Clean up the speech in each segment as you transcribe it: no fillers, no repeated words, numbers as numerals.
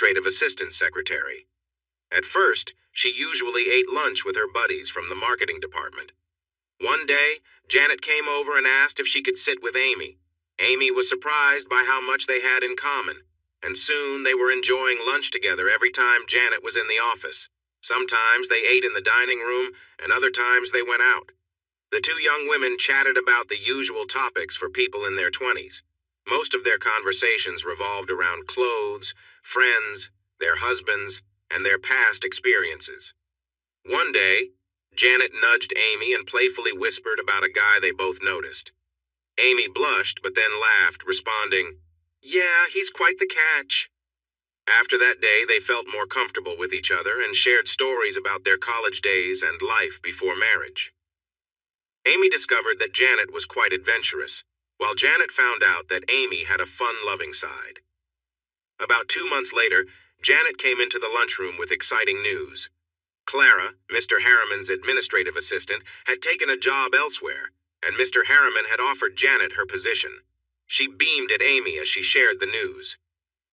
administrative assistant secretary. At first, she usually ate lunch with her buddies from the marketing department. One day, Janet came over and asked if she could sit with Amy. Amy was surprised by how much they had in common, and soon they were enjoying lunch together every time Janet was in the office. Sometimes they ate in the dining room, and other times they went out. The two young women chatted about the usual topics for people in their 20s. Most of their conversations revolved around clothes, friends, their husbands, and their past experiences. One day, Janet nudged Amy and playfully whispered about a guy they both noticed. Amy blushed but then laughed, responding, "Yeah, he's quite the catch." After that day, they felt more comfortable with each other and shared stories about their college days and life before marriage. Amy discovered that Janet was quite adventurous, while Janet found out that Amy had a fun-loving side. About 2 months later, Janet came into the lunchroom with exciting news. Clara, Mr. Harriman's administrative assistant, had taken a job elsewhere, and Mr. Harriman had offered Janet her position. She beamed at Amy as she shared the news.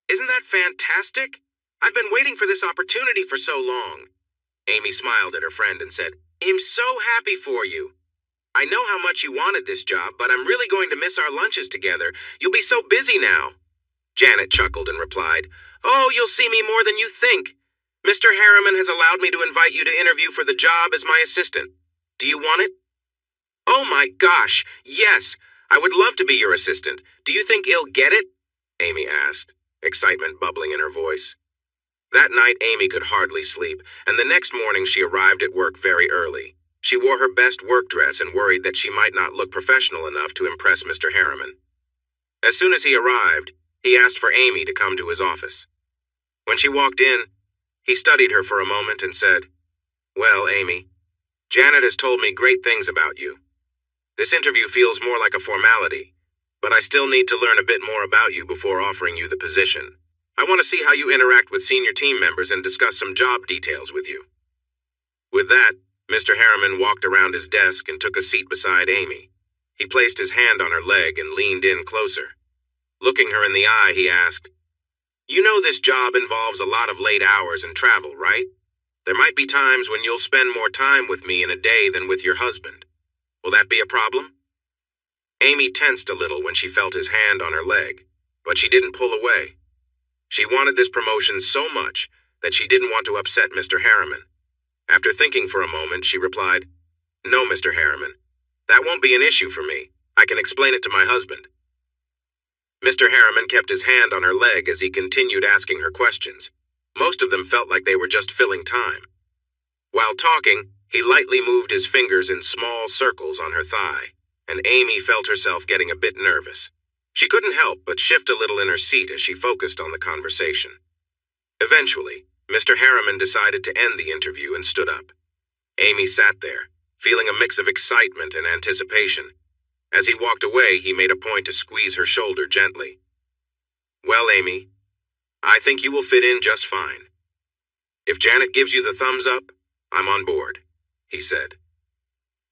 "Isn't that fantastic? I've been waiting for this opportunity for so long." Amy smiled at her friend and said, "I'm so happy for you. I know how much you wanted this job, but I'm really going to miss our lunches together. You'll be so busy now." Janet chuckled and replied, "Oh, you'll see me more than you think. Mr. Harriman has allowed me to invite you to interview for the job as my assistant. Do you want it?" "Oh my gosh, yes. I would love to be your assistant. Do you think he'll get it?" Amy asked, excitement bubbling in her voice. That night, Amy could hardly sleep, and the next morning she arrived at work very early. She wore her best work dress and worried that she might not look professional enough to impress Mr. Harriman. As soon as he arrived, he asked for Amy to come to his office. When she walked in, he studied her for a moment and said, "Well, Amy, Janet has told me great things about you. This interview feels more like a formality, but I still need to learn a bit more about you before offering you the position. I want to see how you interact with senior team members and discuss some job details with you." With that, Mr. Harriman walked around his desk and took a seat beside Amy. He placed his hand on her leg and leaned in closer. Looking her in the eye, he asked, "You know this job involves a lot of late hours and travel, right? There might be times when you'll spend more time with me in a day than with your husband. Will that be a problem?" Amy tensed a little when she felt his hand on her leg, but she didn't pull away. She wanted this promotion so much that she didn't want to upset Mr. Harriman. After thinking for a moment, she replied, "No, Mr. Harriman. That won't be an issue for me. I can explain it to my husband." Mr. Harriman kept his hand on her leg as he continued asking her questions. Most of them felt like they were just filling time. While talking, he lightly moved his fingers in small circles on her thigh, and Amy felt herself getting a bit nervous. She couldn't help but shift a little in her seat as she focused on the conversation. Eventually, Mr. Harriman decided to end the interview and stood up. Amy sat there, feeling a mix of excitement and anticipation. As he walked away, he made a point to squeeze her shoulder gently. "Well, Amy, I think you will fit in just fine. If Janet gives you the thumbs up, I'm on board," he said.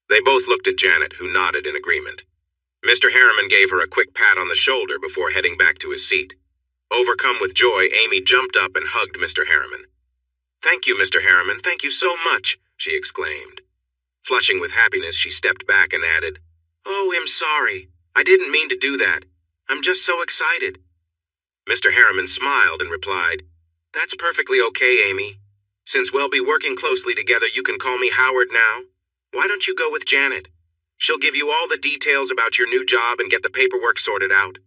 They both looked at Janet, who nodded in agreement. Mr. Harriman gave her a quick pat on the shoulder before heading back to his seat. Overcome with joy, Amy jumped up and hugged Mr. Harriman. "Thank you, Mr. Harriman, thank you so much," she exclaimed. Flushing with happiness, she stepped back and added, "Oh, I'm sorry. I didn't mean to do that. I'm just so excited." Mr. Harriman smiled and replied, "That's perfectly okay, Amy. Since we'll be working closely together, you can call me Howard now. Why don't you go with Janet? She'll give you all the details about your new job and get the paperwork sorted out."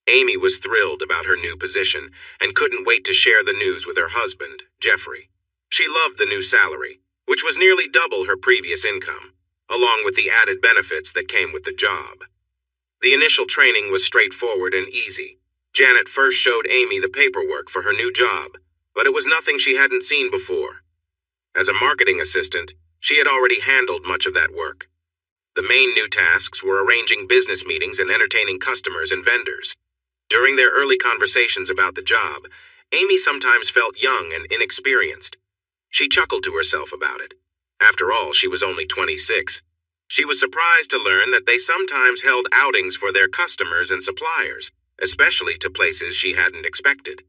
Amy was thrilled about her new position and couldn't wait to share the news with her husband, Jeffrey. She loved the new salary, which was nearly double her previous income, along with the added benefits that came with the job. The initial training was straightforward and easy. Janet first showed Amy the paperwork for her new job, but it was nothing she hadn't seen before. As a marketing assistant, she had already handled much of that work. The main new tasks were arranging business meetings and entertaining customers and vendors. During their early conversations about the job, Amy sometimes felt young and inexperienced. She chuckled to herself about it. After all, she was only 26. She was surprised to learn that they sometimes held outings for their customers and suppliers, especially to places she hadn't expected.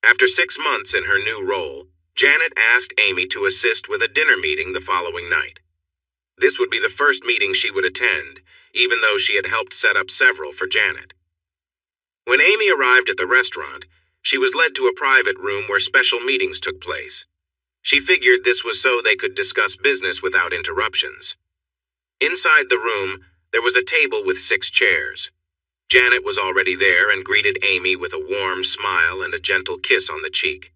After 6 months in her new role, Janet asked Amy to assist with a dinner meeting the following night. This would be the first meeting she would attend, even though she had helped set up several for Janet. When Amy arrived at the restaurant, she was led to a private room where special meetings took place. She figured this was so they could discuss business without interruptions. Inside the room, there was a table with 6 chairs. Janet was already there and greeted Amy with a warm smile and a gentle kiss on the cheek.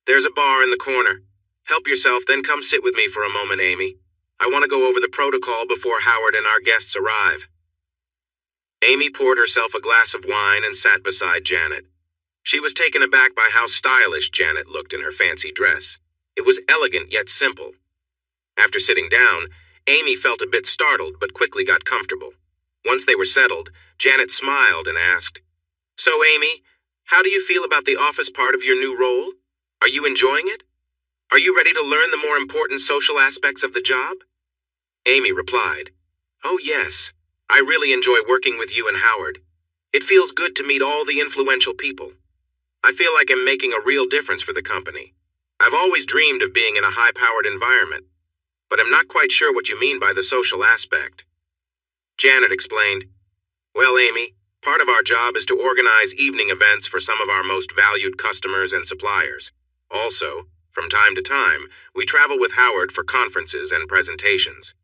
"There's a bar in the corner. Help yourself, then come sit with me for a moment, Amy. I want to go over the protocol before Howard and our guests arrive." Amy poured herself a glass of wine and sat beside Janet. She was taken aback by how stylish Janet looked in her fancy dress. It was elegant yet simple. After sitting down, Amy felt a bit startled but quickly got comfortable. Once they were settled, Janet smiled and asked, "So, Amy, how do you feel about the office part of your new role? Are you enjoying it? Are you ready to learn the more important social aspects of the job?" Amy replied, "Oh yes, I really enjoy working with you and Howard. It feels good to meet all the influential people. I feel like I'm making a real difference for the company. I've always dreamed of being in a high-powered environment, but I'm not quite sure what you mean by the social aspect." Janet explained, "Well, Amy, part of our job is to organize evening events for some of our most valued customers and suppliers. Also, from time to time, we travel with Howard for conferences and presentations.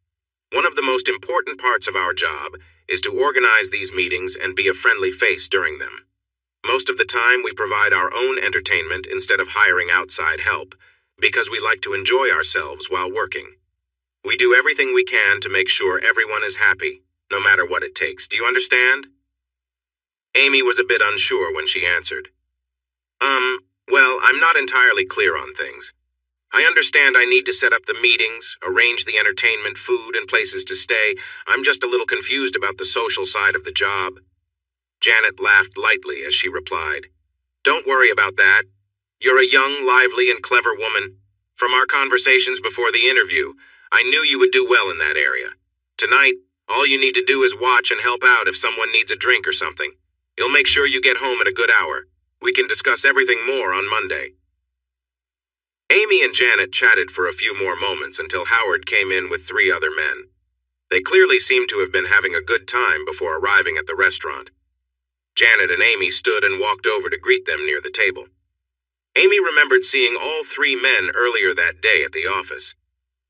One of the most important parts of our job is to organize these meetings and be a friendly face during them. Most of the time, we provide our own entertainment instead of hiring outside help, because we like to enjoy ourselves while working. We do everything we can to make sure everyone is happy, no matter what it takes. Do you understand?" Amy was a bit unsure when she answered, Well, I'm not entirely clear on things. I understand I need to set up the meetings, arrange the entertainment, food, and places to stay. I'm just a little confused about the social side of the job." Janet laughed lightly as she replied, "Don't worry about that. You're a young, lively, and clever woman. From our conversations before the interview, I knew you would do well in that area. Tonight, all you need to do is watch and help out if someone needs a drink or something. You'll make sure you get home at a good hour. We can discuss everything more on Monday." Amy and Janet chatted for a few more moments until Howard came in with 3 other men. They clearly seemed to have been having a good time before arriving at the restaurant. Janet and Amy stood and walked over to greet them near the table. Amy remembered seeing all 3 men earlier that day at the office.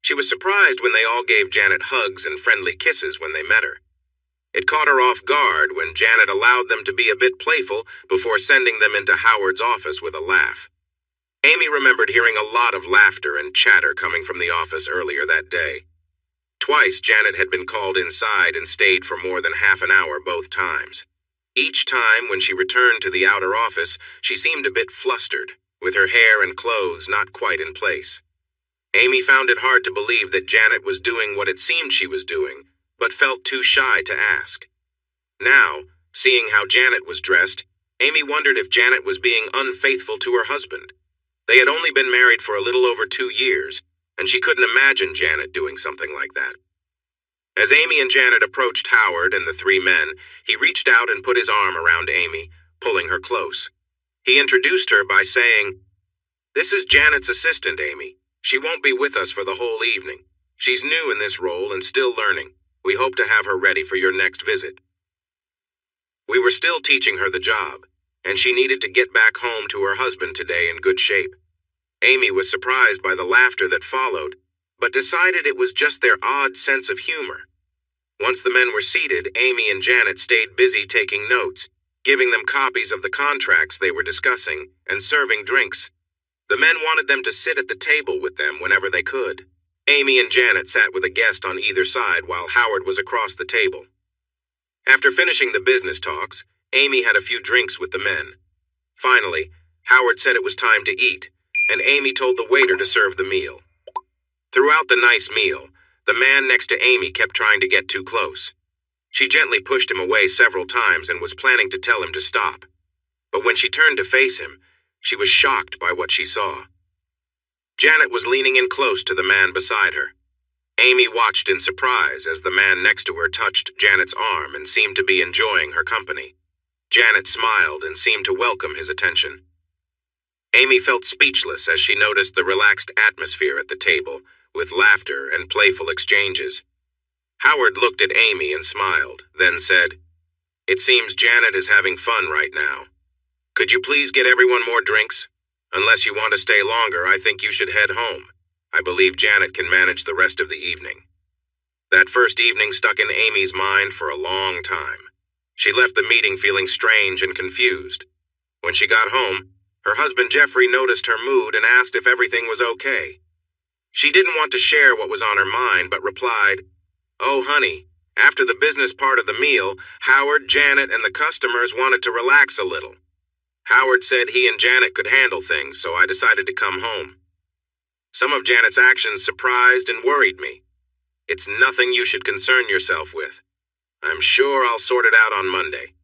She was surprised when they all gave Janet hugs and friendly kisses when they met her. It caught her off guard when Janet allowed them to be a bit playful before sending them into Howard's office with a laugh. Amy remembered hearing a lot of laughter and chatter coming from the office earlier that day. Twice, Janet had been called inside and stayed for more than half an hour both times. Each time, when she returned to the outer office, she seemed a bit flustered, with her hair and clothes not quite in place. Amy found it hard to believe that Janet was doing what it seemed she was doing, but felt too shy to ask. Now, seeing how Janet was dressed, Amy wondered if Janet was being unfaithful to her husband. They had only been married for a little over 2 years, and she couldn't imagine Janet doing something like that. As Amy and Janet approached Howard and the 3 men, he reached out and put his arm around Amy, pulling her close. He introduced her by saying, "This is Janet's assistant, Amy. She won't be with us for the whole evening. She's new in this role and still learning. We hope to have her ready for your next visit." We were still teaching her the job, and she needed to get back home to her husband today in good shape. Amy was surprised by the laughter that followed, but decided it was just their odd sense of humor. Once the men were seated, Amy and Janet stayed busy taking notes, giving them copies of the contracts they were discussing, and serving drinks. The men wanted them to sit at the table with them whenever they could. Amy and Janet sat with a guest on either side while Howard was across the table. After finishing the business talks, Amy had a few drinks with the men. Finally, Howard said it was time to eat, and Amy told the waiter to serve the meal. Throughout the nice meal, the man next to Amy kept trying to get too close. She gently pushed him away several times and was planning to tell him to stop. But when she turned to face him, she was shocked by what she saw. Janet was leaning in close to the man beside her. Amy watched in surprise as the man next to her touched Janet's arm and seemed to be enjoying her company. Janet smiled and seemed to welcome his attention. Amy felt speechless as she noticed the relaxed atmosphere at the table, with laughter and playful exchanges. Howard looked at Amy and smiled, then said, "It seems Janet is having fun right now. Could you please get everyone more drinks? Unless you want to stay longer, I think you should head home. I believe Janet can manage the rest of the evening." That first evening stuck in Amy's mind for a long time. She left the meeting feeling strange and confused. When she got home, her husband Jeffrey noticed her mood and asked if everything was okay. She didn't want to share what was on her mind, but replied, "Oh, honey, after the business part of the meal, Howard, Janet, and the customers wanted to relax a little. Howard said he and Janet could handle things, so I decided to come home. Some of Janet's actions surprised and worried me. It's nothing you should concern yourself with. I'm sure I'll sort it out on Monday."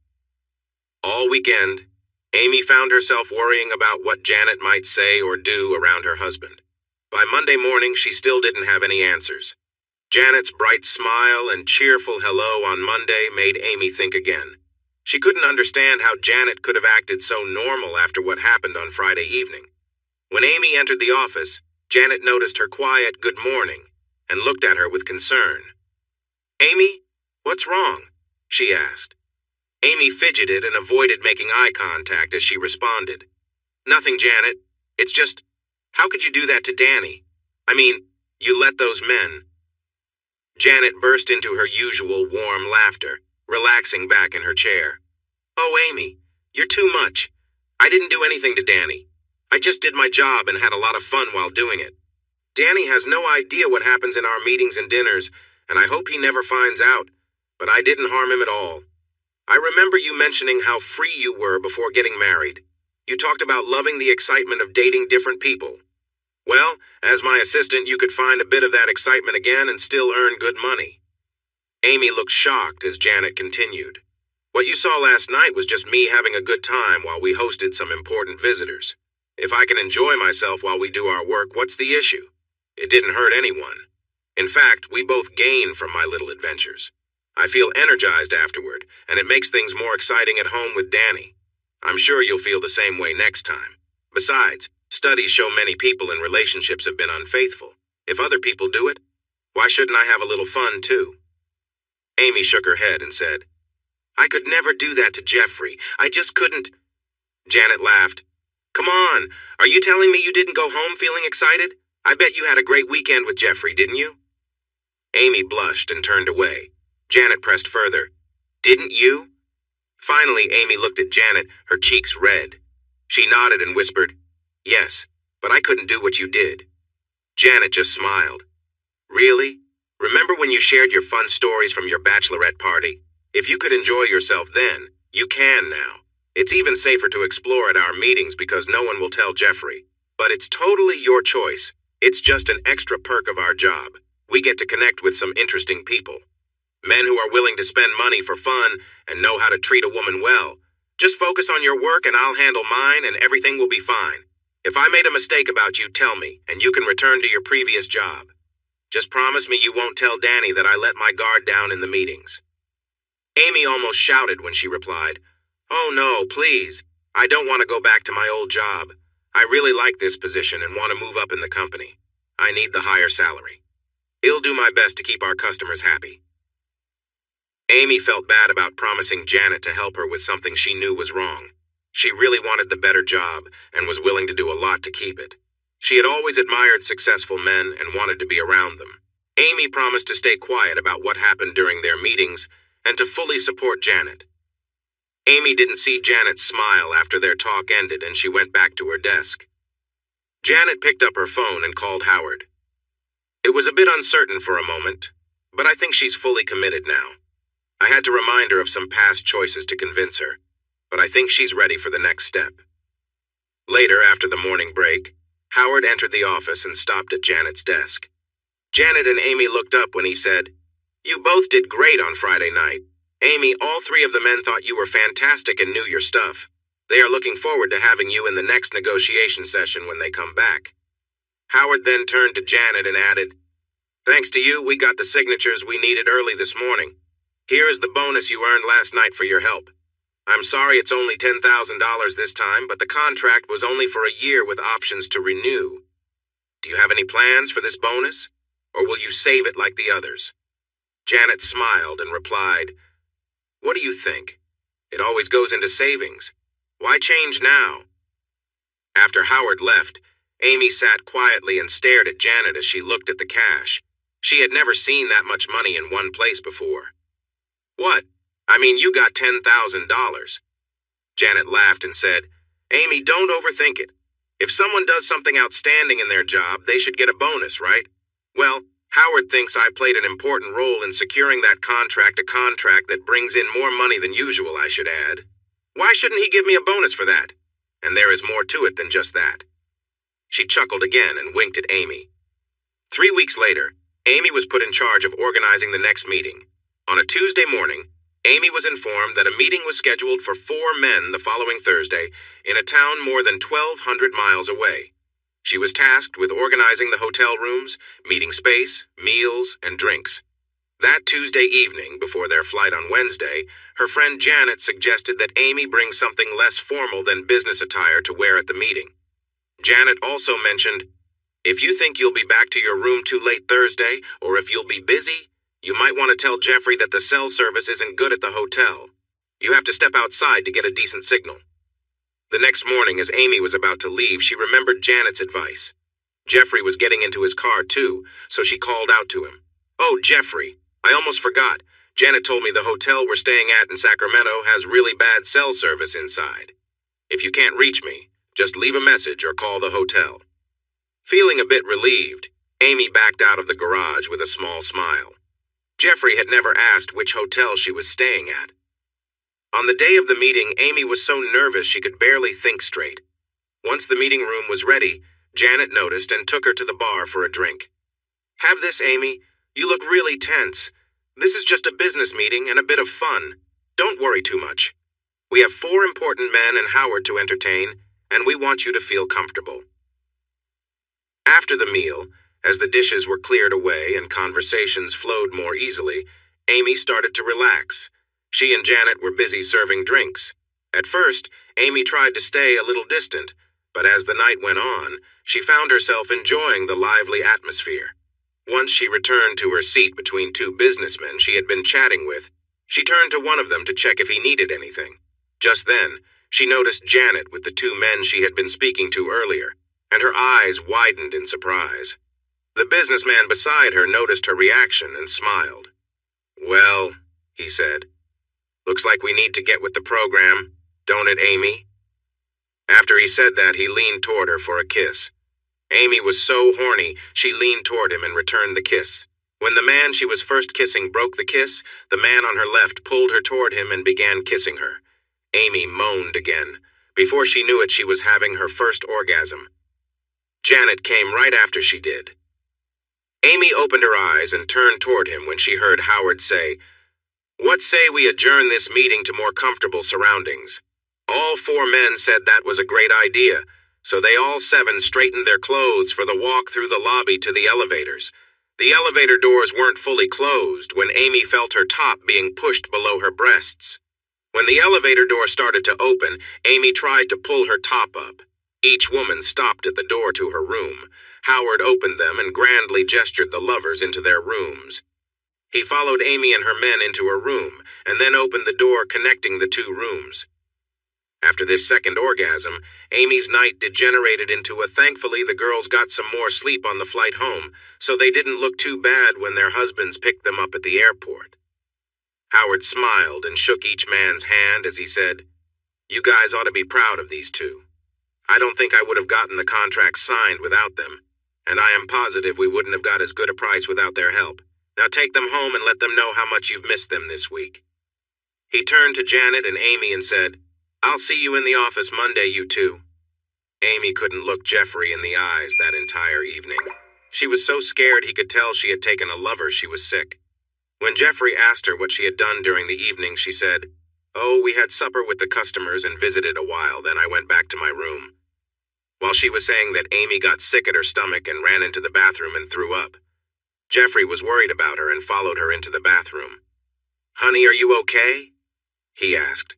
All weekend, Amy found herself worrying about what Janet might say or do around her husband. By Monday morning, she still didn't have any answers. Janet's bright smile and cheerful hello on Monday made Amy think again. She couldn't understand how Janet could have acted so normal after what happened on Friday evening. When Amy entered the office, Janet noticed her quiet good morning and looked at her with concern. "Amy, what's wrong?" she asked. Amy fidgeted and avoided making eye contact as she responded. "Nothing, Janet. It's just, how could you do that to Danny? I mean, you let those men..." Janet burst into her usual warm laughter, relaxing back in her chair. "Oh, Amy, you're too much. I didn't do anything to Danny. I just did my job and had a lot of fun while doing it. Danny has no idea what happens in our meetings and dinners, and I hope he never finds out, but I didn't harm him at all. I remember you mentioning how free you were before getting married. You talked about loving the excitement of dating different people. Well, as my assistant, you could find a bit of that excitement again and still earn good money." Amy looked shocked as Janet continued. "What you saw last night was just me having a good time while we hosted some important visitors. If I can enjoy myself while we do our work, what's the issue? It didn't hurt anyone. In fact, we both gain from my little adventures. I feel energized afterward, and it makes things more exciting at home with Danny. I'm sure you'll feel the same way next time. Besides, studies show many people in relationships have been unfaithful. If other people do it, why shouldn't I have a little fun too?" Amy shook her head and said, "I could never do that to Jeffrey. I just couldn't." Janet laughed. "Come on, are you telling me you didn't go home feeling excited? I bet you had a great weekend with Jeffrey, didn't you?" Amy blushed and turned away. Janet pressed further. "Didn't you?" Finally, Amy looked at Janet, her cheeks red. She nodded and whispered, "Yes, but I couldn't do what you did." Janet just smiled. "Really? Remember when you shared your fun stories from your bachelorette party? If you could enjoy yourself then, you can now. It's even safer to explore at our meetings because no one will tell Jeffrey. But it's totally your choice. It's just an extra perk of our job. We get to connect with some interesting people. Men who are willing to spend money for fun and know how to treat a woman well. Just focus on your work and I'll handle mine and everything will be fine. If I made a mistake about you, tell me, and you can return to your previous job. Just promise me you won't tell Danny that I let my guard down in the meetings." Amy almost shouted when she replied, "Oh no, please. I don't want to go back to my old job. I really like this position and want to move up in the company. I need the higher salary. I'll do my best to keep our customers happy." Amy felt bad about promising Janet to help her with something she knew was wrong. She really wanted the better job and was willing to do a lot to keep it. She had always admired successful men and wanted to be around them. Amy promised to stay quiet about what happened during their meetings and to fully support Janet. Amy didn't see Janet smile after their talk ended and she went back to her desk. Janet picked up her phone and called Howard. It was a bit uncertain for a moment, but I think she's fully committed now. I had to remind her of some past choices to convince her, but I think she's ready for the next step. Later, after the morning break, Howard entered the office and stopped at Janet's desk. Janet and Amy looked up when he said, "You both did great on Friday night. Amy, all three of the men thought you were fantastic and knew your stuff. They are looking forward to having you in the next negotiation session when they come back." Howard then turned to Janet and added, "Thanks to you, we got the signatures we needed early this morning. Here is the bonus you earned last night for your help. I'm sorry it's only $10,000 this time, but the contract was only for a year with options to renew. Do you have any plans for this bonus, or will you save it like the others? Janet smiled and replied, What do you think? It always goes into savings. Why change now? After Howard left, Amy sat quietly and stared at Janet as she looked at the cash. She had never seen that much money in one place before. What? I mean, you got $10,000. Janet laughed and said, Amy, don't overthink it. If someone does something outstanding in their job, they should get a bonus, right? Well, Howard thinks I played an important role in securing that contract, a contract that brings in more money than usual, I should add. Why shouldn't he give me a bonus for that? And there is more to it than just that. She chuckled again and winked at Amy. 3 weeks later, Amy was put in charge of organizing the next meeting. On a Tuesday morning, Amy was informed that a meeting was scheduled for 4 men the following Thursday in a town more than 1,200 miles away. She was tasked with organizing the hotel rooms, meeting space, meals, and drinks. That Tuesday evening, before their flight on Wednesday, her friend Janet suggested that Amy bring something less formal than business attire to wear at the meeting. Janet also mentioned, If you think you'll be back to your room too late Thursday, or if you'll be busy, you might want to tell Jeffrey that the cell service isn't good at the hotel. You have to step outside to get a decent signal. The next morning, as Amy was about to leave, she remembered Janet's advice. Jeffrey was getting into his car too, so she called out to him. Oh, Jeffrey, I almost forgot. Janet told me the hotel we're staying at in Sacramento has really bad cell service inside. If you can't reach me, just leave a message or call the hotel. Feeling a bit relieved, Amy backed out of the garage with a small smile. Jeffrey had never asked which hotel she was staying at. On the day of the meeting, Amy was so nervous she could barely think straight. Once the meeting room was ready, Janet noticed and took her to the bar for a drink. Have this, Amy. You look really tense. This is just a business meeting and a bit of fun. Don't worry too much. We have 4 important men and Howard to entertain, and we want you to feel comfortable. After the meal, as the dishes were cleared away and conversations flowed more easily, Amy started to relax. She and Janet were busy serving drinks. At first, Amy tried to stay a little distant, but as the night went on, she found herself enjoying the lively atmosphere. Once she returned to her seat between 2 businessmen she had been chatting with, she turned to one of them to check if he needed anything. Just then, she noticed Janet with the 2 men she had been speaking to earlier, and her eyes widened in surprise. The businessman beside her noticed her reaction and smiled. Well, he said, looks like we need to get with the program, don't it, Amy? After he said that, he leaned toward her for a kiss. Amy was so horny, she leaned toward him and returned the kiss. When the man she was first kissing broke the kiss, the man on her left pulled her toward him and began kissing her. Amy moaned again. Before she knew it, she was having her first orgasm. Janet came right after she did. Amy opened her eyes and turned toward him when she heard Howard say, What say we adjourn this meeting to more comfortable surroundings? All 4 men said that was a great idea, so they all 7 straightened their clothes for the walk through the lobby to the elevators. The elevator doors weren't fully closed when Amy felt her top being pushed below her breasts. When the elevator door started to open, Amy tried to pull her top up. Each woman stopped at the door to her room. Howard opened them and grandly gestured the lovers into their rooms. He followed Amy and her men into her room, and then opened the door connecting the 2 rooms. After this second orgasm, Amy's night degenerated into a thankfully the girls got some more sleep on the flight home, so they didn't look too bad when their husbands picked them up at the airport. Howard smiled and shook each man's hand as he said, You guys ought to be proud of these 2. I don't think I would have gotten the contract signed without them, and I am positive we wouldn't have got as good a price without their help. Now take them home and let them know how much you've missed them this week. He turned to Janet and Amy and said, I'll see you in the office Monday, you 2. Amy couldn't look Jeffrey in the eyes that entire evening. She was so scared he could tell she had taken a lover she was sick. When Jeffrey asked her what she had done during the evening, she said, Oh, we had supper with the customers and visited a while, then I went back to my room. While she was saying that, Amy got sick at her stomach and ran into the bathroom and threw up. Jeffrey was worried about her and followed her into the bathroom. Honey, are you okay? He asked.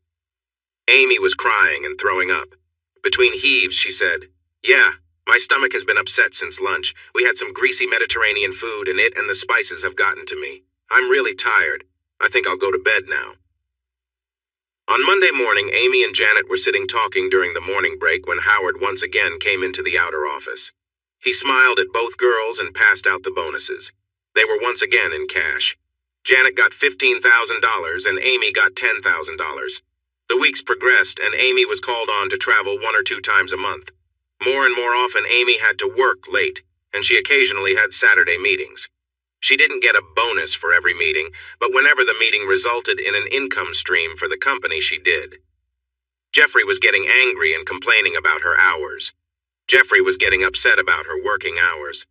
Amy was crying and throwing up. Between heaves, she said, "Yeah, my stomach has been upset since lunch. We had some greasy Mediterranean food, and it and the spices have gotten to me. I'm really tired. I think I'll go to bed now." On Monday morning, Amy and Janet were sitting talking during the morning break when Howard once again came into the outer office. He smiled at both girls and passed out the bonuses. They were once again in cash. Janet got $15,000 and Amy got $10,000. The weeks progressed and Amy was called on to travel 1 or 2 times a month. More and more often, Amy had to work late, and she occasionally had Saturday meetings. She didn't get a bonus for every meeting, but whenever the meeting resulted in an income stream for the company, she did. Jeffrey was getting angry and complaining about her hours. Jeffrey was getting upset about her working hours.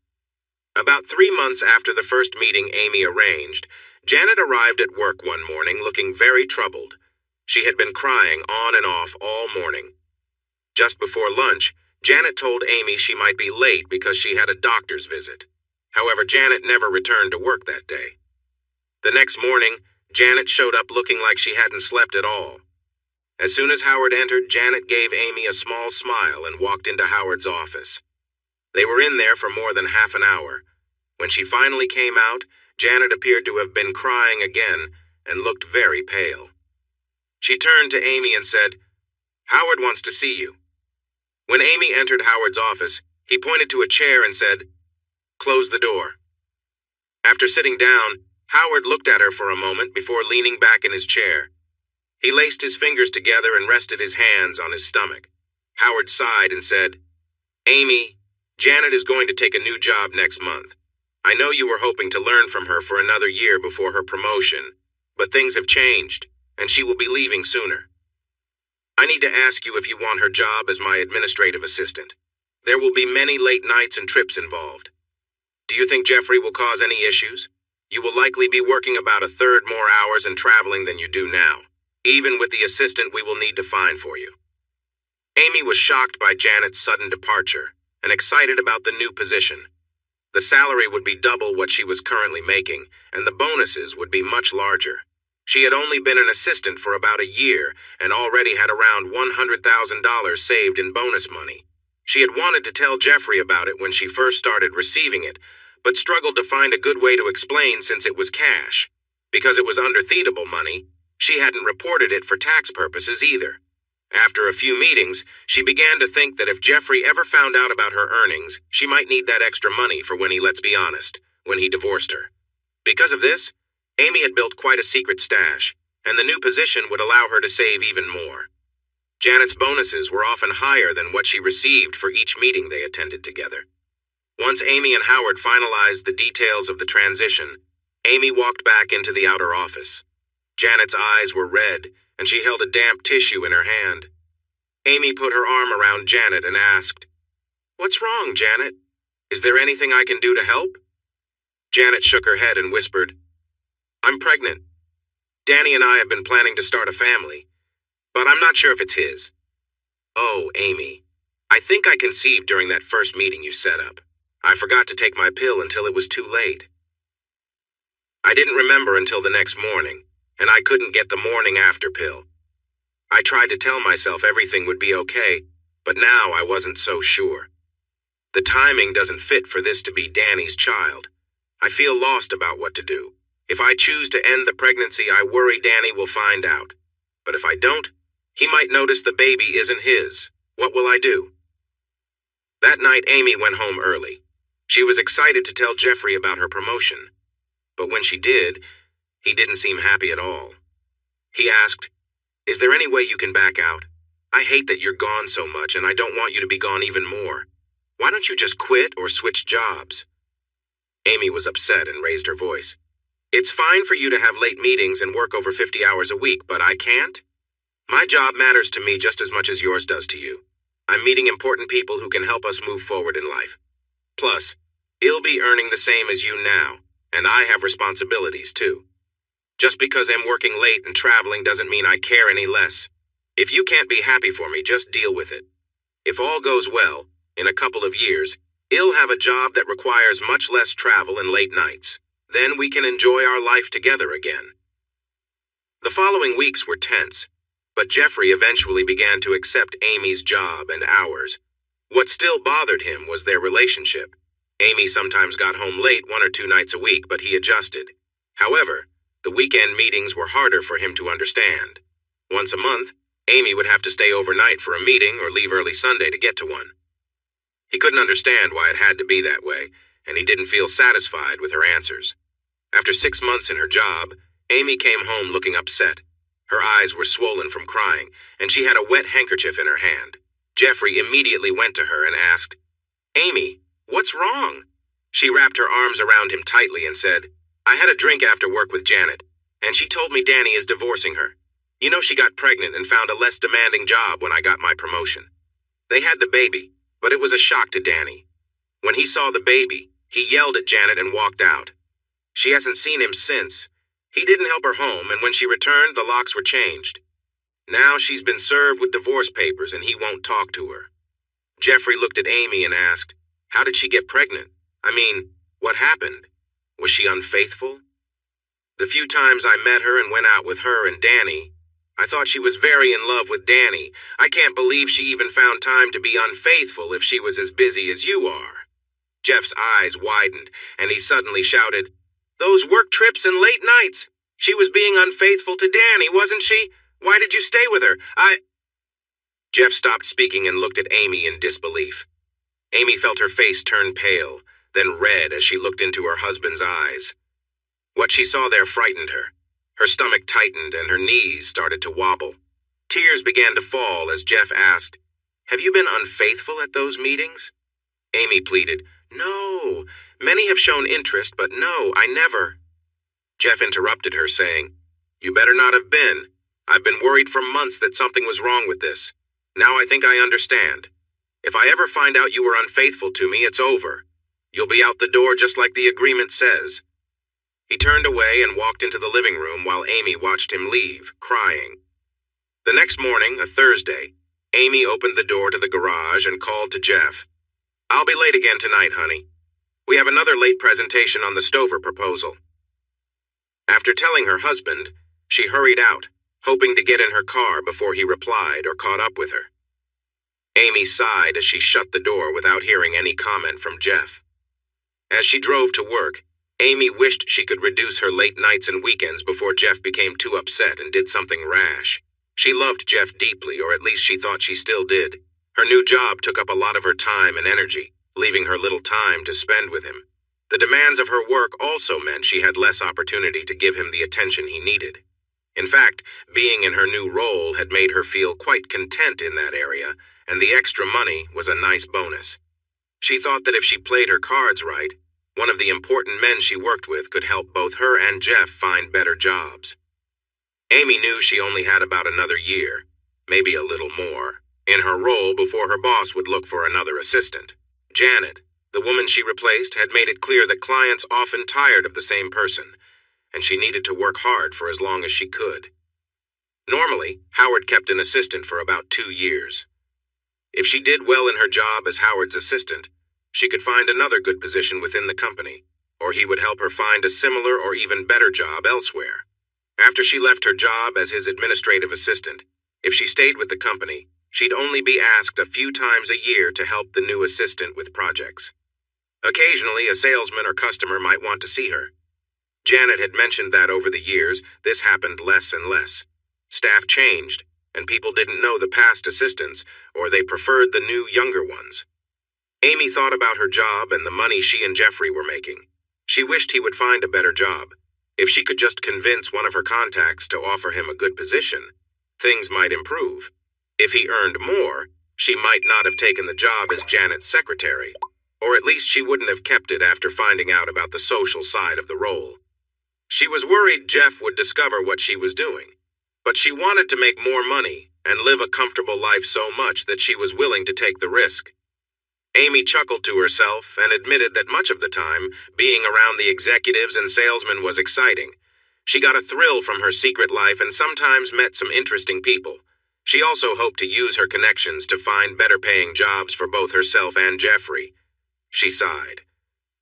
About 3 months after the first meeting Amy arranged, Janet arrived at work one morning looking very troubled. She had been crying on and off all morning. Just before lunch, Janet told Amy she might be late because she had a doctor's visit. However, Janet never returned to work that day. The next morning, Janet showed up looking like she hadn't slept at all. As soon as Howard entered, Janet gave Amy a small smile and walked into Howard's office. They were in there for more than half an hour. When she finally came out, Janet appeared to have been crying again and looked very pale. She turned to Amy and said, "Howard wants to see you." When Amy entered Howard's office, he pointed to a chair and said, "Close the door." After sitting down, Howard looked at her for a moment before leaning back in his chair. He laced his fingers together and rested his hands on his stomach. Howard sighed and said, "Amy, Janet is going to take a new job next month. I know you were hoping to learn from her for another year before her promotion, but things have changed, and she will be leaving sooner. I need to ask you if you want her job as my administrative assistant. There will be many late nights and trips involved. Do you think Jeffrey will cause any issues? You will likely be working about 1/3 more hours and traveling than you do now, even with the assistant we will need to find for you." Amy was shocked by Janet's sudden departure and excited about the new position. The salary would be double what she was currently making, and the bonuses would be much larger. She had only been an assistant for about a year and already had around $100,000 saved in bonus money. She had wanted to tell Jeffrey about it when she first started receiving it, but struggled to find a good way to explain since it was cash. Because it was undertheatable money, she hadn't reported it for tax purposes either. After a few meetings, she began to think that if Jeffrey ever found out about her earnings, she might need that extra money for when he, let's be honest, when he divorced her. Because of this, Amy had built quite a secret stash, and the new position would allow her to save even more. Janet's bonuses were often higher than what she received for each meeting they attended together. Once Amy and Howard finalized the details of the transition, Amy walked back into the outer office. Janet's eyes were red, and she held a damp tissue in her hand. Amy put her arm around Janet and asked, "What's wrong, Janet? Is there anything I can do to help?" Janet shook her head and whispered, "I'm pregnant. Danny and I have been planning to start a family, but I'm not sure if it's his." "Oh, Amy, I think I conceived during that first meeting you set up. I forgot to take my pill until it was too late. I didn't remember until the next morning, and I couldn't get the morning after pill. I tried to tell myself everything would be okay, but now I wasn't so sure. The timing doesn't fit for this to be Danny's child. I feel lost about what to do. If I choose to end the pregnancy, I worry Danny will find out. But if I don't, he might notice the baby isn't his. What will I do?" That night, Amy went home early. She was excited to tell Jeffrey about her promotion. But when she did, he didn't seem happy at all. He asked, "Is there any way you can back out? I hate that you're gone so much, and I don't want you to be gone even more. Why don't you just quit or switch jobs?" Amy was upset and raised her voice. "It's fine for you to have late meetings and work over 50 hours a week, but I can't? My job matters to me just as much as yours does to you. I'm meeting important people who can help us move forward in life. Plus, he'll be earning the same as you now, and I have responsibilities too. Just because I'm working late and traveling doesn't mean I care any less. If you can't be happy for me, just deal with it. If all goes well, in a couple of years, he'll have a job that requires much less travel and late nights. Then we can enjoy our life together again." The following weeks were tense, but Jeffrey eventually began to accept Amy's job and hours. What still bothered him was their relationship. Amy sometimes got home late 1 or 2 nights a week, but he adjusted. However, the weekend meetings were harder for him to understand. Once a month, Amy would have to stay overnight for a meeting or leave early Sunday to get to one. He couldn't understand why it had to be that way, and he didn't feel satisfied with her answers. After 6 months in her job, Amy came home looking upset. Her eyes were swollen from crying, and she had a wet handkerchief in her hand. Jeffrey immediately went to her and asked, "Amy, what's wrong?" She wrapped her arms around him tightly and said, "I had a drink after work with Janet, and she told me Danny is divorcing her. You know, she got pregnant and found a less demanding job when I got my promotion. They had the baby, but it was a shock to Danny. When he saw the baby, he yelled at Janet and walked out. She hasn't seen him since. He didn't help her home, and when she returned, the locks were changed. Now she's been served with divorce papers, and he won't talk to her." Jeffrey looked at Amy and asked, "How did she get pregnant? I mean, what happened? Was she unfaithful?" "The few times I met her and went out with her and Danny, I thought she was very in love with Danny. I can't believe she even found time to be unfaithful if she was as busy as you are." Jeff's eyes widened, and he suddenly shouted, "Those work trips and late nights! She was being unfaithful to Danny, wasn't she? Why did you stay with her? Jeff stopped speaking and looked at Amy in disbelief. Amy felt her face turn pale, then red as she looked into her husband's eyes. What she saw there frightened her. Her stomach tightened and her knees started to wobble. Tears began to fall as Jeff asked, "Have you been unfaithful at those meetings?" Amy pleaded, "No. Many have shown interest, but no, I never." Jeff interrupted her, saying, "You better not have been. I've been worried for months that something was wrong with this. Now I think I understand. If I ever find out you were unfaithful to me, it's over. You'll be out the door just like the agreement says." He turned away and walked into the living room while Amy watched him leave, crying. The next morning, a Thursday, Amy opened the door to the garage and called to Jeff. "I'll be late again tonight, honey. We have another late presentation on the Stover proposal." After telling her husband, she hurried out, hoping to get in her car before he replied or caught up with her. Amy sighed as she shut the door without hearing any comment from Jeff. As she drove to work, Amy wished she could reduce her late nights and weekends before Jeff became too upset and did something rash. She loved Jeff deeply, or at least she thought she still did. Her new job took up a lot of her time and energy, leaving her little time to spend with him. The demands of her work also meant she had less opportunity to give him the attention he needed. In fact, being in her new role had made her feel quite content in that area, and the extra money was a nice bonus. She thought that if she played her cards right, one of the important men she worked with could help both her and Jeff find better jobs. Amy knew she only had about another year, maybe a little more, in her role before her boss would look for another assistant. Janet, the woman she replaced, had made it clear that clients often tired of the same person, and she needed to work hard for as long as she could. Normally, Howard kept an assistant for about 2 years. If she did well in her job as Howard's assistant, she could find another good position within the company, or he would help her find a similar or even better job elsewhere. After she left her job as his administrative assistant, if she stayed with the company, she'd only be asked a few times a year to help the new assistant with projects. Occasionally, a salesman or customer might want to see her. Janet had mentioned that over the years, this happened less and less. Staff changed, and people didn't know the past assistants, or they preferred the new, younger ones. Amy thought about her job and the money she and Jeffrey were making. She wished he would find a better job. If she could just convince one of her contacts to offer him a good position, things might improve. If he earned more, she might not have taken the job as Janet's secretary, or at least she wouldn't have kept it after finding out about the social side of the role. She was worried Jeff would discover what she was doing, but she wanted to make more money and live a comfortable life so much that she was willing to take the risk. Amy chuckled to herself and admitted that much of the time, being around the executives and salesmen was exciting. She got a thrill from her secret life and sometimes met some interesting people. She also hoped to use her connections to find better-paying jobs for both herself and Jeffrey. She sighed.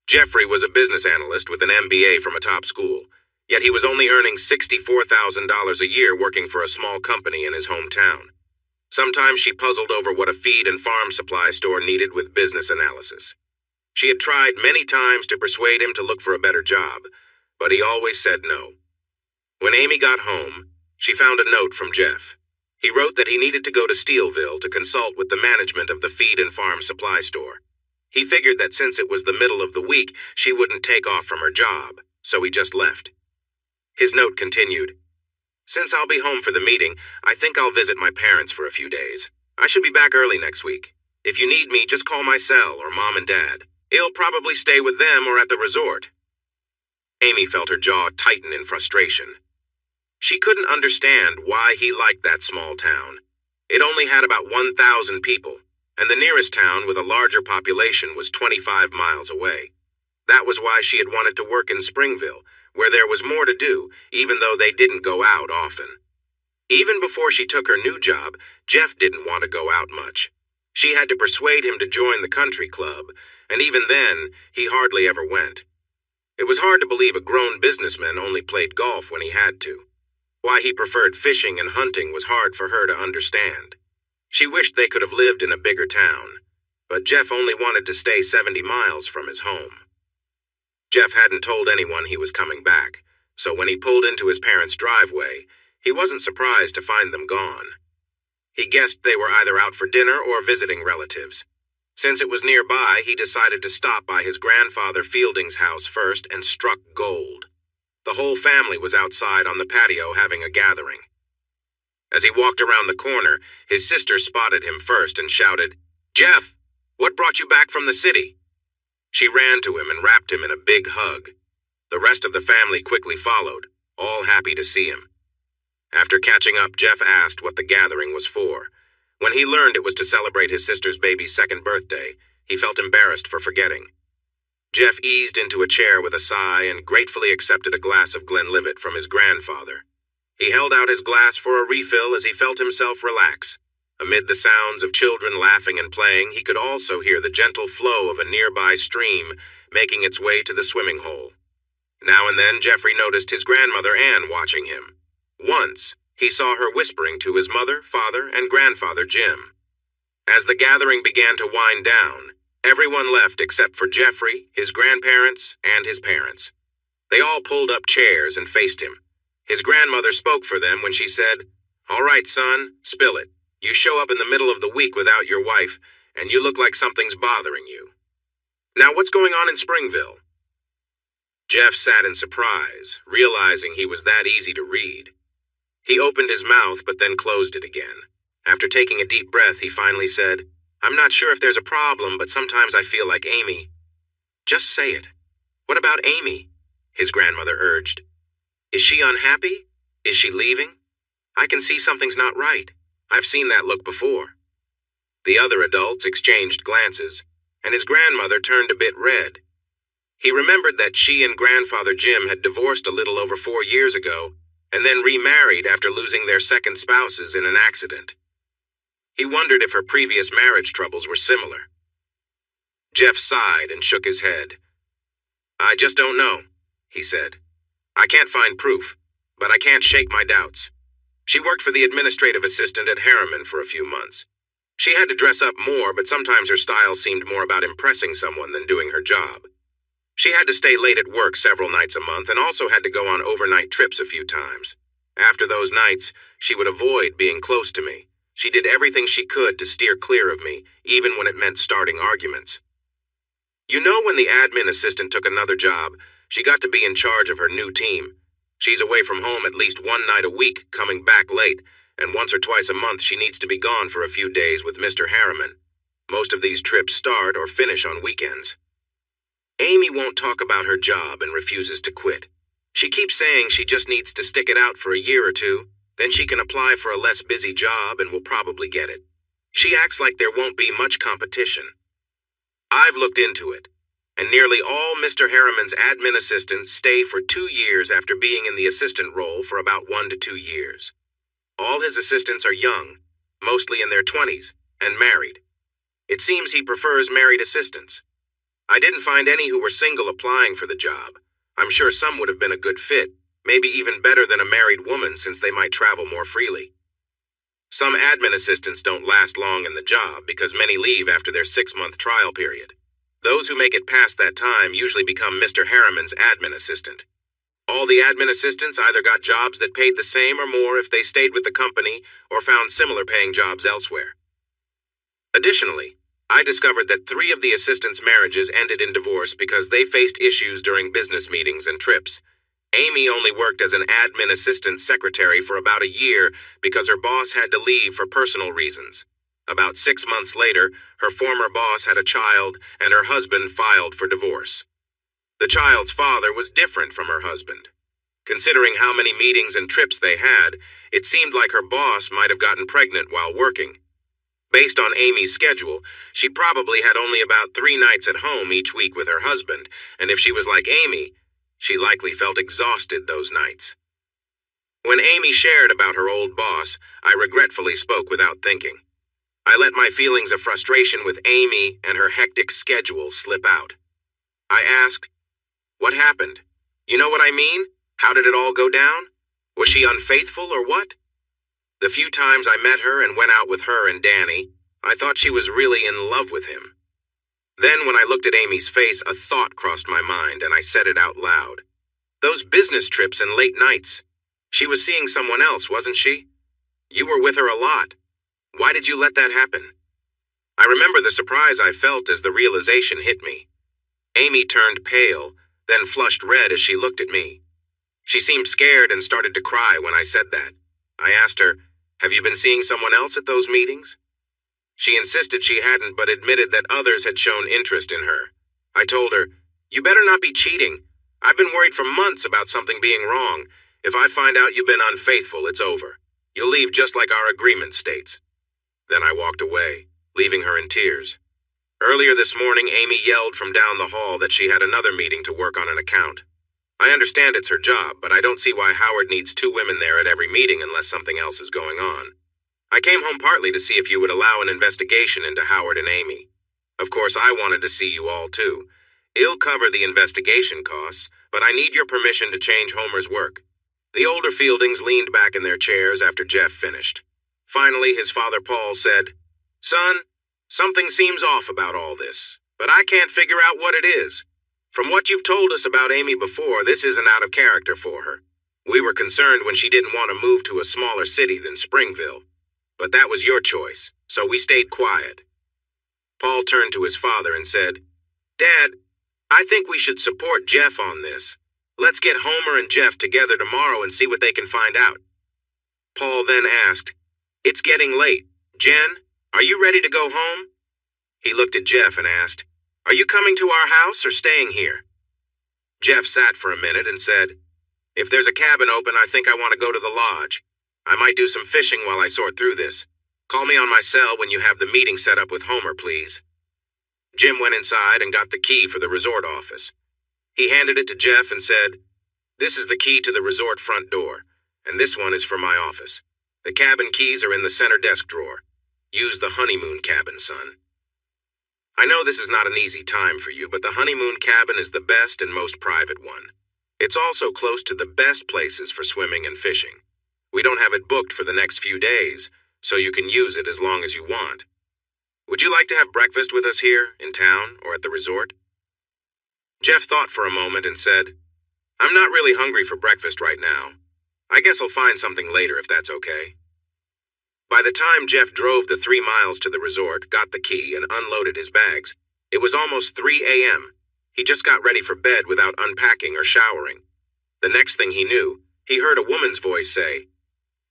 Jeffrey was a business analyst with an MBA from a top school. Yet he was only earning $64,000 a year working for a small company in his hometown. Sometimes she puzzled over what a feed and farm supply store needed with business analysis. She had tried many times to persuade him to look for a better job, but he always said no. When Amy got home, she found a note from Jeff. He wrote that he needed to go to Steelville to consult with the management of the feed and farm supply store. He figured that since it was the middle of the week, she wouldn't take off from her job, so he just left. His note continued, "Since I'll be home for the meeting, I think I'll visit my parents for a few days. I should be back early next week. If you need me, just call my cell or Mom and Dad. He'll probably stay with them or at the resort." Amy felt her jaw tighten in frustration. She couldn't understand why he liked that small town. It only had about 1,000 people, and the nearest town with a larger population was 25 miles away. That was why she had wanted to work in Springville, where there was more to do, even though they didn't go out often. Even before she took her new job, Jeff didn't want to go out much. She had to persuade him to join the country club, and even then, he hardly ever went. It was hard to believe a grown businessman only played golf when he had to. Why he preferred fishing and hunting was hard for her to understand. She wished they could have lived in a bigger town, but Jeff only wanted to stay 70 miles from his home. Jeff hadn't told anyone he was coming back, so when he pulled into his parents' driveway, he wasn't surprised to find them gone. He guessed they were either out for dinner or visiting relatives. Since it was nearby, he decided to stop by his grandfather Fielding's house first and struck gold. The whole family was outside on the patio having a gathering. As he walked around the corner, his sister spotted him first and shouted, "Jeff, what brought you back from the city?" She ran to him and wrapped him in a big hug. The rest of the family quickly followed, all happy to see him. After catching up, Jeff asked what the gathering was for. When he learned it was to celebrate his sister's baby's second birthday, he felt embarrassed for forgetting. Jeff eased into a chair with a sigh and gratefully accepted a glass of Glenlivet from his grandfather. He held out his glass for a refill as he felt himself relax. Amid the sounds of children laughing and playing, he could also hear the gentle flow of a nearby stream making its way to the swimming hole. Now and then, Jeffrey noticed his grandmother Anne watching him. Once, he saw her whispering to his mother, father, and grandfather Jim. As the gathering began to wind down, everyone left except for Jeffrey, his grandparents, and his parents. They all pulled up chairs and faced him. His grandmother spoke for them when she said, "All right, son, spill it. You show up in the middle of the week without your wife, and you look like something's bothering you. Now what's going on in Springville?" Jeff sat in surprise, realizing he was that easy to read. He opened his mouth but then closed it again. After taking a deep breath, he finally said, "I'm not sure if there's a problem, but sometimes I feel like Amy." "Just say it. What about Amy?" his grandmother urged. "Is she unhappy? Is she leaving? I can see something's not right. I've seen that look before." The other adults exchanged glances, and his grandmother turned a bit red. He remembered that she and grandfather Jim had divorced a little over 4 years ago, and then remarried after losing their second spouses in an accident. He wondered if her previous marriage troubles were similar. Jeff sighed and shook his head. "I just don't know," he said. "I can't find proof, but I can't shake my doubts. She worked for the administrative assistant at Harriman for a few months. She had to dress up more, but sometimes her style seemed more about impressing someone than doing her job. She had to stay late at work several nights a month and also had to go on overnight trips a few times. After those nights, she would avoid being close to me. She did everything she could to steer clear of me, even when it meant starting arguments. You know, when the admin assistant took another job, she got to be in charge of her new team. She's away from home at least one night a week, coming back late, and once or twice a month she needs to be gone for a few days with Mr. Harriman. Most of these trips start or finish on weekends. Amy won't talk about her job and refuses to quit. She keeps saying she just needs to stick it out for a year or two, then she can apply for a less busy job and will probably get it. She acts like there won't be much competition. I've looked into it, and nearly all Mr. Harriman's admin assistants stay for 2 years after being in the assistant role for about 1 to 2 years. All his assistants are young, mostly in their 20s, and married. It seems he prefers married assistants. I didn't find any who were single applying for the job. I'm sure some would have been a good fit, maybe even better than a married woman since they might travel more freely. Some admin assistants don't last long in the job because many leave after their 6-month trial period. Those who make it past that time usually become Mr. Harriman's admin assistant. All the admin assistants either got jobs that paid the same or more if they stayed with the company or found similar paying jobs elsewhere. Additionally, I discovered that 3 of the assistants' marriages ended in divorce because they faced issues during business meetings and trips. Amy only worked as an admin assistant secretary for about a year because her boss had to leave for personal reasons. About 6 months later, her former boss had a child and her husband filed for divorce. The child's father was different from her husband. Considering how many meetings and trips they had, it seemed like her boss might have gotten pregnant while working. Based on Amy's schedule, she probably had only about 3 nights at home each week with her husband, and if she was like Amy, she likely felt exhausted those nights. When Amy shared about her old boss, I regretfully spoke without thinking. I let my feelings of frustration with Amy and her hectic schedule slip out. I asked, "What happened? You know what I mean? How did it all go down? Was she unfaithful or what?" The few times I met her and went out with her and Danny, I thought she was really in love with him. Then when I looked at Amy's face, a thought crossed my mind and I said it out loud. Those business trips and late nights. She was seeing someone else, wasn't she? You were with her a lot. Why did you let that happen? I remember the surprise I felt as the realization hit me. Amy turned pale, then flushed red as she looked at me. She seemed scared and started to cry when I said that. I asked her, "Have you been seeing someone else at those meetings?" She insisted she hadn't, but admitted that others had shown interest in her. I told her, "You better not be cheating. I've been worried for months about something being wrong. If I find out you've been unfaithful, it's over. You'll leave just like our agreement states." Then I walked away, leaving her in tears. Earlier this morning, Amy yelled from down the hall that she had another meeting to work on an account. I understand it's her job, but I don't see why Howard needs 2 women there at every meeting unless something else is going on. I came home partly to see if you would allow an investigation into Howard and Amy. Of course, I wanted to see you all too. I'll cover the investigation costs, but I need your permission to change Homer's work. The older Fieldings leaned back in their chairs after Jeff finished. Finally, his father Paul said, "Son, something seems off about all this, but I can't figure out what it is. From what you've told us about Amy before, this isn't out of character for her. We were concerned when she didn't want to move to a smaller city than Springville. But that was your choice, so we stayed quiet." Paul turned to his father and said, "Dad, I think we should support Jeff on this. Let's get Homer and Jeff together tomorrow and see what they can find out." Paul then asked, "It's getting late. Jen, are you ready to go home?" He looked at Jeff and asked, "Are you coming to our house or staying here?" Jeff sat for a minute and said, "If there's a cabin open, I think I want to go to the lodge. I might do some fishing while I sort through this. Call me on my cell when you have the meeting set up with Homer, please." Jim went inside and got the key for the resort office. He handed it to Jeff and said, "This is the key to the resort front door, and this one is for my office. The cabin keys are in the center desk drawer. Use the honeymoon cabin, son." I know this is not an easy time for you, but the honeymoon cabin is the best and most private one. It's also close to the best places for swimming and fishing. We don't have it booked for the next few days, so you can use it as long as you want. Would you like to have breakfast with us here, in town, or at the resort? Jeff thought for a moment and said, "I'm not really hungry for breakfast right now. I guess I'll find something later if that's okay." By the time Jeff drove the 3 miles to the resort, got the key, and unloaded his bags, it was almost 3 a.m. He just got ready for bed without unpacking or showering. The next thing he knew, he heard a woman's voice say,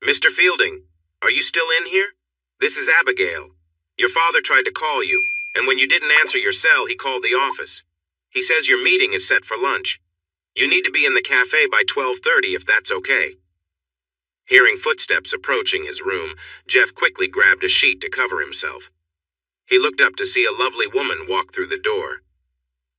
"Mr. Fielding, are you still in here? This is Abigail. Your father tried to call you, and when you didn't answer your cell, he called the office. He says your meeting is set for lunch. You need to be in the cafe by 12:30 if that's okay." Hearing footsteps approaching his room, Jeff quickly grabbed a sheet to cover himself. He looked up to see a lovely woman walk through the door.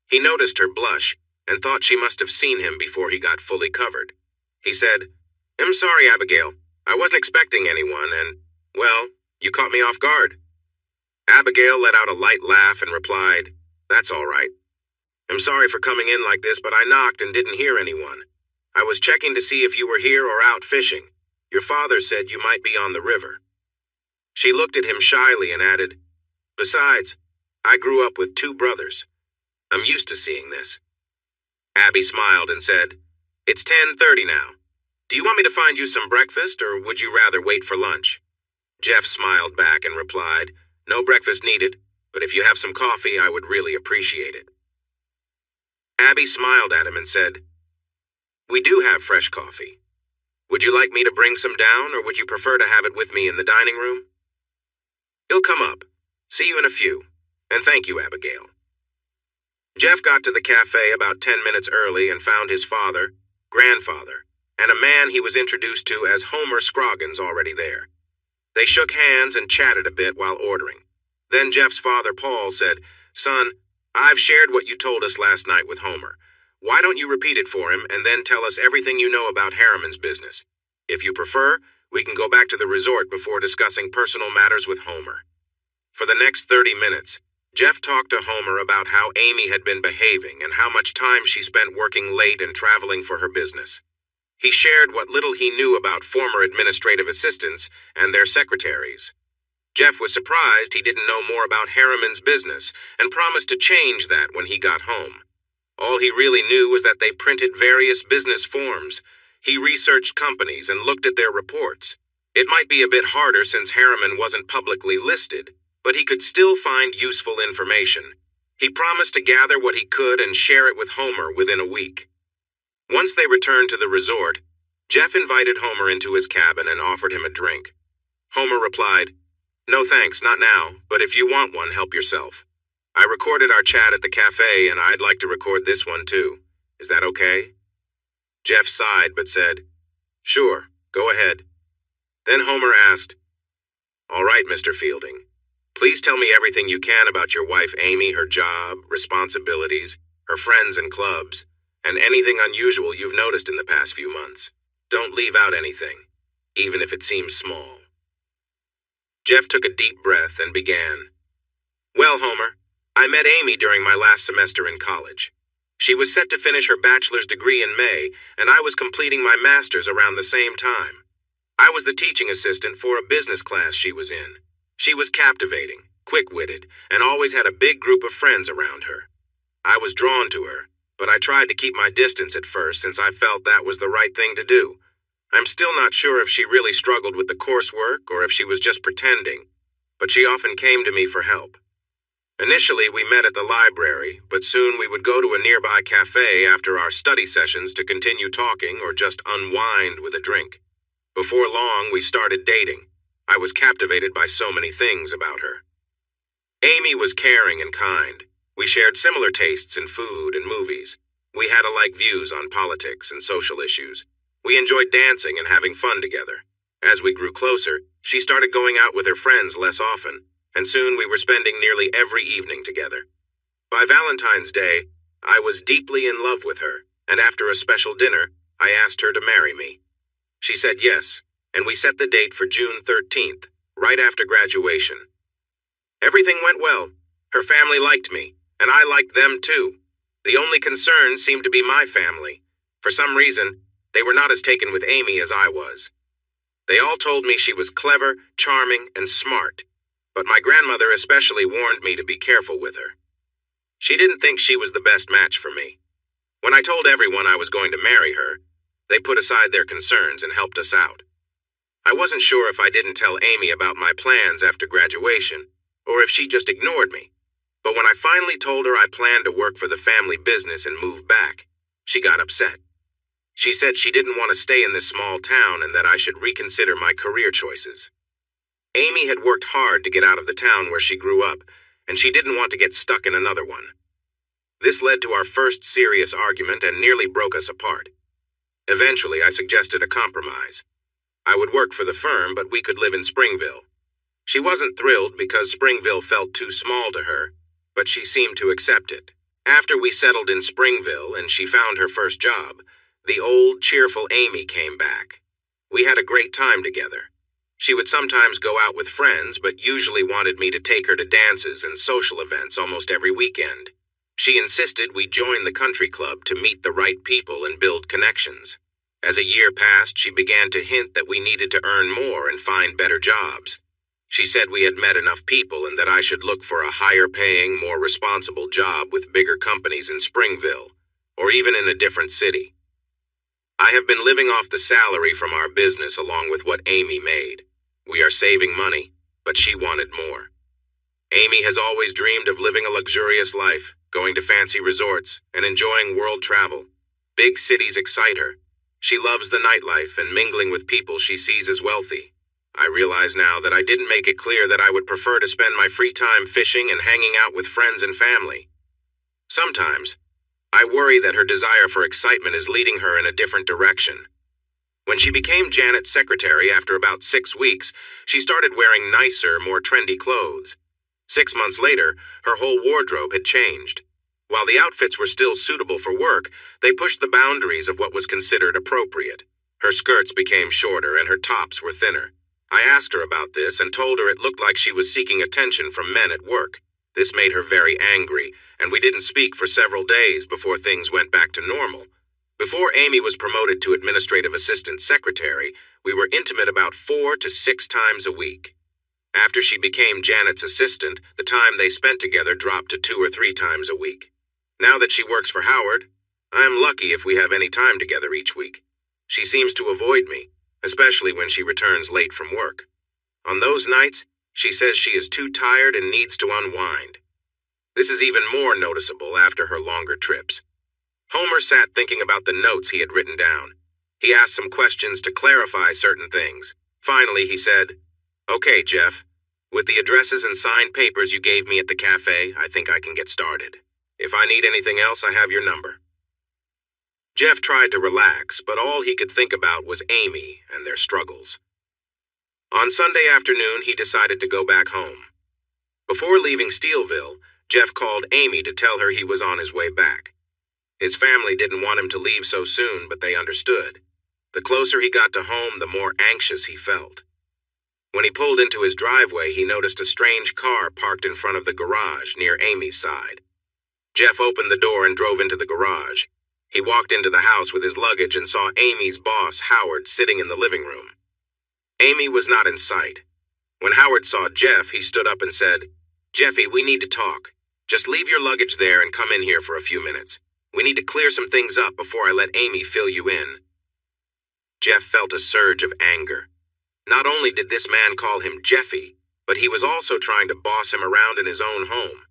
He noticed her blush and thought she must have seen him before he got fully covered. He said, "I'm sorry, Abigail. I wasn't expecting anyone, and, well, you caught me off guard." Abigail let out a light laugh and replied, "That's all right. I'm sorry for coming in like this, but I knocked and didn't hear anyone. I was checking to see if you were here or out fishing. Your father said you might be on the river." She looked at him shyly and added, "Besides, I grew up with 2 brothers. I'm used to seeing this." Abby smiled and said, "It's 10:30 now. Do you want me to find you some breakfast, or would you rather wait for lunch?" Jeff smiled back and replied, "No breakfast needed, but if you have some coffee, I would really appreciate it." Abby smiled at him and said, "We do have fresh coffee. Would you like me to bring some down, or would you prefer to have it with me in the dining room?" "He'll come up. See you in a few. And thank you, Abigail." Jeff got to the cafe about 10 minutes early and found his father, grandfather, and a man he was introduced to as Homer Scroggins already there. They shook hands and chatted a bit while ordering. Then Jeff's father, Paul, said, "Son, I've shared what you told us last night with Homer. Why don't you repeat it for him and then tell us everything you know about Harriman's business? If you prefer, we can go back to the resort before discussing personal matters with Homer." For the next 30 minutes, Jeff talked to Homer about how Amy had been behaving and how much time she spent working late and traveling for her business. He shared what little he knew about former administrative assistants and their secretaries. Jeff was surprised he didn't know more about Harriman's business and promised to change that when he got home. All he really knew was that they printed various business forms. He researched companies and looked at their reports. It might be a bit harder since Harriman wasn't publicly listed, but he could still find useful information. He promised to gather what he could and share it with Homer within a week. Once they returned to the resort, Jeff invited Homer into his cabin and offered him a drink. Homer replied, "No thanks, not now, but if you want one, help yourself. I recorded our chat at the cafe and I'd like to record this one too. Is that okay?" Jeff sighed but said, "Sure, go ahead." Then Homer asked, "All right, Mr. Fielding. Please tell me everything you can about your wife Amy, her job, responsibilities, her friends and clubs, and anything unusual you've noticed in the past few months. Don't leave out anything, even if it seems small." Jeff took a deep breath and began. "Well, Homer, I met Amy during my last semester in college. She was set to finish her bachelor's degree in May, and I was completing my master's around the same time. I was the teaching assistant for a business class she was in. She was captivating, quick-witted, and always had a big group of friends around her. I was drawn to her, but I tried to keep my distance at first since I felt that was the right thing to do. I'm still not sure if she really struggled with the coursework or if she was just pretending, but she often came to me for help. Initially, we met at the library, but soon we would go to a nearby cafe after our study sessions to continue talking or just unwind with a drink. Before long, we started dating. I was captivated by so many things about her. Amy was caring and kind. We shared similar tastes in food and movies. We had alike views on politics and social issues. We enjoyed dancing and having fun together. As we grew closer, she started going out with her friends less often, and soon we were spending nearly every evening together. By Valentine's Day, I was deeply in love with her, and after a special dinner, I asked her to marry me. She said yes, and we set the date for June 13th, right after graduation. Everything went well. Her family liked me, and I liked them too. The only concern seemed to be my family. For some reason, they were not as taken with Amy as I was. They all told me she was clever, charming, and smart, but my grandmother especially warned me to be careful with her. She didn't think she was the best match for me. When I told everyone I was going to marry her, they put aside their concerns and helped us out. I wasn't sure if I didn't tell Amy about my plans after graduation, or if she just ignored me. But when I finally told her I planned to work for the family business and move back, she got upset. She said she didn't want to stay in this small town and that I should reconsider my career choices. Amy had worked hard to get out of the town where she grew up, and she didn't want to get stuck in another one. This led to our first serious argument and nearly broke us apart. Eventually, I suggested a compromise. I would work for the firm, but we could live in Springville. She wasn't thrilled because Springville felt too small to her, but she seemed to accept it. After we settled in Springville and she found her first job, the old, cheerful Amy came back. We had a great time together. She would sometimes go out with friends, but usually wanted me to take her to dances and social events almost every weekend. She insisted we join the country club to meet the right people and build connections. As a year passed, she began to hint that we needed to earn more and find better jobs. She said we had met enough people and that I should look for a higher-paying, more responsible job with bigger companies in Springville, or even in a different city. I have been living off the salary from our business along with what Amy made. We are saving money, but she wanted more. Amy has always dreamed of living a luxurious life, going to fancy resorts, and enjoying world travel. Big cities excite her. She loves the nightlife and mingling with people she sees as wealthy. I realize now that I didn't make it clear that I would prefer to spend my free time fishing and hanging out with friends and family. Sometimes, I worry that her desire for excitement is leading her in a different direction. When she became Janet's secretary after about 6 weeks, she started wearing nicer, more trendy clothes. 6 months later, her whole wardrobe had changed. While the outfits were still suitable for work, they pushed the boundaries of what was considered appropriate. Her skirts became shorter and her tops were thinner. I asked her about this and told her it looked like she was seeking attention from men at work. This made her very angry, and we didn't speak for several days before things went back to normal. Before Amy was promoted to administrative assistant secretary, we were intimate about 4 to 6 times a week. After she became Janet's assistant, the time they spent together dropped to 2 or 3 times a week. Now that she works for Howard, I am lucky if we have any time together each week. She seems to avoid me, especially when she returns late from work. On those nights, she says she is too tired and needs to unwind. This is even more noticeable after her longer trips. Homer sat thinking about the notes he had written down. He asked some questions to clarify certain things. Finally, he said, "Okay, Jeff, with the addresses and signed papers you gave me at the cafe, I think I can get started. If I need anything else, I have your number." Jeff tried to relax, but all he could think about was Amy and their struggles. On Sunday afternoon, he decided to go back home. Before leaving Steelville, Jeff called Amy to tell her he was on his way back. His family didn't want him to leave so soon, but they understood. The closer he got to home, the more anxious he felt. When he pulled into his driveway, he noticed a strange car parked in front of the garage near Amy's side. Jeff opened the door and drove into the garage. He walked into the house with his luggage and saw Amy's boss, Howard, sitting in the living room. Amy was not in sight. When Howard saw Jeff, he stood up and said, "Jeffy, we need to talk. Just leave your luggage there and come in here for a few minutes. We need to clear some things up before I let Amy fill you in." Jeff felt a surge of anger. Not only did this man call him Jeffy, but he was also trying to boss him around in his own home.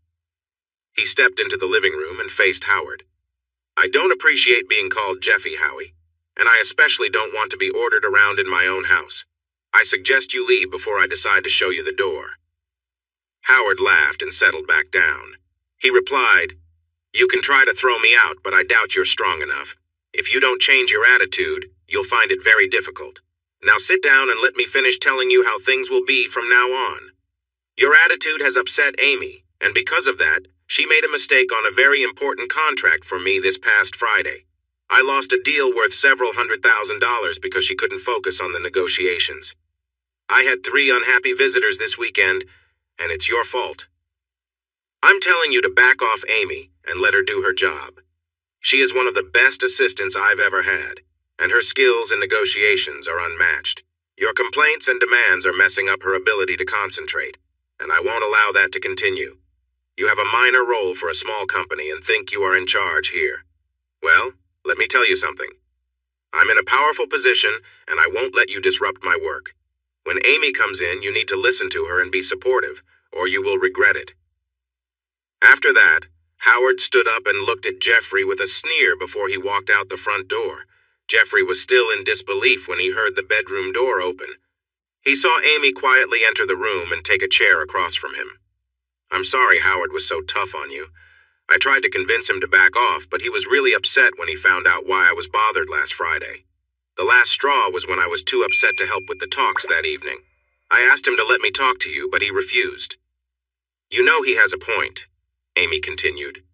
He stepped into the living room and faced Howard. "I don't appreciate being called Jeffy, Howie, and I especially don't want to be ordered around in my own house. I suggest you leave before I decide to show you the door." Howard laughed and settled back down. He replied, "You can try to throw me out, but I doubt you're strong enough. If you don't change your attitude, you'll find it very difficult. Now sit down and let me finish telling you how things will be from now on. Your attitude has upset Amy, and because of that, she made a mistake on a very important contract for me this past Friday. I lost a deal worth several $100,000 because she couldn't focus on the negotiations. I had 3 unhappy visitors this weekend, and it's your fault. I'm telling you to back off Amy and let her do her job. She is one of the best assistants I've ever had, and her skills in negotiations are unmatched. Your complaints and demands are messing up her ability to concentrate, and I won't allow that to continue. You have a minor role for a small company and think you are in charge here. Well, let me tell you something. I'm in a powerful position, and I won't let you disrupt my work. When Amy comes in, you need to listen to her and be supportive, or you will regret it." After that, Howard stood up and looked at Jeffrey with a sneer before he walked out the front door. Jeffrey was still in disbelief when he heard the bedroom door open. He saw Amy quietly enter the room and take a chair across from him. "I'm sorry Howard was so tough on you. I tried to convince him to back off, but he was really upset when he found out why I was bothered last Friday. The last straw was when I was too upset to help with the talks that evening. I asked him to let me talk to you, but he refused." "You know he has a point," Amy continued.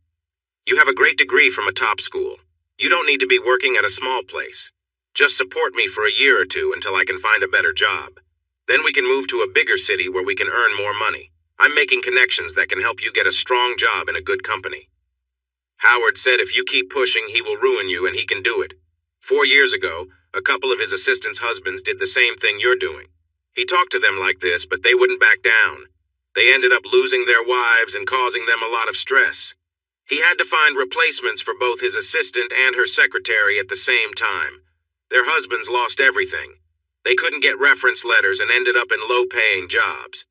"You have a great degree from a top school. You don't need to be working at a small place. Just support me for a year or 2 until I can find a better job. Then we can move to a bigger city where we can earn more money. I'm making connections that can help you get a strong job in a good company." Howard said if you keep pushing, he will ruin you, and he can do it. 4 years ago, A couple of his assistants' husbands did the same thing you're doing. He talked to them like this, but they wouldn't back down. They ended up losing their wives and causing them a lot of stress. He had to find replacements for both his assistant and her secretary at the same time. Their husbands lost everything. They couldn't get reference letters and ended up in low-paying jobs.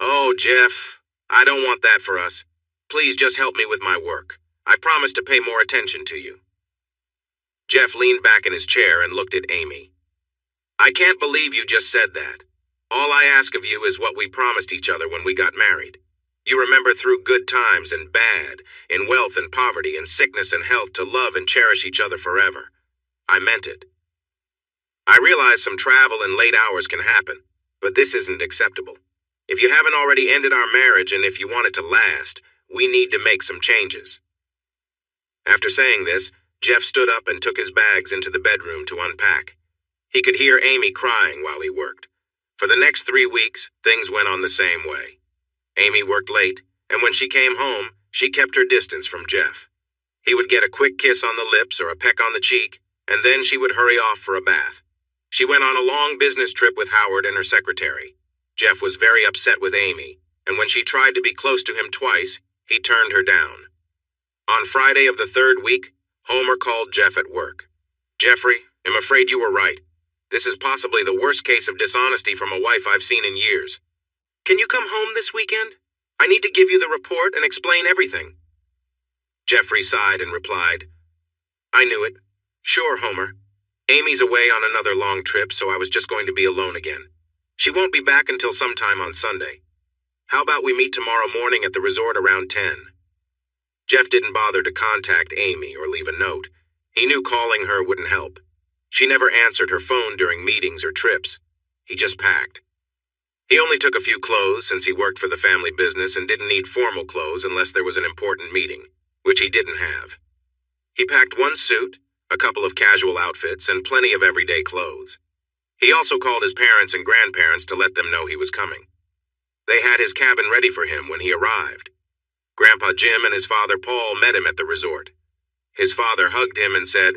Oh, Jeff, I don't want that for us. Please just help me with my work. I promise to pay more attention to you. Jeff leaned back in his chair and looked at Amy. I can't believe you just said that. All I ask of you is what we promised each other when we got married. You remember through good times and bad, in wealth and poverty, in sickness and health, to love and cherish each other forever. I meant it. I realize some travel and late hours can happen, but this isn't acceptable. If you haven't already ended our marriage and if you want it to last, we need to make some changes. After saying this, Jeff stood up and took his bags into the bedroom to unpack. He could hear Amy crying while he worked. For the next 3 weeks, things went on the same way. Amy worked late, and when she came home, she kept her distance from Jeff. He would get a quick kiss on the lips or a peck on the cheek, and then she would hurry off for a bath. She went on a long business trip with Howard and her secretary. Jeff was very upset with Amy, and when she tried to be close to him twice, he turned her down. On Friday of the 3rd week, Homer called Jeff at work. Jeffrey, I'm afraid you were right. This is possibly the worst case of dishonesty from a wife I've seen in years. Can you come home this weekend? I need to give you the report and explain everything. Jeffrey sighed and replied, I knew it. Sure, Homer. Amy's away on another long trip, so I was just going to be alone again. She won't be back until sometime on Sunday. How about we meet tomorrow morning at the resort around 10? Jeff didn't bother to contact Amy or leave a note. He knew calling her wouldn't help. She never answered her phone during meetings or trips. He just packed. He only took a few clothes since he worked for the family business and didn't need formal clothes unless there was an important meeting, which he didn't have. He packed one suit, a couple of casual outfits, and plenty of everyday clothes. He also called his parents and grandparents to let them know he was coming. They had his cabin ready for him when he arrived. Grandpa Jim and his father Paul met him at the resort. His father hugged him and said,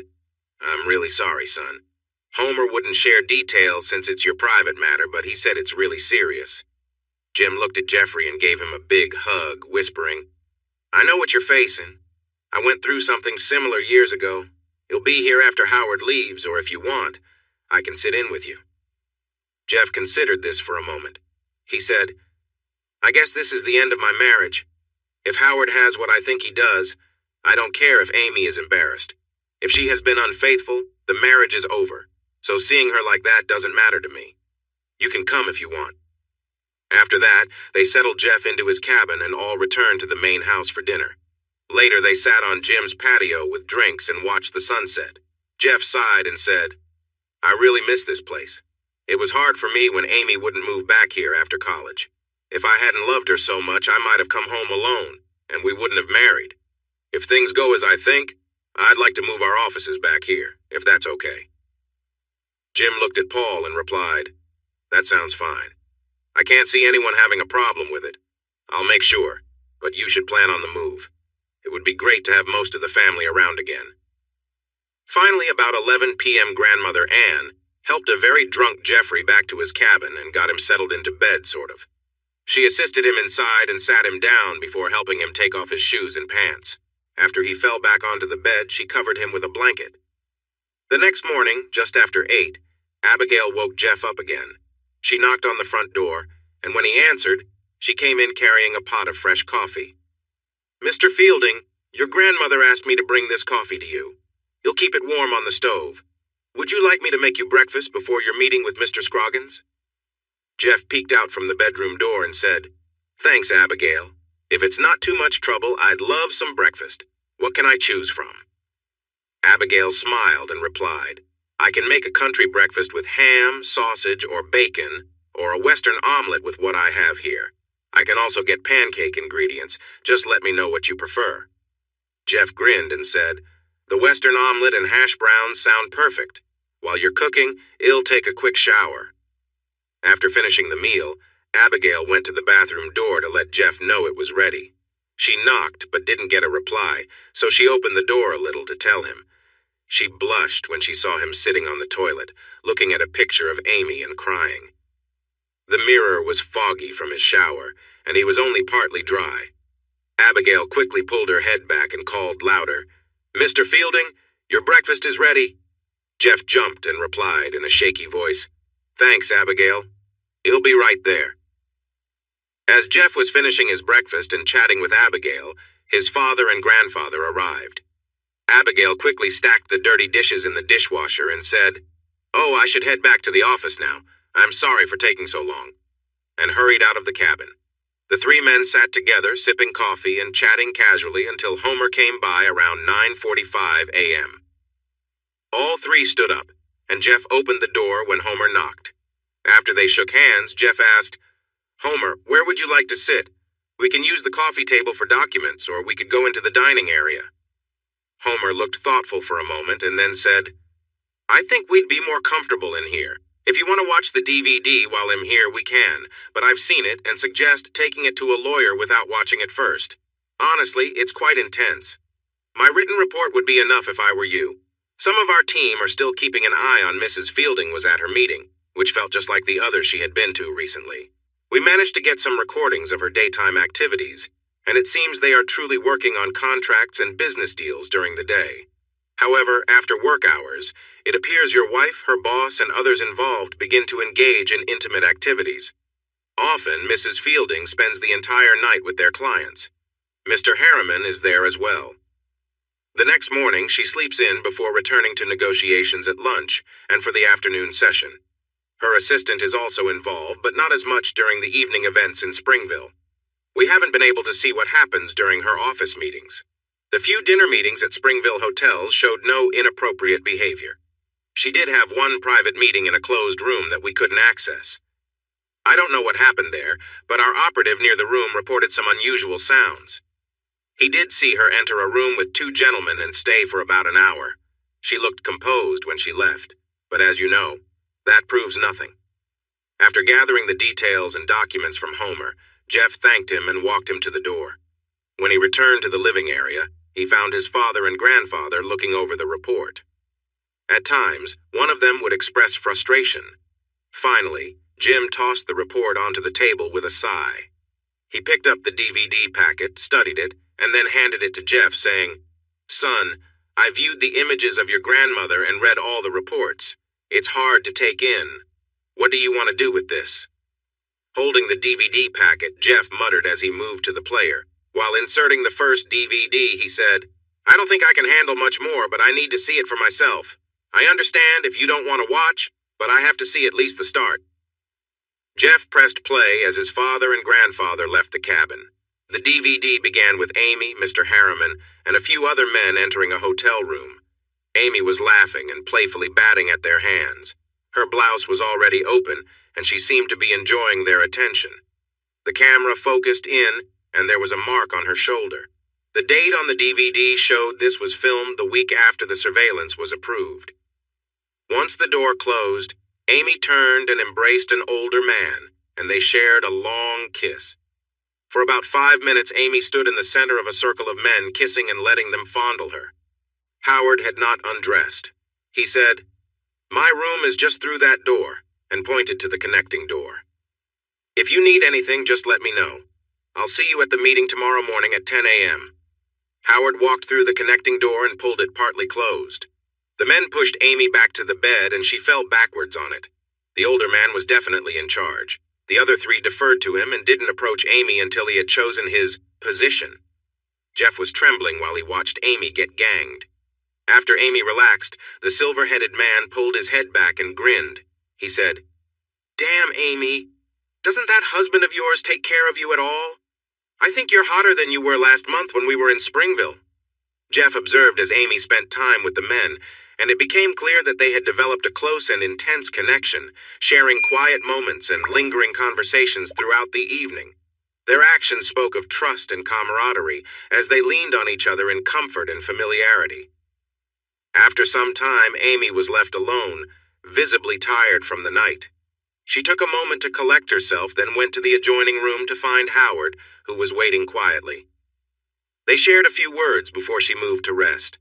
I'm really sorry, son. Homer wouldn't share details since it's your private matter, but he said it's really serious. Jim looked at Jeffrey and gave him a big hug, whispering, I know what you're facing. I went through something similar years ago. You'll be here after Howard leaves, or if you want, I can sit in with you. Jeff considered this for a moment. He said, I guess this is the end of my marriage. If Howard has what I think he does, I don't care if Amy is embarrassed. If she has been unfaithful, the marriage is over. So seeing her like that doesn't matter to me. You can come if you want. After that, they settled Jeff into his cabin and all returned to the main house for dinner. Later, they sat on Jim's patio with drinks and watched the sunset. Jeff sighed and said, I really miss this place. It was hard for me when Amy wouldn't move back here after college. If I hadn't loved her so much, I might have come home alone, and we wouldn't have married. If things go as I think, I'd like to move our offices back here, if that's okay. Jim looked at Paul and replied, That sounds fine. I can't see anyone having a problem with it. I'll make sure, but you should plan on the move. It would be great to have most of the family around again. Finally, about 11 p.m., Grandmother Ann helped a very drunk Jeffrey back to his cabin and got him settled into bed, sort of. She assisted him inside and sat him down before helping him take off his shoes and pants. After he fell back onto the bed, she covered him with a blanket. The next morning, just after 8, Abigail woke Jeff up again. She knocked on the front door, and when he answered, she came in carrying a pot of fresh coffee. Mr. Fielding, your grandmother asked me to bring this coffee to you. You'll keep it warm on the stove. Would you like me to make you breakfast before your meeting with Mr. Scroggins? Jeff peeked out from the bedroom door and said, Thanks, Abigail. If it's not too much trouble, I'd love some breakfast. What can I choose from? Abigail smiled and replied, I can make a country breakfast with ham, sausage, or bacon, or a Western omelet with what I have here. I can also get pancake ingredients. Just let me know what you prefer. Jeff grinned and said, The Western omelet and hash browns sound perfect. While you're cooking, I'll take a quick shower. After finishing the meal, Abigail went to the bathroom door to let Jeff know it was ready. She knocked but didn't get a reply, so she opened the door a little to tell him, She blushed when she saw him sitting on the toilet, looking at a picture of Amy and crying. The mirror was foggy from his shower, and he was only partly dry. Abigail quickly pulled her head back and called louder, "Mr. Fielding, your breakfast is ready." Jeff jumped and replied in a shaky voice, "Thanks, Abigail. He'll be right there." As Jeff was finishing his breakfast and chatting with Abigail, his father and grandfather arrived. Abigail quickly stacked the dirty dishes in the dishwasher and said, "Oh, I should head back to the office now. I'm sorry for taking so long," and hurried out of the cabin. The three men sat together, sipping coffee and chatting casually until Homer came by around 9:45 a.m. All three stood up, and Jeff opened the door when Homer knocked. After they shook hands, Jeff asked, "Homer, where would you like to sit? We can use the coffee table for documents, or we could go into the dining area." Homer looked thoughtful for a moment and then said, "I think we'd be more comfortable in here. If you want to watch the DVD while I'm here, we can, but I've seen it and suggest taking it to a lawyer without watching it first. Honestly, it's quite intense. My written report would be enough if I were you. Some of our team are still keeping an eye on Mrs. Fielding was at her meeting, which felt just like the others she had been to recently. We managed to get some recordings of her daytime activities, and it seems they are truly working on contracts and business deals during the day. However, after work hours, it appears your wife, her boss, and others involved begin to engage in intimate activities. Often, Mrs. Fielding spends the entire night with their clients. Mr. Harriman is there as well. The next morning, she sleeps in before returning to negotiations at lunch and for the afternoon session. Her assistant is also involved, but not as much during the evening events in Springville. We haven't been able to see what happens during her office meetings. The few dinner meetings at Springville hotels showed no inappropriate behavior. She did have one private meeting in a closed room that we couldn't access. I don't know what happened there, but our operative near the room reported some unusual sounds. He did see her enter a room with two gentlemen and stay for about an hour. She looked composed when she left, but as you know, that proves nothing. After gathering the details and documents from Homer, Jeff thanked him and walked him to the door. When he returned to the living area, he found his father and grandfather looking over the report. At times, one of them would express frustration. Finally, Jim tossed the report onto the table with a sigh. He picked up the DVD packet, studied it, and then handed it to Jeff, saying, "Son, I viewed the images of your grandmother and read all the reports. It's hard to take in. What do you want to do with this?" Holding the DVD packet, Jeff muttered as he moved to the player. While inserting the first DVD, he said, "I don't think I can handle much more, but I need to see it for myself. I understand if you don't want to watch, but I have to see at least the start." Jeff pressed play as his father and grandfather left the cabin. The DVD began with Amy, Mr. Harriman, and a few other men entering a hotel room. Amy was laughing and playfully batting at their hands. Her blouse was already open, and she seemed to be enjoying their attention. The camera focused in, and there was a mark on her shoulder. The date on the DVD showed this was filmed the week after the surveillance was approved. Once the door closed, Amy turned and embraced an older man, and they shared a long kiss. For about 5 minutes, Amy stood in the center of a circle of men, kissing and letting them fondle her. Howard had not undressed. He said, "My room is just through that door," and pointed to the connecting door. "If you need anything, just let me know. I'll see you at the meeting tomorrow morning at 10 a.m. Howard walked through the connecting door and pulled it partly closed. The men pushed Amy back to the bed, and she fell backwards on it. The older man was definitely in charge. The other three deferred to him and didn't approach Amy until he had chosen his position. Jeff was trembling while he watched Amy get ganged. After Amy relaxed, the silver-headed man pulled his head back and grinned. He said, "Damn, Amy. Doesn't that husband of yours take care of you at all? I think you're hotter than you were last month when we were in Springville." Jeff observed as Amy spent time with the men, and it became clear that they had developed a close and intense connection, sharing quiet moments and lingering conversations throughout the evening. Their actions spoke of trust and camaraderie as they leaned on each other in comfort and familiarity. After some time, Amy was left alone, visibly tired from the night. She took a moment to collect herself, then went to the adjoining room to find Howard, who was waiting quietly. They shared a few words before she moved to rest.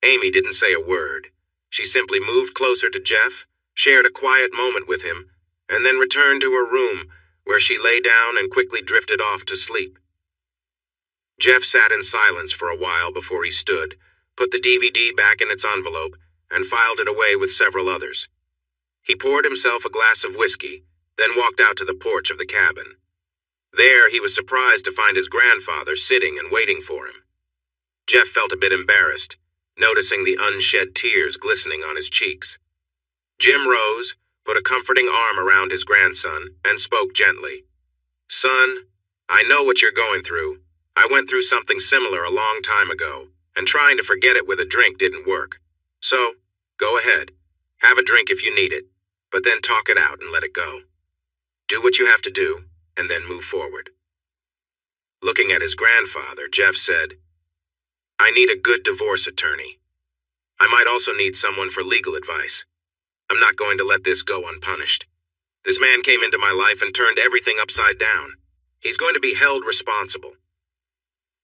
Amy didn't say a word. She simply moved closer to Jeff, shared a quiet moment with him, and then returned to her room, where she lay down and quickly drifted off to sleep. Jeff sat in silence for a while before he stood, put the DVD back in its envelope, and filed it away with several others. He poured himself a glass of whiskey, then walked out to the porch of the cabin. There, he was surprised to find his grandfather sitting and waiting for him. Jeff felt a bit embarrassed, noticing the unshed tears glistening on his cheeks. Jim rose, put a comforting arm around his grandson, and spoke gently. "Son, I know what you're going through. I went through something similar a long time ago, and trying to forget it with a drink didn't work. So, go ahead. Have a drink if you need it, but then talk it out and let it go. Do what you have to do, and then move forward." Looking at his grandfather, Jeff said, "I need a good divorce attorney. I might also need someone for legal advice. I'm not going to let this go unpunished. This man came into my life and turned everything upside down. He's going to be held responsible."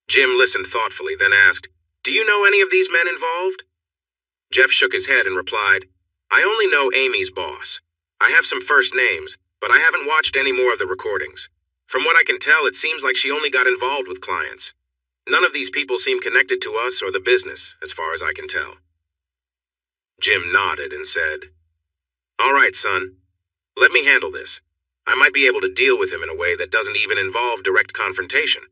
Jim listened thoughtfully, then asked, "Do you know any of these men involved?" Jeff shook his head and replied, "I only know Amy's boss. I have some first names, but I haven't watched any more of the recordings. From what I can tell, it seems like she only got involved with clients. None of these people seem connected to us or the business, as far as I can tell." Jim nodded and said, "All right, son. Let me handle this. I might be able to deal with him in a way that doesn't even involve direct confrontation.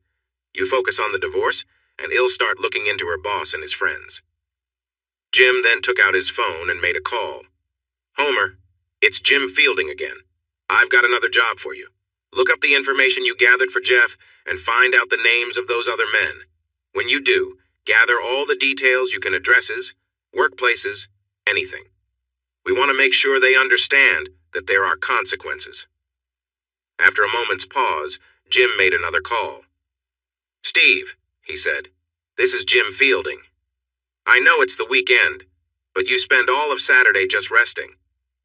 You focus on the divorce, and he'll start looking into her boss and his friends." Jim then took out his phone and made a call. "Homer, it's Jim Fielding again. I've got another job for you. Look up the information you gathered for Jeff and find out the names of those other men. When you do, gather all the details you can: addresses, workplaces, anything. We want to make sure they understand that there are consequences." After a moment's pause, Jim made another call. "Steve," he said, "this is Jim Fielding. I know it's the weekend, but you spend all of Saturday just resting.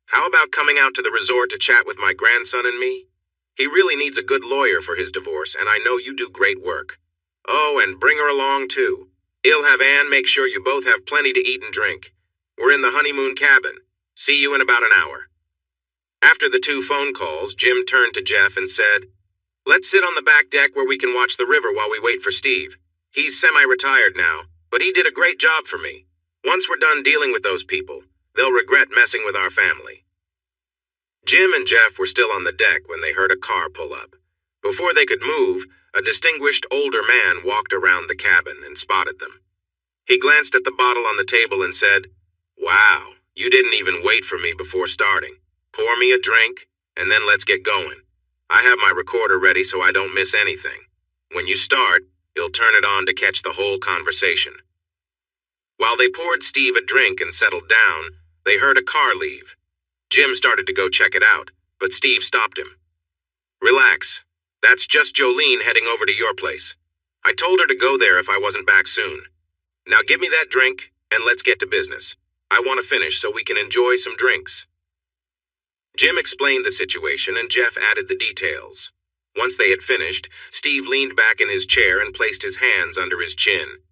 How about coming out to the resort to chat with my grandson and me? He really needs a good lawyer for his divorce, and I know you do great work. Oh, and bring her along, too. He'll have Ann make sure you both have plenty to eat and drink. We're in the honeymoon cabin. See you in about an hour." After the 2 phone calls, Jim turned to Jeff and said, "Let's sit on the back deck where we can watch the river while we wait for Steve. He's semi-retired now, but he did a great job for me. Once we're done dealing with those people, they'll regret messing with our family." Jim and Jeff were still on the deck when they heard a car pull up. Before they could move, a distinguished older man walked around the cabin and spotted them. He glanced at the bottle on the table and said, "Wow, you didn't even wait for me before starting. Pour me a drink, and then let's get going. I have my recorder ready so I don't miss anything. When you start, you'll turn it on to catch the whole conversation." While they poured Steve a drink and settled down, they heard a car leave. Jim started to go check it out, but Steve stopped him. "Relax. That's just Jolene heading over to your place. I told her to go there if I wasn't back soon. Now give me that drink, and let's get to business. I want to finish so we can enjoy some drinks." Jim explained the situation, and Jeff added the details. Once they had finished, Steve leaned back in his chair and placed his hands under his chin.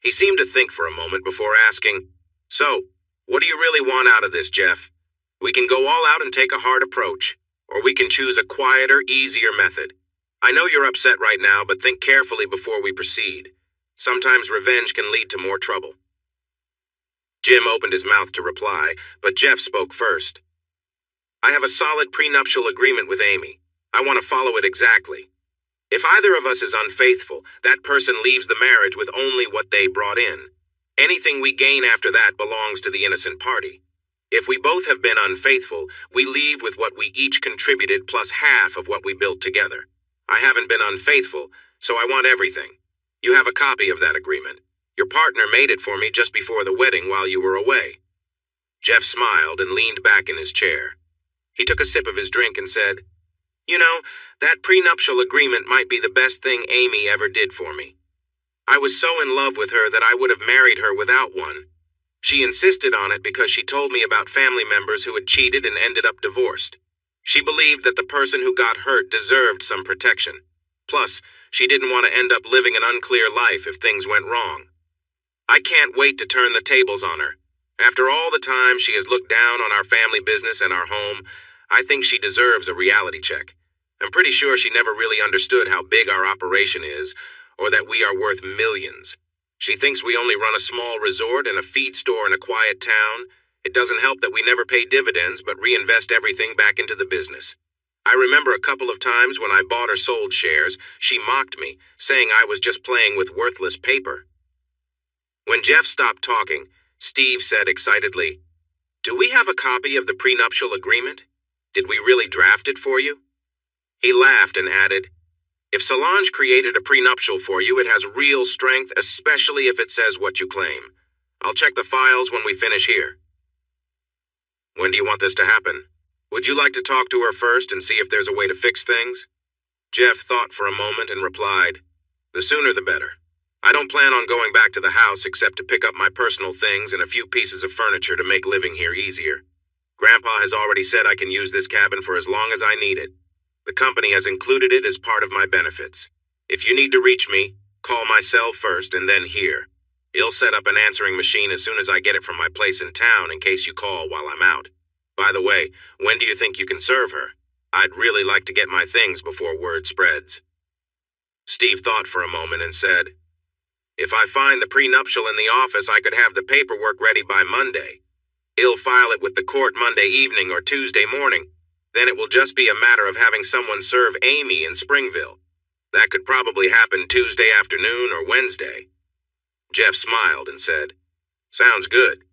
He seemed to think for a moment before asking, "So, what do you really want out of this, Jeff? We can go all out and take a hard approach, or we can choose a quieter, easier method. I know you're upset right now, but think carefully before we proceed. Sometimes revenge can lead to more trouble." Jim opened his mouth to reply, but Jeff spoke first. "I have a solid prenuptial agreement with Amy. I want to follow it exactly. If either of us is unfaithful, that person leaves the marriage with only what they brought in. Anything we gain after that belongs to the innocent party. If we both have been unfaithful, we leave with what we each contributed plus half of what we built together. I haven't been unfaithful, so I want everything. You have a copy of that agreement. Your partner made it for me just before the wedding while you were away." Jeff smiled and leaned back in his chair. He took a sip of his drink and said, "You know, that prenuptial agreement might be the best thing Amy ever did for me. I was so in love with her that I would have married her without one. She insisted on it because she told me about family members who had cheated and ended up divorced. She believed that the person who got hurt deserved some protection. Plus, she didn't want to end up living an unclear life if things went wrong. I can't wait to turn the tables on her. After all the time she has looked down on our family business and our home, I think she deserves a reality check. I'm pretty sure she never really understood how big our operation is, or that we are worth millions. She thinks we only run a small resort and a feed store in a quiet town. It doesn't help that we never pay dividends but reinvest everything back into the business. I remember a couple of times when I bought or sold shares, she mocked me, saying I was just playing with worthless paper. When Jeff stopped talking, Steve said excitedly, "Do we have a copy of the prenuptial agreement? Did we really draft it for you?" He laughed and added, "If Solange created a prenuptial for you, it has real strength, especially if it says what you claim. I'll check the files when we finish here." "When do you want this to happen? Would you like to talk to her first and see if there's a way to fix things?" Jeff thought for a moment and replied, "The sooner the better. I don't plan on going back to the house except to pick up my personal things and a few pieces of furniture to make living here easier. Grandpa has already said I can use this cabin for as long as I need it. The company has included it as part of my benefits. If you need to reach me, call my cell first and then here. He'll set up an answering machine as soon as I get it from my place in town in case you call while I'm out. By the way, when do you think you can serve her? I'd really like to get my things before word spreads." Steve thought for a moment and said, "If I find the prenuptial in the office, I could have the paperwork ready by Monday. He'll file it with the court Monday evening or Tuesday morning. Then it will just be a matter of having someone serve Amy in Springville. That could probably happen Tuesday afternoon or Wednesday." Jeff smiled and said, "Sounds good.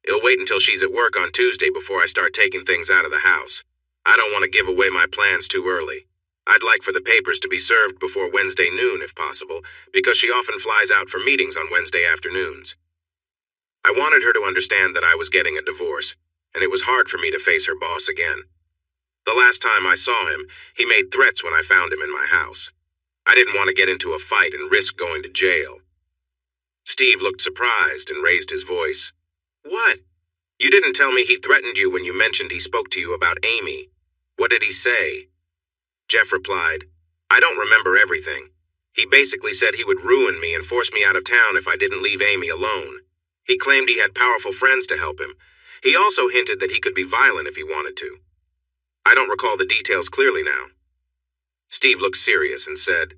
He'll wait until she's at work on Tuesday before I start taking things out of the house. I don't want to give away my plans too early. I'd like for the papers to be served before Wednesday noon if possible, because she often flies out for meetings on Wednesday afternoons." I wanted her to understand that I was getting a divorce, and it was hard for me to face her boss again. The last time I saw him, he made threats when I found him in my house. I didn't want to get into a fight and risk going to jail. Steve looked surprised and raised his voice. "What? You didn't tell me he threatened you when you mentioned he spoke to you about Amy. What did he say?" Jeff replied, "I don't remember everything. He basically said he would ruin me and force me out of town if I didn't leave Amy alone. He claimed he had powerful friends to help him. He also hinted that he could be violent if he wanted to. I don't recall the details clearly now." Steve looked serious and said,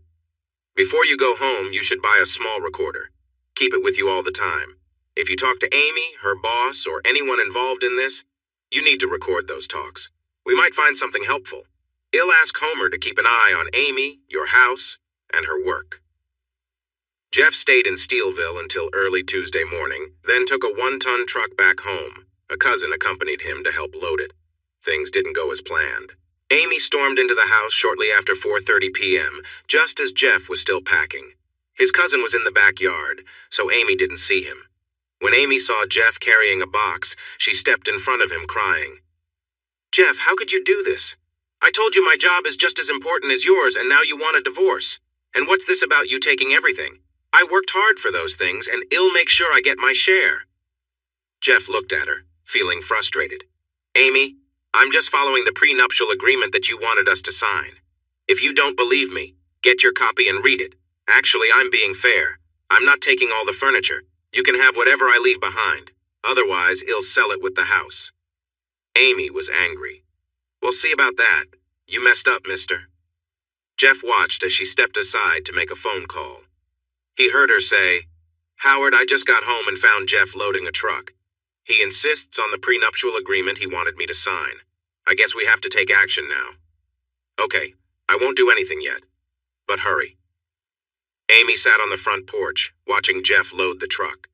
"Before you go home, you should buy a small recorder. Keep it with you all the time. If you talk to Amy, her boss, or anyone involved in this, you need to record those talks. We might find something helpful. He'll ask Homer to keep an eye on Amy, your house, and her work." Jeff stayed in Steelville until early Tuesday morning, then took a 1-ton truck back home. A cousin accompanied him to help load it. Things didn't go as planned. Amy stormed into the house shortly after 4:30 p.m., just as Jeff was still packing. His cousin was in the backyard, so Amy didn't see him. When Amy saw Jeff carrying a box, she stepped in front of him crying, "Jeff, how could you do this? I told you my job is just as important as yours, and now you want a divorce. And what's this about you taking everything? I worked hard for those things, and I'll make sure I get my share." Jeff looked at her, feeling frustrated. "Amy, I'm just following the prenuptial agreement that you wanted us to sign. If you don't believe me, get your copy and read it. Actually, I'm being fair. I'm not taking all the furniture. You can have whatever I leave behind. Otherwise, I'll sell it with the house." Amy was angry. "We'll see about that. You messed up, mister." Jeff watched as she stepped aside to make a phone call. He heard her say, "Howard, I just got home and found Jeff loading a truck. He insists on the prenuptial agreement he wanted me to sign. I guess we have to take action now." "Okay, I won't do anything yet. But hurry." Amy sat on the front porch, watching Jeff load the truck.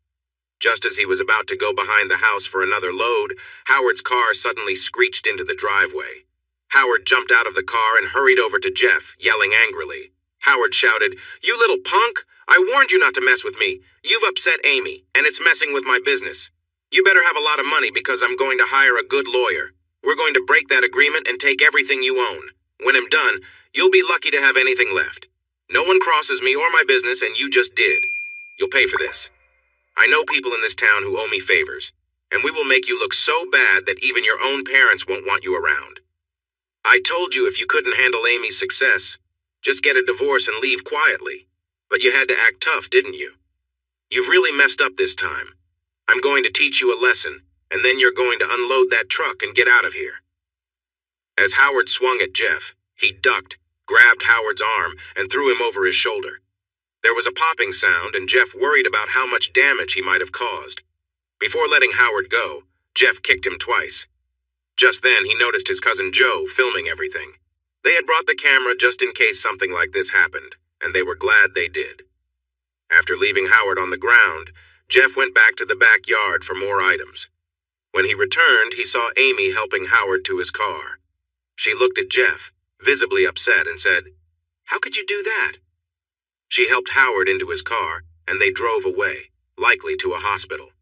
Just as he was about to go behind the house for another load, Howard's car suddenly screeched into the driveway. Howard jumped out of the car and hurried over to Jeff, yelling angrily. Howard shouted, "You little punk! I warned you not to mess with me. You've upset Amy, and it's messing with my business. You better have a lot of money because I'm going to hire a good lawyer. We're going to break that agreement and take everything you own. When I'm done, you'll be lucky to have anything left. No one crosses me or my business, and you just did. You'll pay for this. I know people in this town who owe me favors, and we will make you look so bad that even your own parents won't want you around. I told you if you couldn't handle Amy's success, just get a divorce and leave quietly. But you had to act tough, didn't you? "You've really messed up this time. I'm going to teach you a lesson, and then you're going to unload that truck and get out of here." As Howard swung at Jeff, he ducked, grabbed Howard's arm, and threw him over his shoulder. There was a popping sound, and Jeff worried about how much damage he might have caused. Before letting Howard go, Jeff kicked him twice. Just then, he noticed his cousin Joe filming everything. They had brought the camera just in case something like this happened, and they were glad they did. After leaving Howard on the ground, Jeff went back to the backyard for more items. When he returned, he saw Amy helping Howard to his car. She looked at Jeff, visibly upset, and said, "How could you do that?" She helped Howard into his car, and they drove away, likely to a hospital.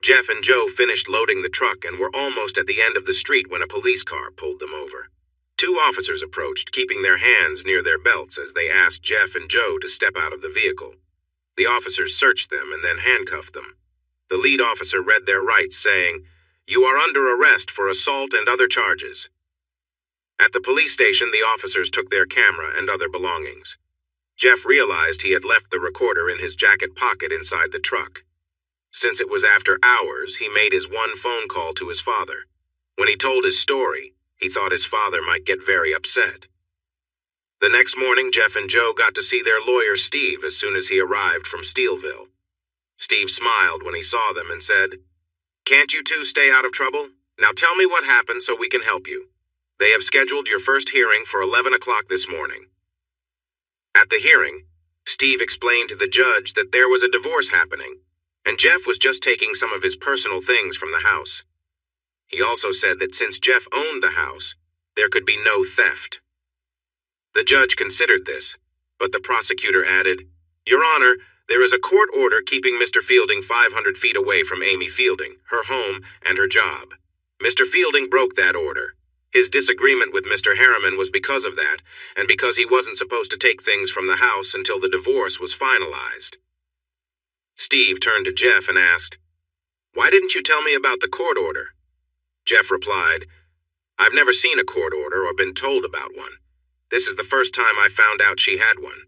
Jeff and Joe finished loading the truck and were almost at the end of the street when a police car pulled them over. Two officers approached, keeping their hands near their belts as they asked Jeff and Joe to step out of the vehicle. The officers searched them and then handcuffed them. The lead officer read their rights, saying, "You are under arrest for assault and other charges." At the police station, the officers took their camera and other belongings. Jeff realized he had left the recorder in his jacket pocket inside the truck. Since it was after hours, he made his one phone call to his father. When he told his story, he thought his father might get very upset. The next morning, Jeff and Joe got to see their lawyer, Steve, as soon as he arrived from Steelville. Steve smiled when he saw them and said, "Can't you two stay out of trouble? Now tell me what happened so we can help you. They have scheduled your first hearing for 11 o'clock this morning." At the hearing, Steve explained to the judge that there was a divorce happening, and Jeff was just taking some of his personal things from the house. He also said that since Jeff owned the house, there could be no theft. The judge considered this, but the prosecutor added, "Your Honor, there is a court order keeping Mr. Fielding 500 feet away from Amy Fielding, her home, and her job. Mr. Fielding broke that order. His disagreement with Mr. Harriman was because of that, and because he wasn't supposed to take things from the house until the divorce was finalized." Steve turned to Jeff and asked, "Why didn't you tell me about the court order?" Jeff replied, "I've never seen a court order or been told about one. This is the first time I found out she had one.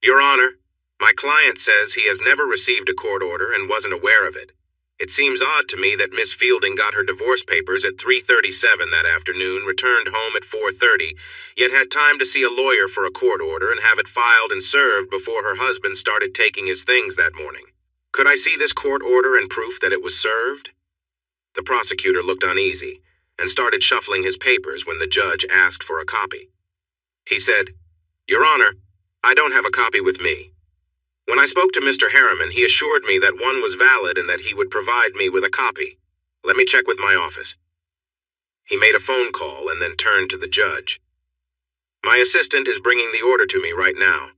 Your Honor, my client says he has never received a court order and wasn't aware of it. It seems odd to me that Miss Fielding got her divorce papers at 3:37 that afternoon, returned home at 4:30, yet had time to see a lawyer for a court order and have it filed and served before her husband started taking his things that morning. Could I see this court order and proof that it was served?" The prosecutor looked uneasy and started shuffling his papers when the judge asked for a copy. He said, "Your Honor, I don't have a copy with me. When I spoke to Mr. Harriman, he assured me that one was valid and that he would provide me with a copy. Let me check with my office." He made a phone call and then turned to the judge. "My assistant is bringing the order to me right now.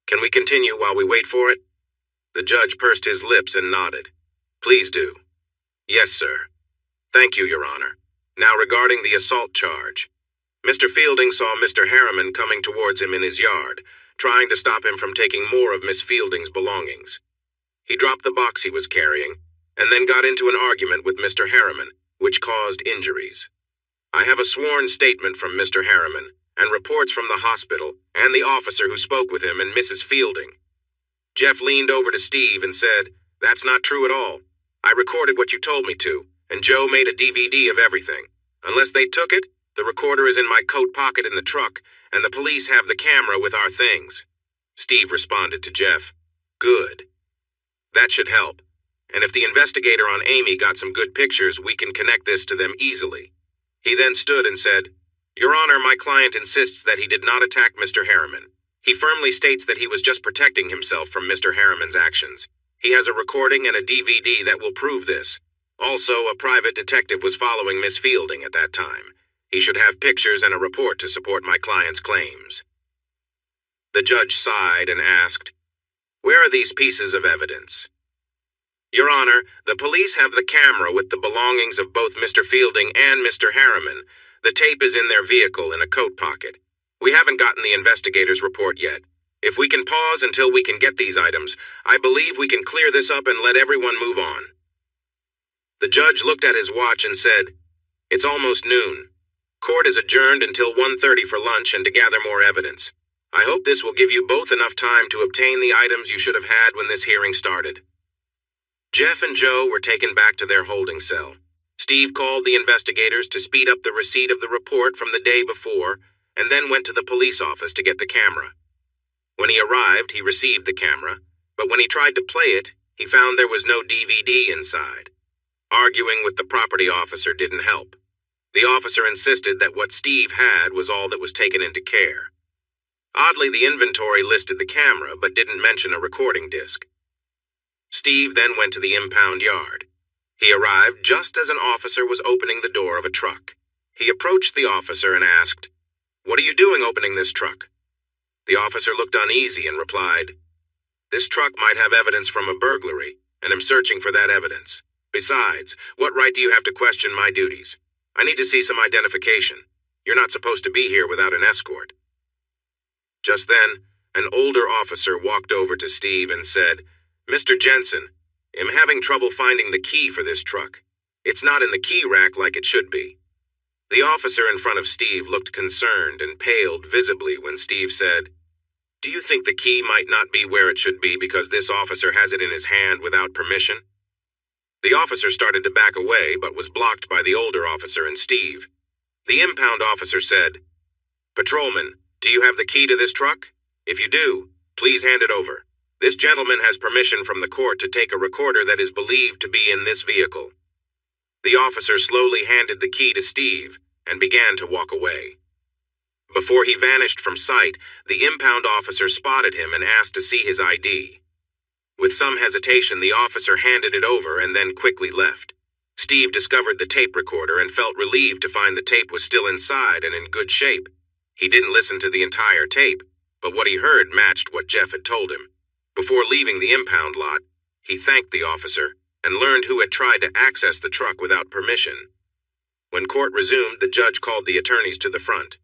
Can we continue while we wait for it?" The judge pursed his lips and nodded. "Please do." "Yes, sir." "Thank you, Your Honor. Now regarding the assault charge. Mr. Fielding saw Mr. Harriman coming towards him in his yard, trying to stop him from taking more of Miss Fielding's belongings. He dropped the box he was carrying, and then got into an argument with Mr. Harriman, which caused injuries. I have a sworn statement from Mr. Harriman, and reports from the hospital, and the officer who spoke with him and Mrs. Fielding." Jeff leaned over to Steve and said, "That's not true at all. I recorded what you told me to, and Joe made a DVD of everything. Unless they took it, the recorder is in my coat pocket in the truck, and the police have the camera with our things." Steve responded to Jeff, "Good. That should help. And if the investigator on Amy got some good pictures, we can connect this to them easily." He then stood and said, "Your Honor, my client insists that he did not attack Mr. Harriman. He firmly states that he was just protecting himself from Mr. Harriman's actions. He has a recording and a DVD that will prove this. Also, a private detective was following Miss Fielding at that time. He should have pictures and a report to support my client's claims." The judge sighed and asked, "Where are these pieces of evidence?" "Your Honor, the police have the camera with the belongings of both Mr. Fielding and Mr. Harriman. The tape is in their vehicle in a coat pocket. We haven't gotten the investigator's report yet. If we can pause until we can get these items, I believe we can clear this up and let everyone move on." The judge looked at his watch and said, "It's almost noon. Court is adjourned until 1:30 for lunch and to gather more evidence. I hope this will give you both enough time to obtain the items you should have had when this hearing started." Jeff and Joe were taken back to their holding cell. Steve called the investigators to speed up the receipt of the report from the day before, and then went to the police office to get the camera. When he arrived, he received the camera, but when he tried to play it, he found there was no DVD inside. Arguing with the property officer didn't help. The officer insisted that what Steve had was all that was taken into care. Oddly, the inventory listed the camera, but didn't mention a recording disc. Steve then went to the impound yard. He arrived just as an officer was opening the door of a truck. He approached the officer and asked, "What are you doing opening this truck?" The officer looked uneasy and replied, "This truck might have evidence from a burglary, and I'm searching for that evidence. Besides, what right do you have to question my duties? I need to see some identification. You're not supposed to be here without an escort." Just then, an older officer walked over to Steve and said, "Mr. Jensen, I'm having trouble finding the key for this truck. It's not in the key rack like it should be." The officer in front of Steve looked concerned and paled visibly when Steve said, "Do you think the key might not be where it should be because this officer has it in his hand without permission?" The officer started to back away but was blocked by the older officer and Steve. The impound officer said, "Patrolman, do you have the key to this truck? If you do, please hand it over. This gentleman has permission from the court to take a recorder that is believed to be in this vehicle." The officer slowly handed the key to Steve and began to walk away. Before he vanished from sight, the impound officer spotted him and asked to see his ID. With some hesitation, the officer handed it over and then quickly left. Steve discovered the tape recorder and felt relieved to find the tape was still inside and in good shape. He didn't listen to the entire tape, but what he heard matched what Jeff had told him. Before leaving the impound lot, he thanked the officer and learned who had tried to access the truck without permission. When court resumed, the judge called the attorneys to the front.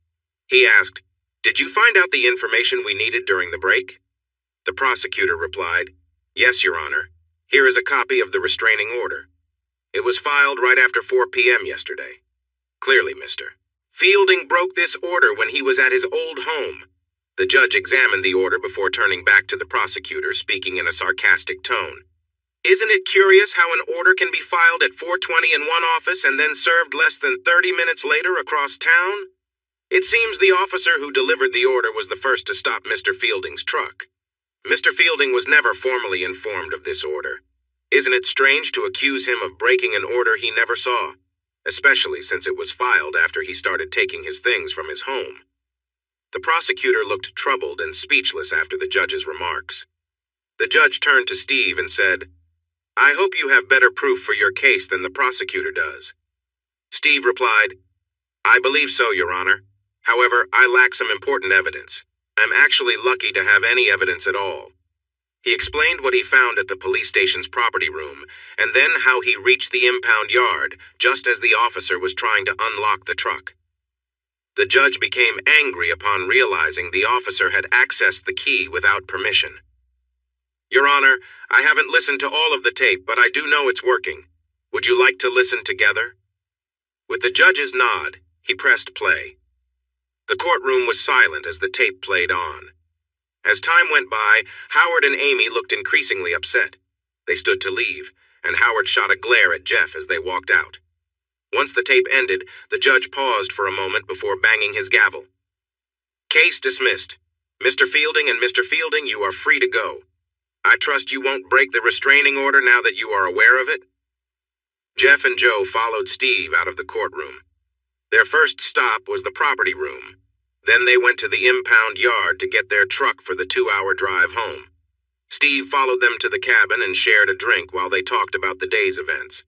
He asked, "Did you find out the information we needed during the break?" The prosecutor replied, "Yes, Your Honor. Here is a copy of the restraining order. It was filed right after 4 p.m. yesterday. Clearly, Mr. Fielding broke this order when he was at his old home." The judge examined the order before turning back to the prosecutor, speaking in a sarcastic tone. "Isn't it curious how an order can be filed at 4:20 in one office and then served less than 30 minutes later across town? It seems the officer who delivered the order was the first to stop Mr. Fielding's truck. Mr. Fielding was never formally informed of this order. Isn't it strange to accuse him of breaking an order he never saw, especially since it was filed after he started taking his things from his home?" The prosecutor looked troubled and speechless after the judge's remarks. The judge turned to Steve and said, "I hope you have better proof for your case than the prosecutor does." Steve replied, "I believe so, Your Honor. However, I lack some important evidence. I'm actually lucky to have any evidence at all." He explained what he found at the police station's property room, and then how he reached the impound yard just as the officer was trying to unlock the truck. The judge became angry upon realizing the officer had accessed the key without permission. "Your Honor, I haven't listened to all of the tape, but I do know it's working. Would you like to listen together?" With the judge's nod, he pressed play. The courtroom was silent as the tape played on. As time went by, Howard and Amy looked increasingly upset. They stood to leave, and Howard shot a glare at Jeff as they walked out. Once the tape ended, the judge paused for a moment before banging his gavel. "Case dismissed. Mr. Fielding and Mr. Fielding, you are free to go. I trust you won't break the restraining order now that you are aware of it." Jeff and Joe followed Steve out of the courtroom. Their first stop was the property room. Then they went to the impound yard to get their truck for the 2-hour drive home. Steve followed them to the cabin and shared a drink while they talked about the day's events.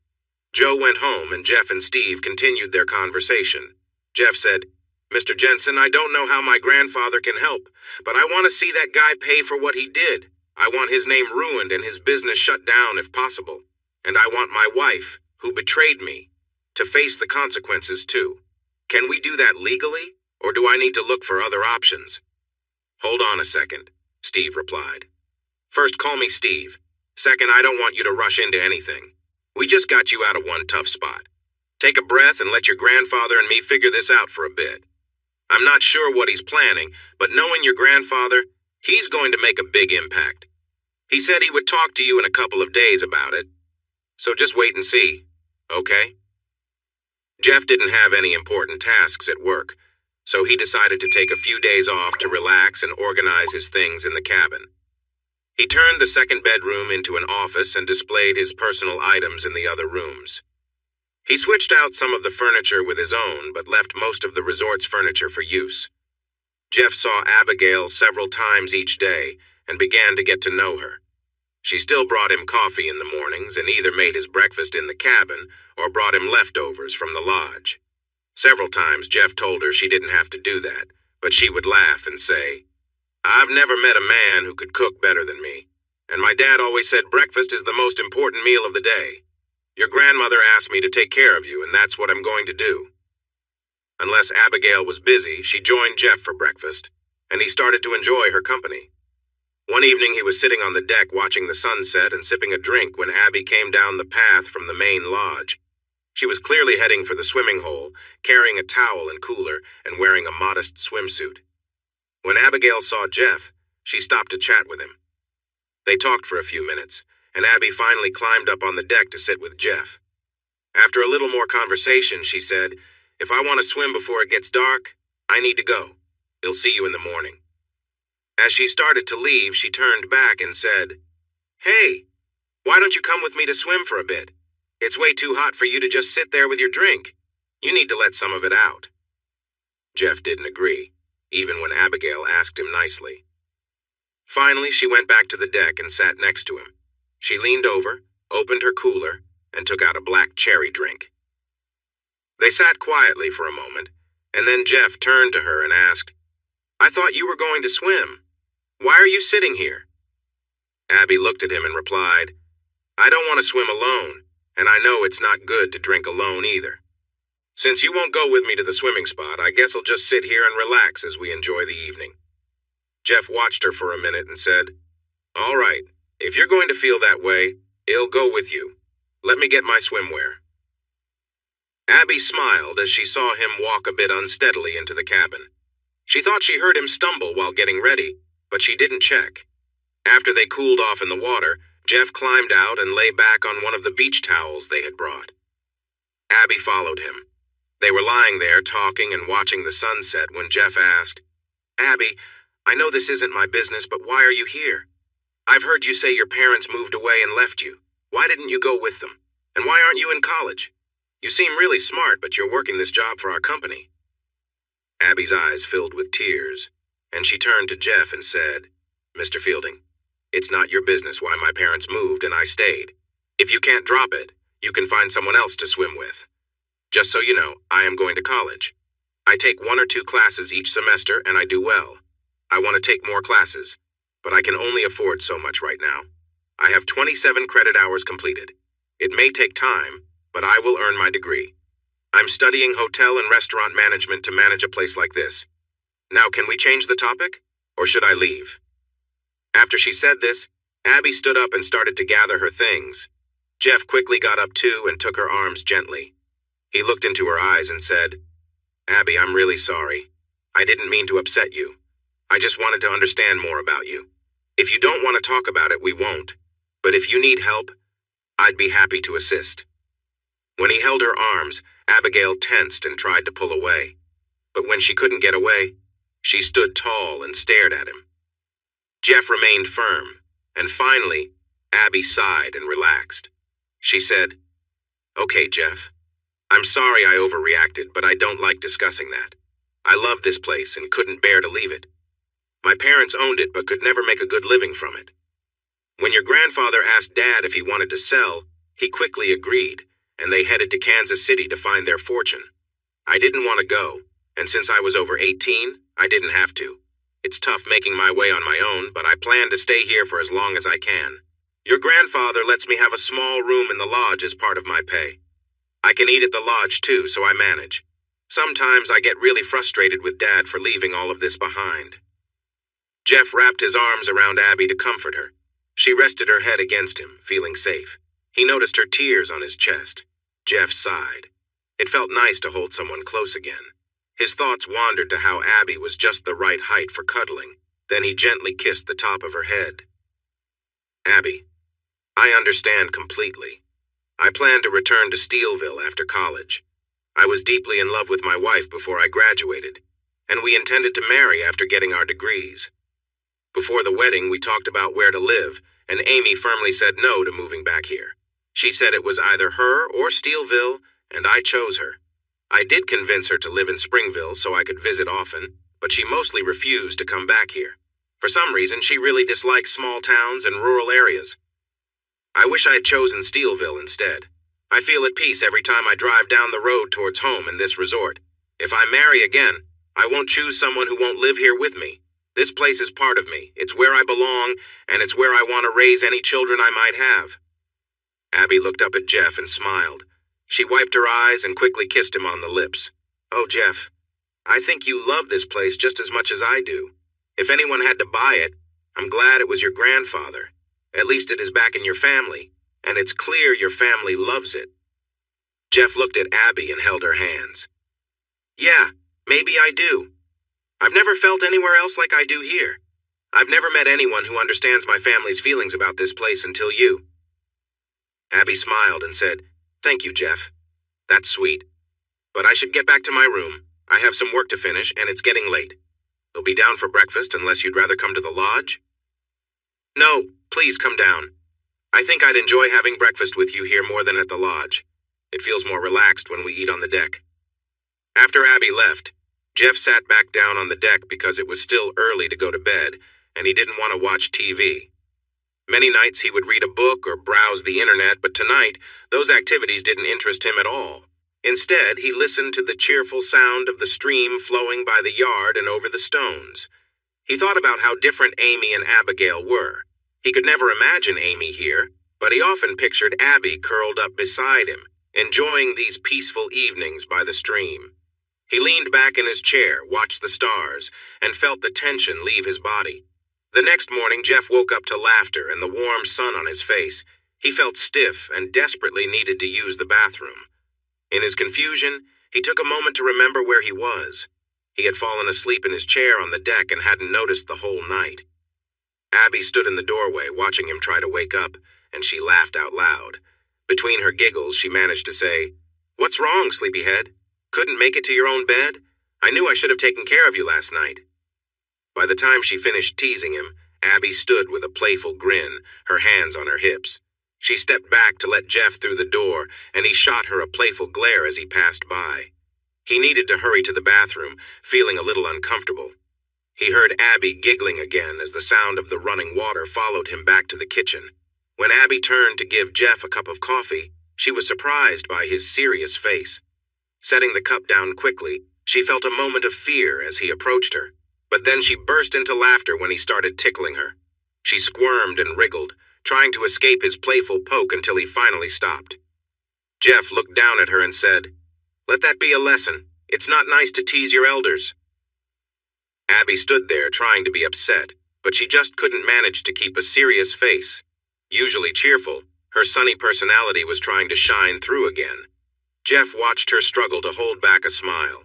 Joe went home and Jeff and Steve continued their conversation. Jeff said, "Mr. Jensen, I don't know how my grandfather can help, but I want to see that guy pay for what he did. I want his name ruined and his business shut down if possible. And I want my wife, who betrayed me, to face the consequences too. Can we do that legally, or do I need to look for other options?" "Hold on a second," Steve replied. "First, call me Steve. Second, I don't want you to rush into anything. We just got you out of one tough spot. Take a breath and let your grandfather and me figure this out for a bit." I'm not sure what he's planning, but knowing your grandfather, he's going to make a big impact. He said he would talk to you in a couple of days about it. So just wait and see, okay? Jeff didn't have any important tasks at work, so he decided to take a few days off to relax and organize his things in the cabin. He turned the second bedroom into an office and displayed his personal items in the other rooms. He switched out some of the furniture with his own, but left most of the resort's furniture for use. Jeff saw Abigail several times each day and began to get to know her. She still brought him coffee in the mornings and either made his breakfast in the cabin or brought him leftovers from the lodge. Several times Jeff told her she didn't have to do that, but she would laugh and say, "I've never met a man who could cook better than me, and my dad always said breakfast is the most important meal of the day. Your grandmother asked me to take care of you, and that's what I'm going to do." Unless Abigail was busy, she joined Jeff for breakfast, and he started to enjoy her company. One evening he was sitting on the deck watching the sunset and sipping a drink when Abby came down the path from the main lodge. She was clearly heading for the swimming hole, carrying a towel and cooler and wearing a modest swimsuit. When Abigail saw Jeff, she stopped to chat with him. They talked for a few minutes, and Abby finally climbed up on the deck to sit with Jeff. After a little more conversation, she said, "If I want to swim before it gets dark, I need to go. He'll see you in the morning." As she started to leave, she turned back and said, "Hey, why don't you come with me to swim for a bit? It's way too hot for you to just sit there with your drink. You need to let some of it out." Jeff didn't agree, even when Abigail asked him nicely. Finally, she went back to the deck and sat next to him. She leaned over, opened her cooler, and took out a black cherry drink. They sat quietly for a moment, and then Jeff turned to her and asked, "I thought you were going to swim. Why are you sitting here?" Abby looked at him and replied, "I don't want to swim alone, and I know it's not good to drink alone either. Since you won't go with me to the swimming spot, I guess I'll just sit here and relax as we enjoy the evening." Jeff watched her for a minute and said, "All right, if you're going to feel that way, I'll go with you. Let me get my swimwear." Abby smiled as she saw him walk a bit unsteadily into the cabin. She thought she heard him stumble while getting ready, but she didn't check. After they cooled off in the water, Jeff climbed out and lay back on one of the beach towels they had brought. Abby followed him. They were lying there talking and watching the sunset when Jeff asked, "Abby, I know this isn't my business, but why are you here? I've heard you say your parents moved away and left you. Why didn't you go with them? And why aren't you in college? You seem really smart, but you're working this job for our company." Abby's eyes filled with tears, and she turned to Jeff and said, "Mr. Fielding, it's not your business why my parents moved and I stayed. If you can't drop it, you can find someone else to swim with. Just so you know, I am going to college. I take 1 or 2 classes each semester and I do well. I want to take more classes, but I can only afford so much right now. I have 27 credit hours completed. It may take time, but I will earn my degree. I'm studying hotel and restaurant management to manage a place like this. Now, can we change the topic, or should I leave?" After she said this, Abby stood up and started to gather her things. Jeff quickly got up too and took her arms gently. He looked into her eyes and said, "Abby, I'm really sorry. I didn't mean to upset you. I just wanted to understand more about you. If you don't want to talk about it, we won't. But if you need help, I'd be happy to assist." When he held her arms, Abigail tensed and tried to pull away. But when she couldn't get away, she stood tall and stared at him. Jeff remained firm, and finally, Abby sighed and relaxed. She said, "Okay, Jeff. I'm sorry I overreacted, but I don't like discussing that. I love this place and couldn't bear to leave it. My parents owned it but could never make a good living from it. When your grandfather asked Dad if he wanted to sell, he quickly agreed, and they headed to Kansas City to find their fortune. I didn't want to go, and since I was over 18, I didn't have to. It's tough making my way on my own, but I plan to stay here for as long as I can. Your grandfather lets me have a small room in the lodge as part of my pay. I can eat at the lodge too, so I manage. Sometimes I get really frustrated with Dad for leaving all of this behind." Jeff wrapped his arms around Abby to comfort her. She rested her head against him, feeling safe. He noticed her tears on his chest. Jeff sighed. It felt nice to hold someone close again. His thoughts wandered to how Abby was just the right height for cuddling. Then he gently kissed the top of her head. Abby, I understand completely. I plan to return to Steelville after college. I was deeply in love with my wife before I graduated, and we intended to marry after getting our degrees. Before the wedding, we talked about where to live, and Amy firmly said no to moving back here. She said it was either her or Steelville, and I chose her. I did convince her to live in Springville so I could visit often, but she mostly refused to come back here. For some reason, she really dislikes small towns and rural areas. I wish I had chosen Steelville instead. I feel at peace every time I drive down the road towards home in this resort. If I marry again, I won't choose someone who won't live here with me. This place is part of me. It's where I belong, and it's where I want to raise any children I might have. Abby looked up at Jeff and smiled. She wiped her eyes and quickly kissed him on the lips. Oh, Jeff, I think you love this place just as much as I do. If anyone had to buy it, I'm glad it was your grandfather. At least it is back in your family, and it's clear your family loves it. Jeff looked at Abby and held her hands. Yeah, maybe I do. I've never felt anywhere else like I do here. I've never met anyone who understands my family's feelings about this place until you. Abby smiled and said, Thank you, Jeff. That's sweet. But I should get back to my room. I have some work to finish, and it's getting late. You'll be down for breakfast unless you'd rather come to the lodge? No, please come down. I think I'd enjoy having breakfast with you here more than at the lodge. It feels more relaxed when we eat on the deck. After Abby left, Jeff sat back down on the deck because it was still early to go to bed, and he didn't want to watch TV. Many nights he would read a book or browse the internet, but tonight, those activities didn't interest him at all. Instead, he listened to the cheerful sound of the stream flowing by the yard and over the stones. He thought about how different Amy and Abigail were. He could never imagine Amy here, but he often pictured Abby curled up beside him, enjoying these peaceful evenings by the stream. He leaned back in his chair, watched the stars, and felt the tension leave his body. The next morning, Jeff woke up to laughter and the warm sun on his face. He felt stiff and desperately needed to use the bathroom. In his confusion, he took a moment to remember where he was. He had fallen asleep in his chair on the deck and hadn't noticed the whole night. Abby stood in the doorway, watching him try to wake up, and she laughed out loud. Between her giggles, she managed to say, What's wrong, sleepyhead? Couldn't make it to your own bed? I knew I should have taken care of you last night. By the time she finished teasing him, Abby stood with a playful grin, her hands on her hips. She stepped back to let Jeff through the door, and he shot her a playful glare as he passed by. He needed to hurry to the bathroom, feeling a little uncomfortable. He heard Abby giggling again as the sound of the running water followed him back to the kitchen. When Abby turned to give Jeff a cup of coffee, she was surprised by his serious face. Setting the cup down quickly, she felt a moment of fear as he approached her, but then she burst into laughter when he started tickling her. She squirmed and wriggled, trying to escape his playful poke until he finally stopped. Jeff looked down at her and said, Let that be a lesson. It's not nice to tease your elders. Abby stood there trying to be upset, but she just couldn't manage to keep a serious face. Usually cheerful, her sunny personality was trying to shine through again. Jeff watched her struggle to hold back a smile.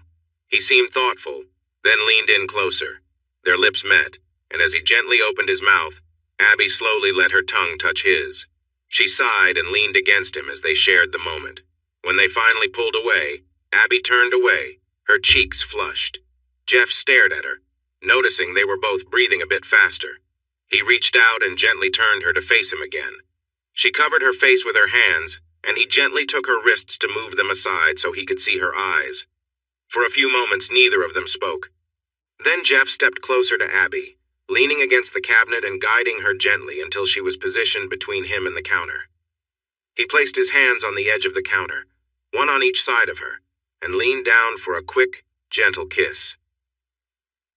He seemed thoughtful, then leaned in closer. Their lips met, and as he gently opened his mouth, Abby slowly let her tongue touch his. She sighed and leaned against him as they shared the moment. When they finally pulled away, Abby turned away, her cheeks flushed. Jeff stared at her, noticing they were both breathing a bit faster. He reached out and gently turned her to face him again. She covered her face with her hands, and he gently took her wrists to move them aside so he could see her eyes. For a few moments, neither of them spoke. Then Jeff stepped closer to Abby, leaning against the cabinet and guiding her gently until she was positioned between him and the counter. He placed his hands on the edge of the counter, one on each side of her, and leaned down for a quick, gentle kiss.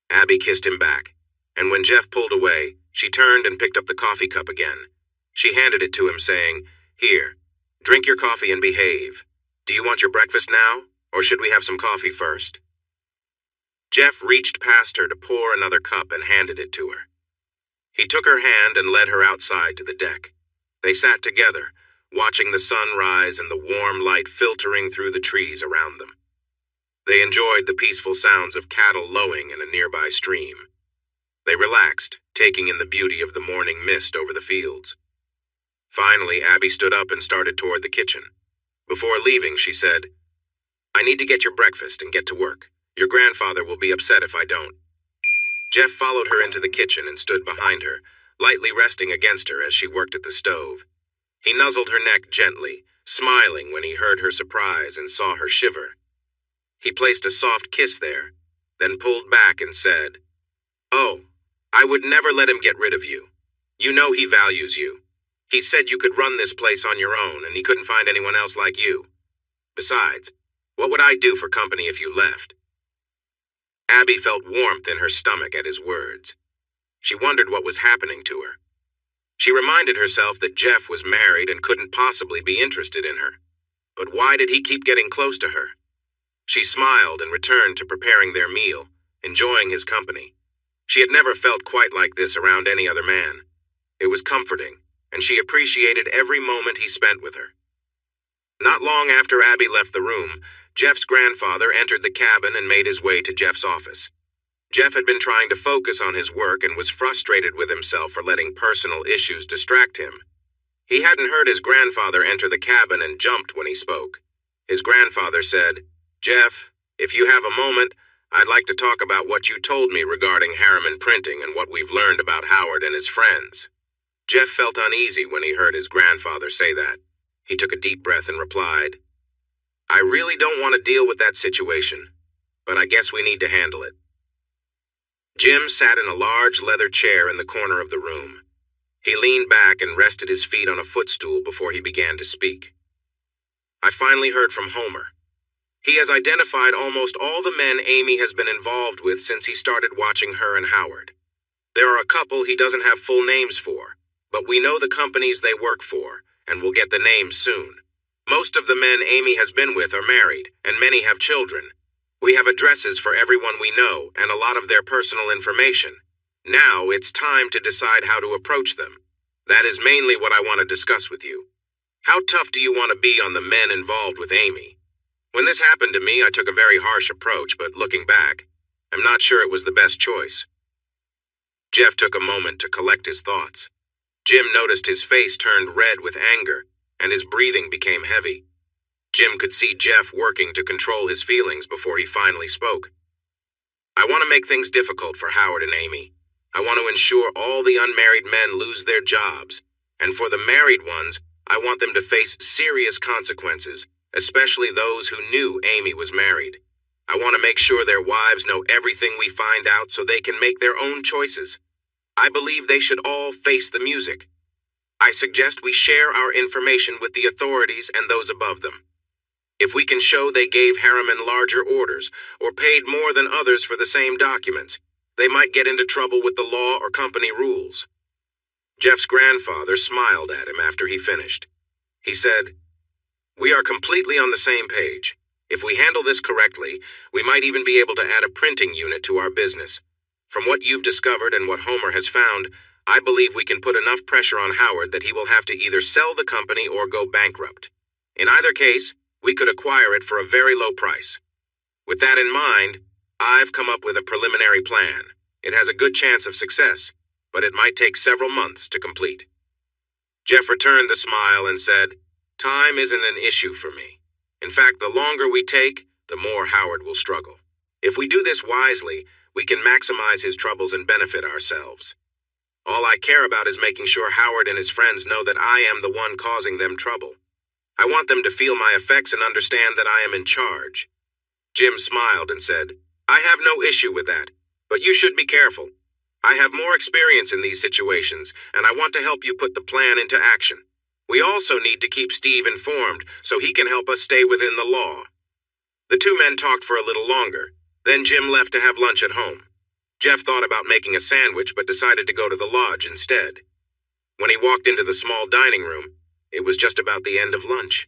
Abby kissed him back, and when Jeff pulled away, she turned and picked up the coffee cup again. She handed it to him, saying, Here, drink your coffee and behave. Do you want your breakfast now, or should we have some coffee first? Jeff reached past her to pour another cup and handed it to her. He took her hand and led her outside to the deck. They sat together, watching the sun rise and the warm light filtering through the trees around them. They enjoyed the peaceful sounds of cattle lowing in a nearby stream. They relaxed, taking in the beauty of the morning mist over the fields. Finally, Abby stood up and started toward the kitchen. Before leaving, she said, "I need to get your breakfast and get to work. Your grandfather will be upset if I don't." Jeff followed her into the kitchen and stood behind her, lightly resting against her as she worked at the stove. He nuzzled her neck gently, smiling when he heard her surprise and saw her shiver. He placed a soft kiss there, then pulled back and said, "Oh, I would never let him get rid of you. You know he values you. He said you could run this place on your own and he couldn't find anyone else like you. Besides, what would I do for company if you left?" Abby felt warmth in her stomach at his words. She wondered what was happening to her. She reminded herself that Jeff was married and couldn't possibly be interested in her. But why did he keep getting close to her? She smiled and returned to preparing their meal, enjoying his company. She had never felt quite like this around any other man. It was comforting, and she appreciated every moment he spent with her. Not long after Abby left the room, Jeff's grandfather entered the cabin and made his way to Jeff's office. Jeff had been trying to focus on his work and was frustrated with himself for letting personal issues distract him. He hadn't heard his grandfather enter the cabin and jumped when he spoke. His grandfather said, "Jeff, if you have a moment, I'd like to talk about what you told me regarding Harriman Printing and what we've learned about Howard and his friends." Jeff felt uneasy when he heard his grandfather say that. He took a deep breath and replied, "I really don't want to deal with that situation, but I guess we need to handle it." Jim sat in a large leather chair in the corner of the room. He leaned back and rested his feet on a footstool before he began to speak. "I finally heard from Homer. He has identified almost all the men Amy has been involved with since he started watching her and Howard. There are a couple he doesn't have full names for, but we know the companies they work for, and we'll get the names soon. Most of the men Amy has been with are married, and many have children. We have addresses for everyone we know and a lot of their personal information. Now it's time to decide how to approach them. That is mainly what I want to discuss with you. How tough do you want to be on the men involved with Amy? When this happened to me, I took a very harsh approach, but looking back, I'm not sure it was the best choice." Jeff took a moment to collect his thoughts. Jim noticed his face turned red with anger, and his breathing became heavy. Jim could see Jeff working to control his feelings before he finally spoke. "I want to make things difficult for Howard and Amy. I want to ensure all the unmarried men lose their jobs, and for the married ones, I want them to face serious consequences, especially those who knew Amy was married. I want to make sure their wives know everything we find out so they can make their own choices. I believe they should all face the music. I suggest we share our information with the authorities and those above them. If we can show they gave Harriman larger orders or paid more than others for the same documents, they might get into trouble with the law or company rules." Jeff's grandfather smiled at him after he finished. He said, "We are completely on the same page. If we handle this correctly, we might even be able to add a printing unit to our business. From what you've discovered and what Homer has found, I believe we can put enough pressure on Howard that he will have to either sell the company or go bankrupt. In either case, we could acquire it for a very low price. With that in mind, I've come up with a preliminary plan. It has a good chance of success, but it might take several months to complete." Jeff returned the smile and said, "Time isn't an issue for me. In fact, the longer we take, the more Howard will struggle. If we do this wisely, we can maximize his troubles and benefit ourselves. All I care about is making sure Howard and his friends know that I am the one causing them trouble. I want them to feel my effects and understand that I am in charge." Jim smiled and said, "I have no issue with that, but you should be careful. I have more experience in these situations, and I want to help you put the plan into action. We also need to keep Steve informed so he can help us stay within the law." The two men talked for a little longer. Then Jim left to have lunch at home. Jeff thought about making a sandwich but decided to go to the lodge instead. When he walked into the small dining room, it was just about the end of lunch.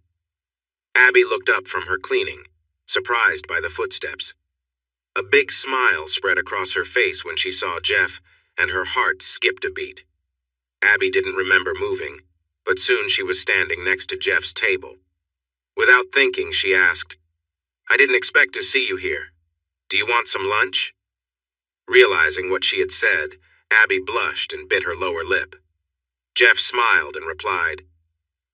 Abby looked up from her cleaning, surprised by the footsteps. A big smile spread across her face when she saw Jeff, and her heart skipped a beat. Abby didn't remember moving, but soon she was standing next to Jeff's table. Without thinking, she asked, I didn't expect to see you here. Do you want some lunch? Realizing what she had said, Abby blushed and bit her lower lip. Jeff smiled and replied,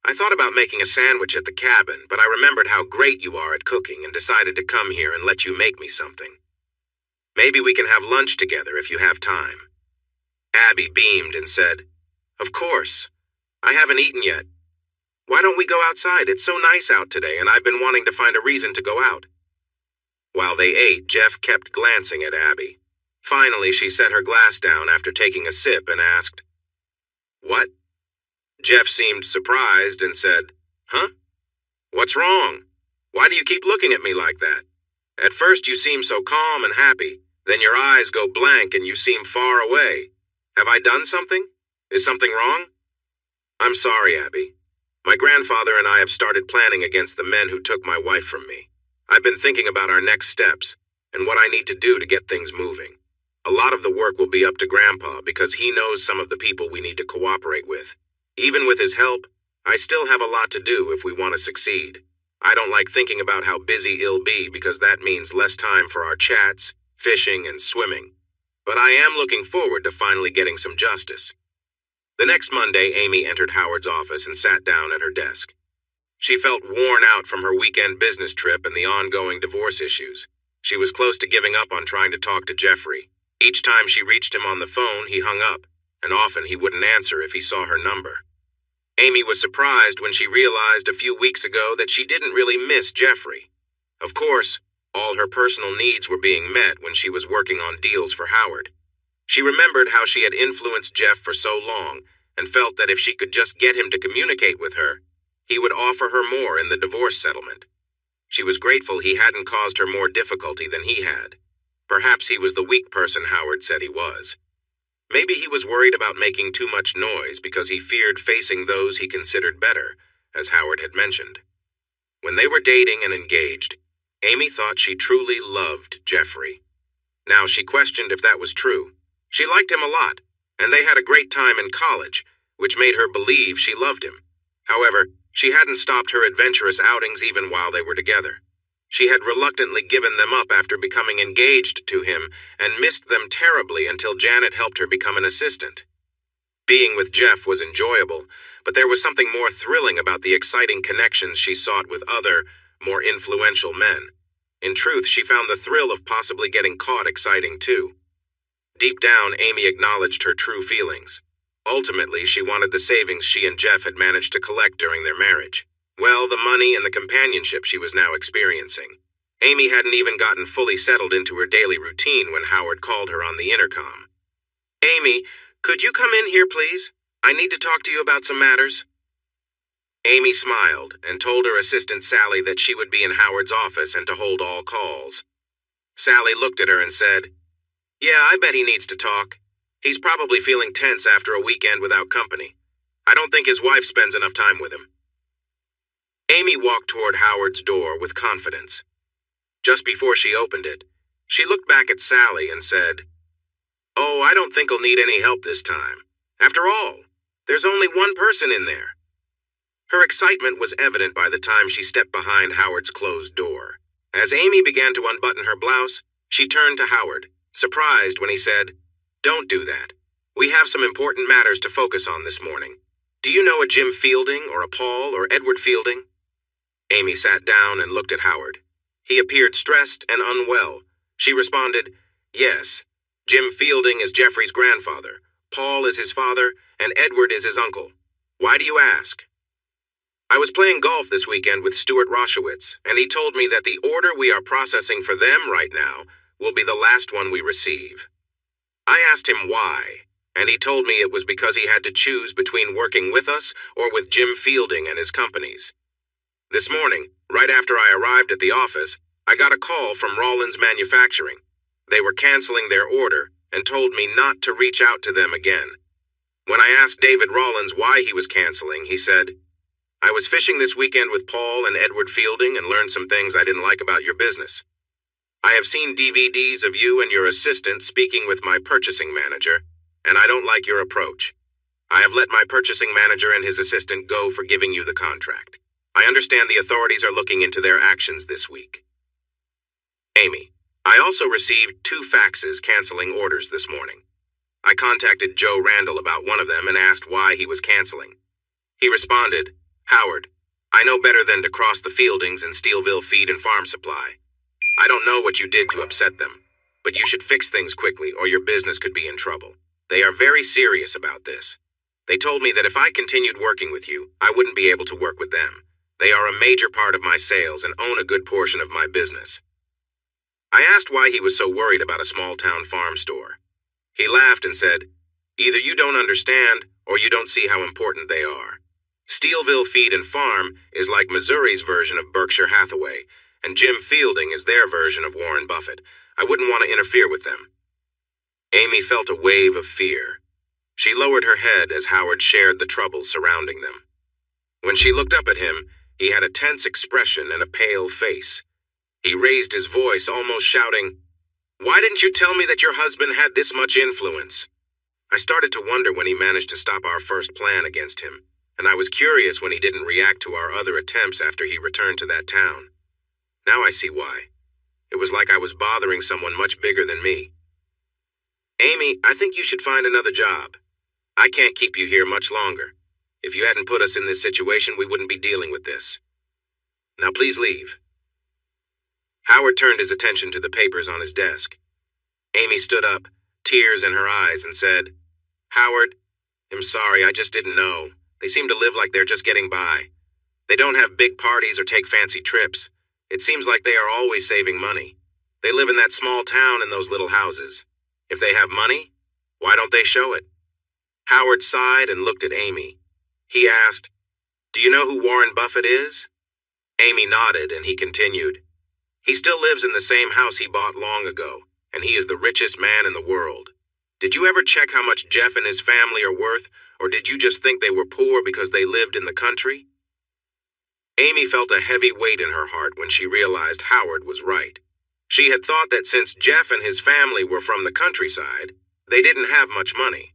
I thought about making a sandwich at the cabin, but I remembered how great you are at cooking and decided to come here and let you make me something. Maybe we can have lunch together if you have time. Abby beamed and said, Of course. I haven't eaten yet. Why don't we go outside? It's so nice out today, and I've been wanting to find a reason to go out. While they ate, Jeff kept glancing at Abby. Finally, she set her glass down after taking a sip and asked, What? Jeff seemed surprised and said, Huh? What's wrong? Why do you keep looking at me like that? At first you seem so calm and happy, then your eyes go blank and you seem far away. Have I done something? Is something wrong? I'm sorry, Abby. My grandfather and I have started planning against the men who took my wife from me. I've been thinking about our next steps and what I need to do to get things moving. A lot of the work will be up to Grandpa because he knows some of the people we need to cooperate with. Even with his help, I still have a lot to do if we want to succeed. I don't like thinking about how busy he'll be because that means less time for our chats, fishing, and swimming. But I am looking forward to finally getting some justice. The next Monday, Amy entered Howard's office and sat down at her desk. She felt worn out from her weekend business trip and the ongoing divorce issues. She was close to giving up on trying to talk to Jeffrey. Each time she reached him on the phone, he hung up, and often he wouldn't answer if he saw her number. Amy was surprised when she realized a few weeks ago that she didn't really miss Jeffrey. Of course, all her personal needs were being met when she was working on deals for Howard. She remembered how she had influenced Jeff for so long and felt that if she could just get him to communicate with her, he would offer her more in the divorce settlement. She was grateful he hadn't caused her more difficulty than he had. Perhaps he was the weak person Howard said he was. Maybe he was worried about making too much noise because he feared facing those he considered better, as Howard had mentioned. When they were dating and engaged, Amy thought she truly loved Jeffrey. Now she questioned if that was true. She liked him a lot, and they had a great time in college, which made her believe she loved him. However, she hadn't stopped her adventurous outings even while they were together. She had reluctantly given them up after becoming engaged to him and missed them terribly until Janet helped her become an assistant. Being with Jeff was enjoyable, but there was something more thrilling about the exciting connections she sought with other, more influential men. In truth, she found the thrill of possibly getting caught exciting too. Deep down, Amy acknowledged her true feelings. Ultimately, she wanted the savings she and Jeff had managed to collect during their marriage. Well, the money and the companionship she was now experiencing. Amy hadn't even gotten fully settled into her daily routine when Howard called her on the intercom. Amy, could you come in here, please? I need to talk to you about some matters. Amy smiled and told her assistant Sally that she would be in Howard's office and to hold all calls. Sally looked at her and said, Yeah, I bet he needs to talk. He's probably feeling tense after a weekend without company. I don't think his wife spends enough time with him. Amy walked toward Howard's door with confidence. Just before she opened it, she looked back at Sally and said, Oh, I don't think he'll need any help this time. After all, there's only one person in there. Her excitement was evident by the time she stepped behind Howard's closed door. As Amy began to unbutton her blouse, she turned to Howard, surprised when he said, Don't do that. We have some important matters to focus on this morning. Do you know a Jim Fielding or a Paul or Edward Fielding? Amy sat down and looked at Howard. He appeared stressed and unwell. She responded, Yes, Jim Fielding is Jeffrey's grandfather, Paul is his father, and Edward is his uncle. Why do you ask? I was playing golf this weekend with Stuart Roshowitz, and he told me that the order we are processing for them right now will be the last one we receive. I asked him why, and he told me it was because he had to choose between working with us or with Jim Fielding and his companies. This morning, right after I arrived at the office, I got a call from Rollins Manufacturing. They were canceling their order and told me not to reach out to them again. When I asked David Rollins why he was canceling, he said, I was fishing this weekend with Paul and Edward Fielding and learned some things I didn't like about your business. I have seen DVDs of you and your assistant speaking with my purchasing manager, and I don't like your approach. I have let my purchasing manager and his assistant go for giving you the contract. I understand the authorities are looking into their actions this week. Amy, I also received 2 faxes canceling orders this morning. I contacted Joe Randall about one of them and asked why he was canceling. He responded, "Howard, I know better than to cross the Fieldings and Steelville Feed and Farm Supply. I don't know what you did to upset them, but you should fix things quickly or your business could be in trouble. They are very serious about this. They told me that if I continued working with you, I wouldn't be able to work with them. They are a major part of my sales and own a good portion of my business." I asked why he was so worried about a small-town farm store. He laughed and said, "Either you don't understand or you don't see how important they are. Steelville Feed and Farm is like Missouri's version of Berkshire Hathaway, and Jim Fielding is their version of Warren Buffett. I wouldn't want to interfere with them." Amy felt a wave of fear. She lowered her head as Howard shared the troubles surrounding them. When she looked up at him, he had a tense expression and a pale face. He raised his voice, almost shouting, "Why didn't you tell me that your husband had this much influence?" I started to wonder when he managed to stop our first plan against him, and I was curious when he didn't react to our other attempts after he returned to that town. Now I see why. It was like I was bothering someone much bigger than me. "Amy, I think you should find another job. I can't keep you here much longer. If you hadn't put us in this situation, we wouldn't be dealing with this. Now please leave." Howard turned his attention to the papers on his desk. Amy stood up, tears in her eyes, and said, "Howard, I'm sorry, I just didn't know. They seem to live like they're just getting by. They don't have big parties or take fancy trips. It seems like they are always saving money. They live in that small town in those little houses. If they have money, why don't they show it?" Howard sighed and looked at Amy. He asked, "Do you know who Warren Buffett is?" Amy nodded, and he continued, "He still lives in the same house he bought long ago, and he is the richest man in the world. Did you ever check how much Jeff and his family are worth, or did you just think they were poor because they lived in the country?" Amy felt a heavy weight in her heart when she realized Howard was right. She had thought that since Jeff and his family were from the countryside, they didn't have much money.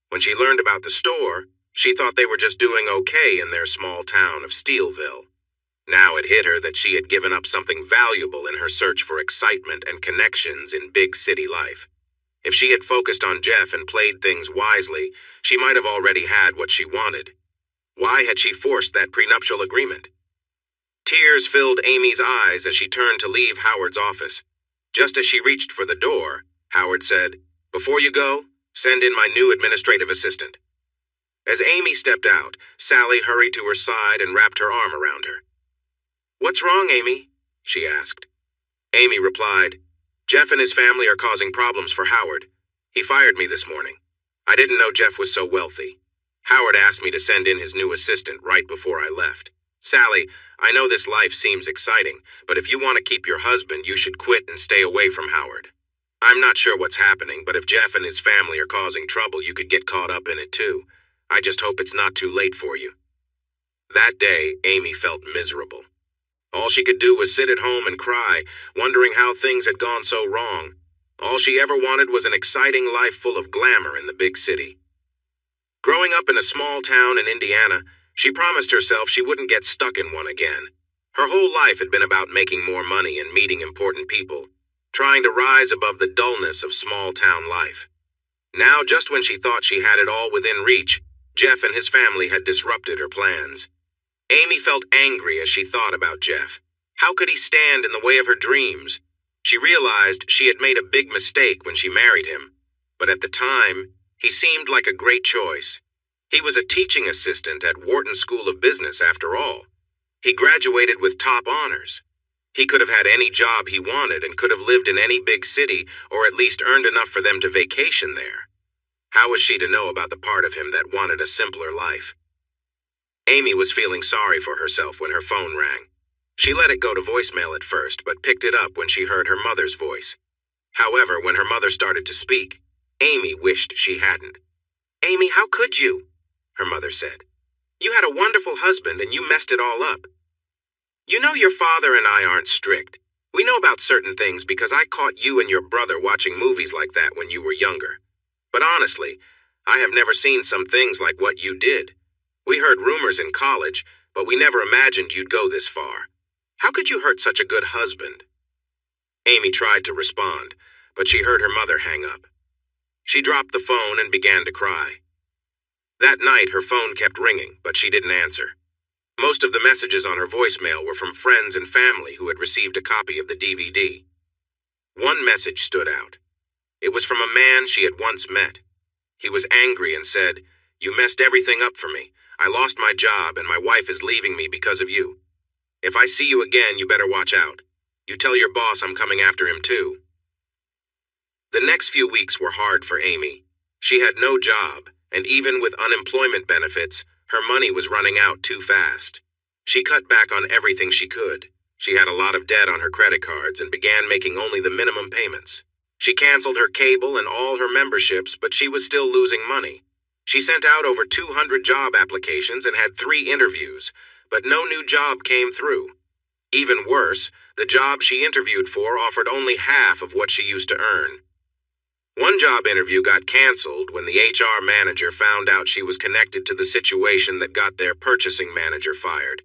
When she learned about the store, she thought they were just doing okay in their small town of Steelville. Now it hit her that she had given up something valuable in her search for excitement and connections in big city life. If she had focused on Jeff and played things wisely, she might have already had what she wanted. Why had she forced that prenuptial agreement? Tears filled Amy's eyes as she turned to leave Howard's office. Just as she reached for the door, Howard said, "Before you go, send in my new administrative assistant." As Amy stepped out, Sally hurried to her side and wrapped her arm around her. "What's wrong, Amy?" she asked. Amy replied, "Jeff and his family are causing problems for Howard. He fired me this morning. I didn't know Jeff was so wealthy. Howard asked me to send in his new assistant right before I left. Sally, I know this life seems exciting, but if you want to keep your husband, you should quit and stay away from Howard. I'm not sure what's happening, but if Jeff and his family are causing trouble, you could get caught up in it too. I just hope it's not too late for you." That day, Amy felt miserable. All she could do was sit at home and cry, wondering how things had gone so wrong. All she ever wanted was an exciting life full of glamour in the big city. Growing up in a small town in Indiana, she promised herself she wouldn't get stuck in one again. Her whole life had been about making more money and meeting important people, trying to rise above the dullness of small-town life. Now, just when she thought she had it all within reach, Jeff and his family had disrupted her plans. Amy felt angry as she thought about Jeff. How could he stand in the way of her dreams? She realized she had made a big mistake when she married him, but at the time, he seemed like a great choice. He was a teaching assistant at Wharton School of Business, after all. He graduated with top honors. He could have had any job he wanted and could have lived in any big city, or at least earned enough for them to vacation there. How was she to know about the part of him that wanted a simpler life? Amy was feeling sorry for herself when her phone rang. She let it go to voicemail at first, but picked it up when she heard her mother's voice. However, when her mother started to speak, Amy wished she hadn't. "Amy, how could you?" her mother said. "You had a wonderful husband and you messed it all up. You know your father and I aren't strict. We know about certain things because I caught you and your brother watching movies like that when you were younger. But honestly, I have never seen some things like what you did. We heard rumors in college, but we never imagined you'd go this far. How could you hurt such a good husband?" Amy tried to respond, but she heard her mother hang up. She dropped the phone and began to cry. That night, her phone kept ringing, but she didn't answer. Most of the messages on her voicemail were from friends and family who had received a copy of the DVD. One message stood out. It was from a man she had once met. He was angry and said, "You messed everything up for me. I lost my job and my wife is leaving me because of you. If I see you again, you better watch out. You tell your boss I'm coming after him too." The next few weeks were hard for Amy. She had no job, and even with unemployment benefits, her money was running out too fast. She cut back on everything she could. She had a lot of debt on her credit cards and began making only the minimum payments. She canceled her cable and all her memberships, but she was still losing money. She sent out over 200 job applications and had 3 interviews, but no new job came through. Even worse, the job she interviewed for offered only half of what she used to earn. One job interview got canceled when the HR manager found out she was connected to the situation that got their purchasing manager fired.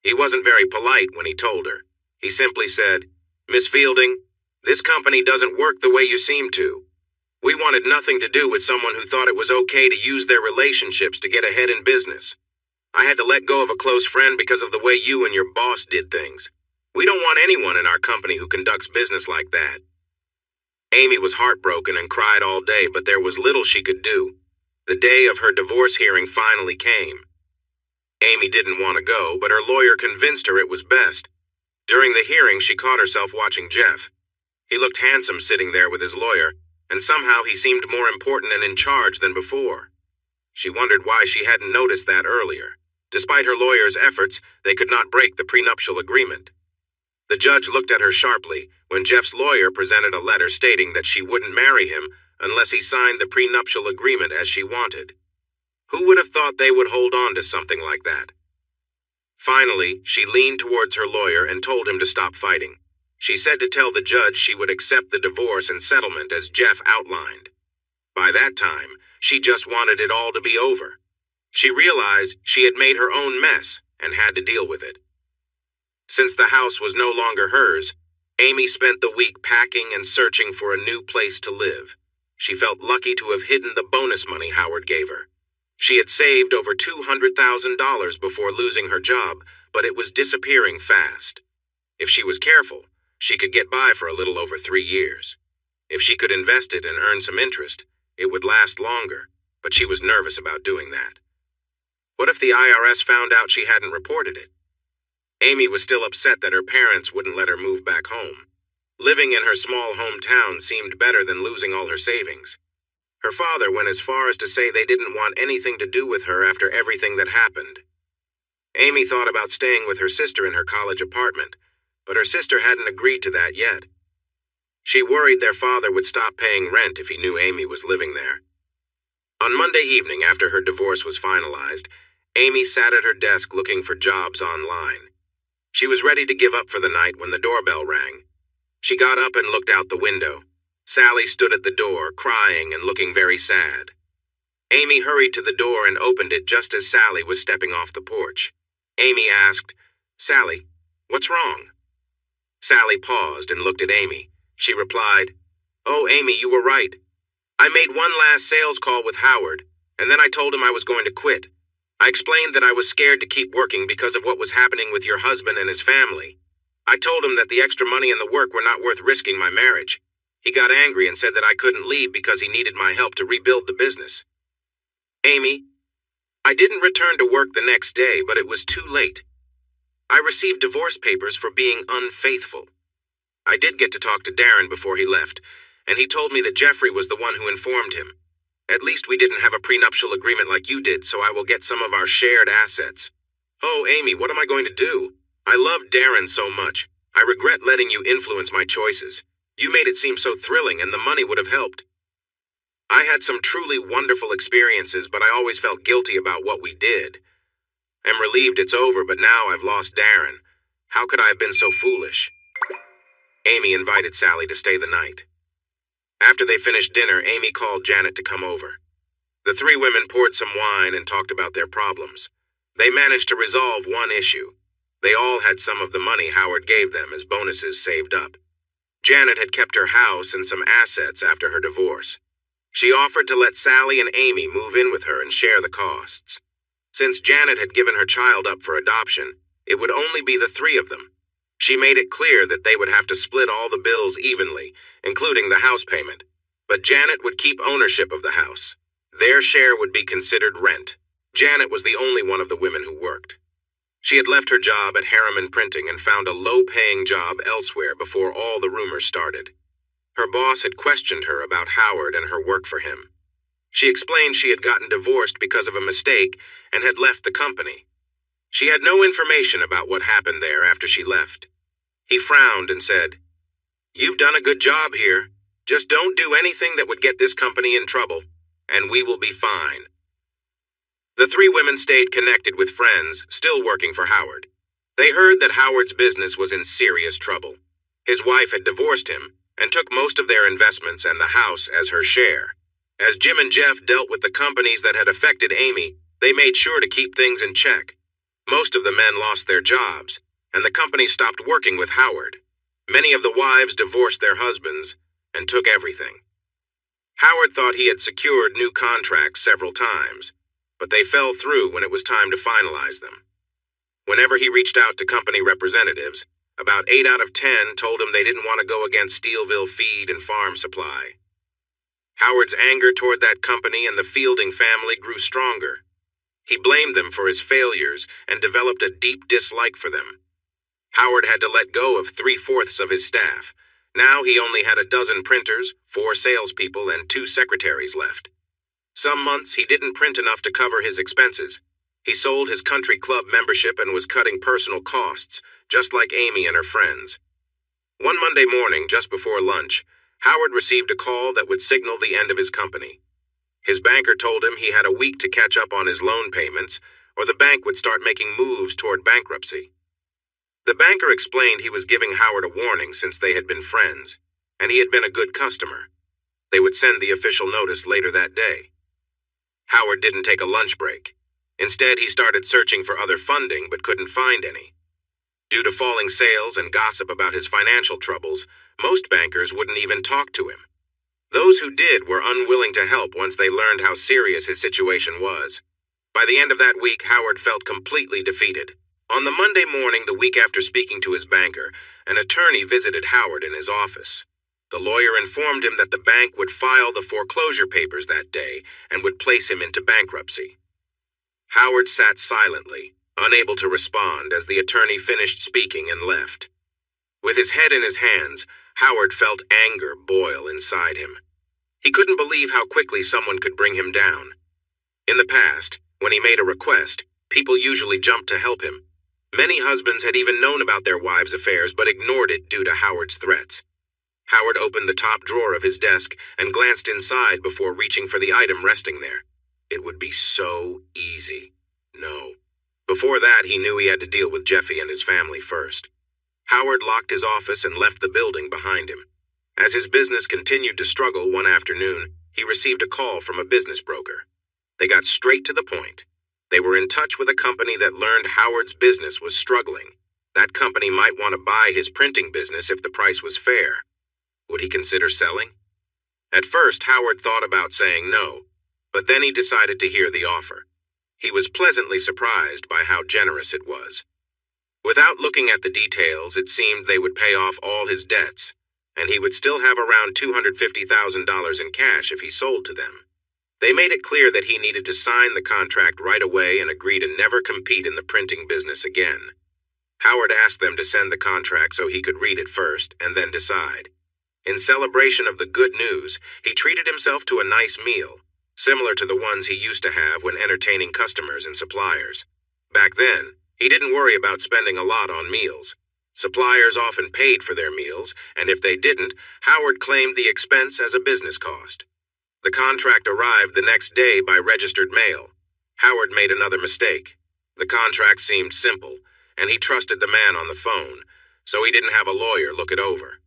He wasn't very polite when he told her. He simply said, "Miss Fielding, this company doesn't work the way you seem to. We wanted nothing to do with someone who thought it was okay to use their relationships to get ahead in business. I had to let go of a close friend because of the way you and your boss did things. We don't want anyone in our company who conducts business like that." Amy was heartbroken and cried all day, but there was little she could do. The day of her divorce hearing finally came. Amy didn't want to go, but her lawyer convinced her it was best. During the hearing, she caught herself watching Jeff. He looked handsome sitting there with his lawyer, and somehow he seemed more important and in charge than before. She wondered why she hadn't noticed that earlier. Despite her lawyer's efforts, they could not break the prenuptial agreement. The judge looked at her sharply when Jeff's lawyer presented a letter stating that she wouldn't marry him unless he signed the prenuptial agreement as she wanted. Who would have thought they would hold on to something like that? Finally, she leaned towards her lawyer and told him to stop fighting. She said to tell the judge she would accept the divorce and settlement as Jeff outlined. By that time, she just wanted it all to be over. She realized she had made her own mess and had to deal with it. Since the house was no longer hers, Amy spent the week packing and searching for a new place to live. She felt lucky to have hidden the bonus money Howard gave her. She had saved over $200,000 before losing her job, but it was disappearing fast. If she was careful, she could get by for a little over 3 years. If she could invest it and earn some interest, it would last longer, but she was nervous about doing that. What if the IRS found out she hadn't reported it? Amy was still upset that her parents wouldn't let her move back home. Living in her small hometown seemed better than losing all her savings. Her father went as far as to say they didn't want anything to do with her after everything that happened. Amy thought about staying with her sister in her college apartment, but her sister hadn't agreed to that yet. She worried their father would stop paying rent if he knew Amy was living there. On Monday evening, after her divorce was finalized, Amy sat at her desk looking for jobs online. She was ready to give up for the night when the doorbell rang. She got up and looked out the window. Sally stood at the door, crying and looking very sad. Amy hurried to the door and opened it just as Sally was stepping off the porch. Amy asked, "Sally, what's wrong?" Sally paused and looked at Amy. She replied, "Oh, Amy, you were right. I made one last sales call with Howard, and then I told him I was going to quit. I explained that I was scared to keep working because of what was happening with your husband and his family. I told him that the extra money and the work were not worth risking my marriage. He got angry and said that I couldn't leave because he needed my help to rebuild the business." Amy, I didn't return to work the next day, but it was too late. I received divorce papers for being unfaithful. I did get to talk to Darren before he left, and he told me that Jeffrey was the one who informed him. At least we didn't have a prenuptial agreement like you did, so I will get some of our shared assets. Oh, Amy, what am I going to do? I love Darren so much. I regret letting you influence my choices. You made it seem so thrilling, and the money would have helped. I had some truly wonderful experiences, but I always felt guilty about what we did. I'm relieved it's over, but now I've lost Darren. How could I have been so foolish? Amy invited Sally to stay the night. After they finished dinner, Amy called Janet to come over. The 3 women poured some wine and talked about their problems. They managed to resolve one issue. They all had some of the money Howard gave them as bonuses saved up. Janet had kept her house and some assets after her divorce. She offered to let Sally and Amy move in with her and share the costs. Since Janet had given her child up for adoption, it would only be the three of them. She made it clear that they would have to split all the bills evenly, including the house payment. But Janet would keep ownership of the house. Their share would be considered rent. Janet was the only one of the women who worked. She had left her job at Harriman Printing and found a low-paying job elsewhere before all the rumors started. Her boss had questioned her about Howard and her work for him. She explained she had gotten divorced because of a mistake and had left the company. She had no information about what happened there after she left. He frowned and said, "You've done a good job here. Just don't do anything that would get this company in trouble, and we will be fine." The three women stayed connected with friends, still working for Howard. They heard that Howard's business was in serious trouble. His wife had divorced him and took most of their investments and the house as her share. As Jim and Jeff dealt with the companies that had affected Amy, they made sure to keep things in check. Most of the men lost their jobs, and the company stopped working with Howard. Many of the wives divorced their husbands and took everything. Howard thought he had secured new contracts several times, but they fell through when it was time to finalize them. Whenever he reached out to company representatives, about 8 out of 10 told him they didn't want to go against Steelville Feed and Farm Supply. Howard's anger toward that company and the Fielding family grew stronger. He blamed them for his failures and developed a deep dislike for them. Howard had to let go of 3/4 of his staff. Now he only had a dozen printers, 4 salespeople, and 2 secretaries left. Some months he didn't print enough to cover his expenses. He sold his country club membership and was cutting personal costs, just like Amy and her friends. One Monday morning, just before lunch, Howard received a call that would signal the end of his company. His banker told him he had a week to catch up on his loan payments, or the bank would start making moves toward bankruptcy. The banker explained he was giving Howard a warning since they had been friends, and he had been a good customer. They would send the official notice later that day. Howard didn't take a lunch break. Instead, he started searching for other funding but couldn't find any. Due to falling sales and gossip about his financial troubles, most bankers wouldn't even talk to him. Those who did were unwilling to help once they learned how serious his situation was. By the end of that week, Howard felt completely defeated. On the Monday morning, the week after speaking to his banker, an attorney visited Howard in his office. The lawyer informed him that the bank would file the foreclosure papers that day and would place him into bankruptcy. Howard sat silently, unable to respond as the attorney finished speaking and left. With his head in his hands, Howard felt anger boil inside him. He couldn't believe how quickly someone could bring him down. In the past, when he made a request, people usually jumped to help him. Many husbands had even known about their wives' affairs but ignored it due to Howard's threats. Howard opened the top drawer of his desk and glanced inside before reaching for the item resting there. It would be so easy. No. Before that, he knew he had to deal with Jeffy and his family first. Howard locked his office and left the building behind him. As his business continued to struggle one afternoon, he received a call from a business broker. They got straight to the point. They were in touch with a company that learned Howard's business was struggling. That company might want to buy his printing business if the price was fair. Would he consider selling? At first, Howard thought about saying no, but then he decided to hear the offer. He was pleasantly surprised by how generous it was. Without looking at the details, it seemed they would pay off all his debts, and he would still have around $250,000 in cash if he sold to them. They made it clear that he needed to sign the contract right away and agree to never compete in the printing business again. Howard asked them to send the contract so he could read it first and then decide. In celebration of the good news, he treated himself to a nice meal, similar to the ones he used to have when entertaining customers and suppliers. Back then, he didn't worry about spending a lot on meals. Suppliers often paid for their meals, and if they didn't, Howard claimed the expense as a business cost. The contract arrived the next day by registered mail. Howard made another mistake. The contract seemed simple, and he trusted the man on the phone, so he didn't have a lawyer look it over.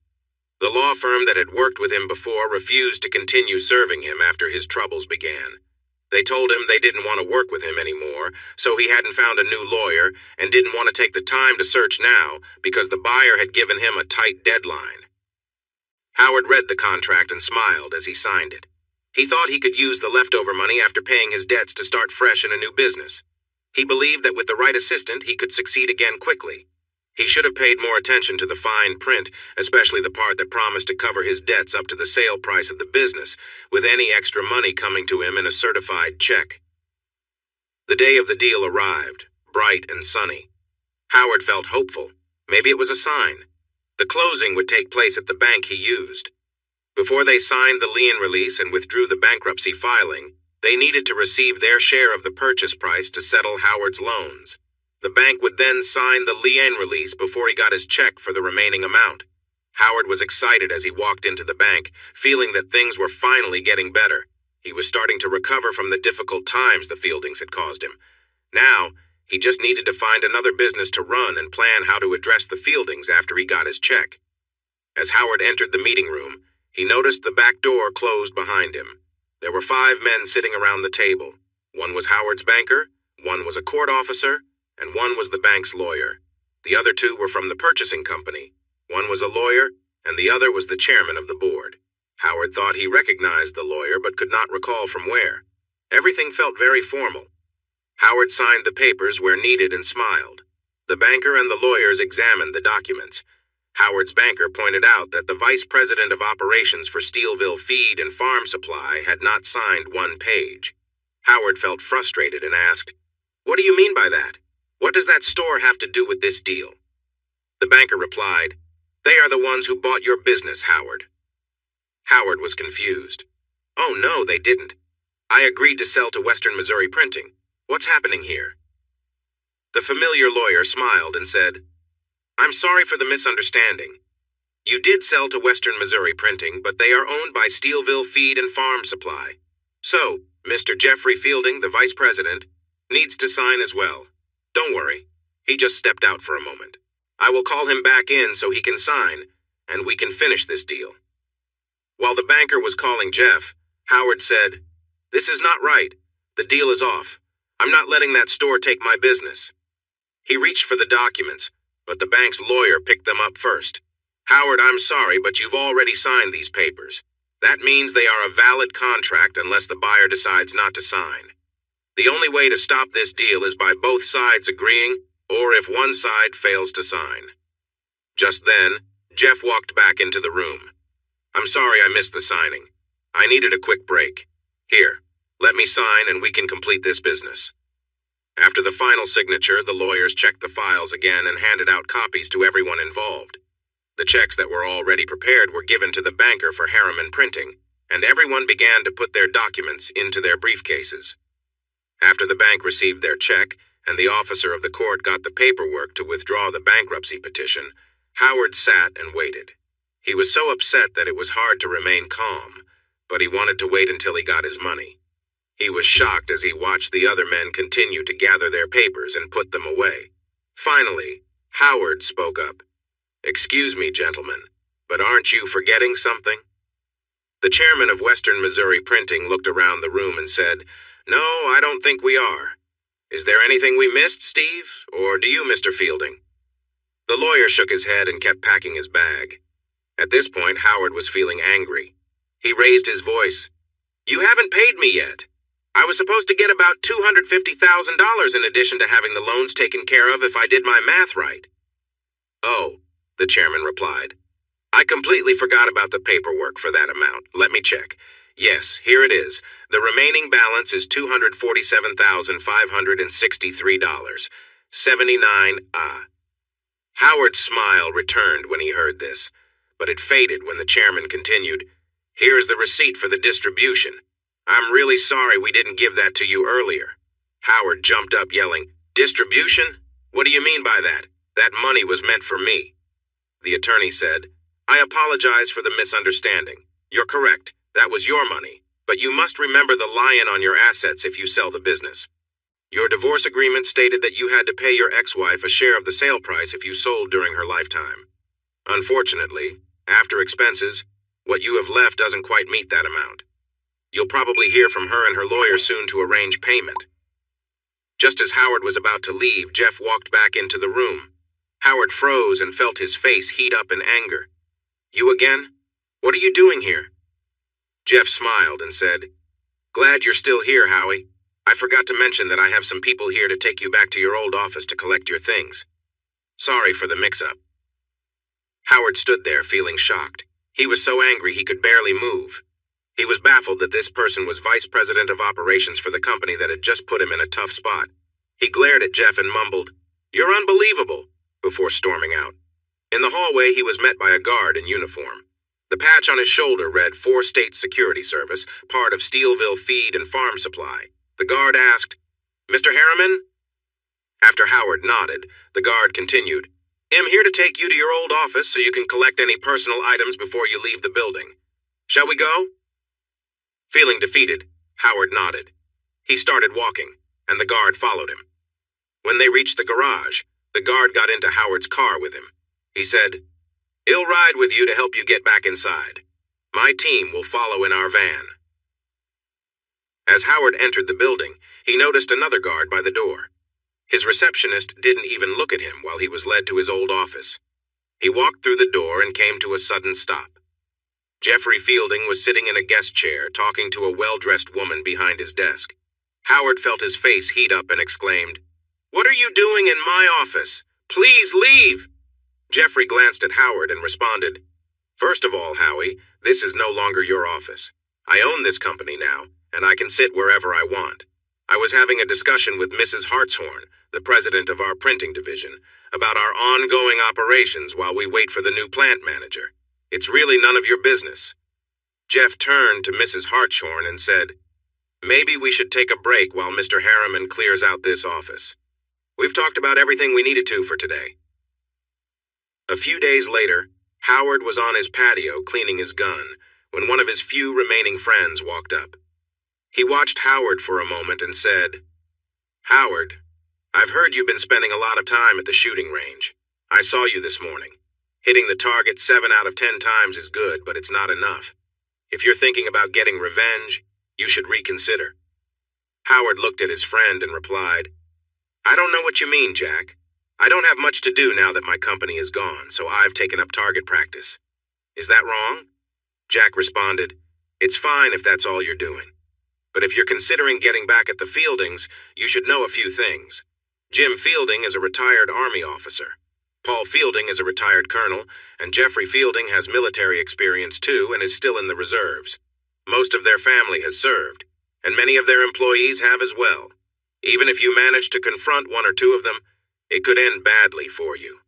The law firm that had worked with him before refused to continue serving him after his troubles began. They told him they didn't want to work with him anymore, so he hadn't found a new lawyer and didn't want to take the time to search now because the buyer had given him a tight deadline. Howard read the contract and smiled as he signed it. He thought he could use the leftover money after paying his debts to start fresh in a new business. He believed that with the right assistant, he could succeed again quickly. He should have paid more attention to the fine print, especially the part that promised to cover his debts up to the sale price of the business, with any extra money coming to him in a certified check. The day of the deal arrived, bright and sunny. Howard felt hopeful. Maybe it was a sign. The closing would take place at the bank he used. Before they signed the lien release and withdrew the bankruptcy filing, they needed to receive their share of the purchase price to settle Howard's loans. The bank would then sign the lien release before he got his check for the remaining amount. Howard was excited as he walked into the bank, feeling that things were finally getting better. He was starting to recover from the difficult times the Fieldings had caused him. Now, he just needed to find another business to run and plan how to address the Fieldings after he got his check. As Howard entered the meeting room, he noticed the back door closed behind him. There were 5 men sitting around the table. One was Howard's banker, one was a court officer, and one was the bank's lawyer. The other 2 were from the purchasing company. One was a lawyer, and the other was the chairman of the board. Howard thought he recognized the lawyer but could not recall from where. Everything felt very formal. Howard signed the papers where needed and smiled. The banker and the lawyers examined the documents. Howard's banker pointed out that the vice president of operations for Steelville Feed and Farm Supply had not signed one page. Howard felt frustrated and asked, "What do you mean by that? What does that store have to do with this deal?" The banker replied, "They are the ones who bought your business, Howard." Howard was confused. "Oh no, they didn't. I agreed to sell to Western Missouri Printing. What's happening here?" The familiar lawyer smiled and said, "I'm sorry for the misunderstanding. You did sell to Western Missouri Printing, but they are owned by Steelville Feed and Farm Supply. So, Mr. Jeffrey Fielding, the vice president, needs to sign as well. Don't worry. He just stepped out for a moment. I will call him back in so he can sign, and we can finish this deal." While the banker was calling Jeff, Howard said, "This is not right. The deal is off. I'm not letting that store take my business." He reached for the documents, but the bank's lawyer picked them up first. "Howard, I'm sorry, but you've already signed these papers. That means they are a valid contract unless the buyer decides not to sign. The only way to stop this deal is by both sides agreeing, or if one side fails to sign." Just then, Jeff walked back into the room. "I'm sorry I missed the signing. I needed a quick break. Here, let me sign and we can complete this business." After the final signature, the lawyers checked the files again and handed out copies to everyone involved. The checks that were already prepared were given to the banker for Harriman Printing, and everyone began to put their documents into their briefcases. After the bank received their check, and the officer of the court got the paperwork to withdraw the bankruptcy petition, Howard sat and waited. He was so upset that it was hard to remain calm, but he wanted to wait until he got his money. He was shocked as he watched the other men continue to gather their papers and put them away. Finally, Howard spoke up. "Excuse me, gentlemen, but aren't you forgetting something?" The chairman of Western Missouri Printing looked around the room and said, "No, I don't think we are. Is there anything we missed, Steve? Or do you, Mr. Fielding?" The lawyer shook his head and kept packing his bag. At this point, Howard was feeling angry. He raised his voice. "You haven't paid me yet. I was supposed to get about $250,000 in addition to having the loans taken care of if I did my math right." "Oh," the chairman replied. "I completely forgot about the paperwork for that amount. Let me check. Yes, here it is. The remaining balance is $247,563. 79. Howard's smile returned when he heard this, but it faded when the chairman continued, "Here's the receipt for the distribution. I'm really sorry we didn't give that to you earlier." Howard jumped up yelling, "Distribution? What do you mean by that? That money was meant for me." The attorney said, "I apologize for the misunderstanding. You're correct. That was your money. But you must remember the lion on your assets if you sell the business. Your divorce agreement stated that you had to pay your ex-wife a share of the sale price if you sold during her lifetime. Unfortunately, after expenses, what you have left doesn't quite meet that amount. You'll probably hear from her and her lawyer soon to arrange payment." Just as Howard was about to leave, Jeff walked back into the room. Howard froze and felt his face heat up in anger. "You again? "What are you doing here?" Jeff smiled and said, "Glad you're still here, Howie. I forgot to mention that I have some people here to take you back to your old office to collect your things. Sorry for the mix-up." Howard stood there feeling shocked. He was so angry he could barely move. He was baffled that this person was vice president of operations for the company that had just put him in a tough spot. He glared at Jeff and mumbled, "You're unbelievable," before storming out. In the hallway, he was met by a guard in uniform. The patch on his shoulder read 4 State Security Service, part of Steelville Feed and Farm Supply. The guard asked, "Mr. Harriman?" After Howard nodded, the guard continued, "I'm here to take you to your old office so you can collect any personal items before you leave the building. Shall we go?" Feeling defeated, Howard nodded. He started walking, and the guard followed him. When they reached the garage, the guard got into Howard's car with him. He said, "He'll ride with you to help you get back inside. My team will follow in our van." As Howard entered the building, he noticed another guard by the door. His receptionist didn't even look at him while he was led to his old office. He walked through the door and came to a sudden stop. Jeffrey Fielding was sitting in a guest chair talking to a well-dressed woman behind his desk. Howard felt his face heat up and exclaimed, "What are you doing in my office? Please leave!" Jeffrey glanced at Howard and responded, "First of all, Howie, this is no longer your office. I own this company now, and I can sit wherever I want. I was having a discussion with Mrs. Hartshorn, the president of our printing division, about our ongoing operations while we wait for the new plant manager. It's really none of your business." Jeff turned to Mrs. Hartshorn and said, "Maybe we should take a break while Mr. Harriman clears out this office. We've talked about everything we needed to for today." A few days later, Howard was on his patio cleaning his gun when one of his few remaining friends walked up. He watched Howard for a moment and said, "Howard, I've heard you've been spending a lot of time at the shooting range. I saw you this morning. Hitting the target 7 out of 10 times is good, but it's not enough. If you're thinking about getting revenge, you should reconsider." Howard looked at his friend and replied, "I don't know what you mean, Jack. I don't have much to do now that my company is gone, so I've taken up target practice. Is that wrong?" Jack responded, "It's fine if that's all you're doing. But if you're considering getting back at the Fieldings, you should know a few things. Jim Fielding is a retired Army officer. Paul Fielding is a retired colonel, and Jeffrey Fielding has military experience too and is still in the reserves. Most of their family has served, and many of their employees have as well. Even if you manage to confront 1 or 2 of them, it could end badly for you.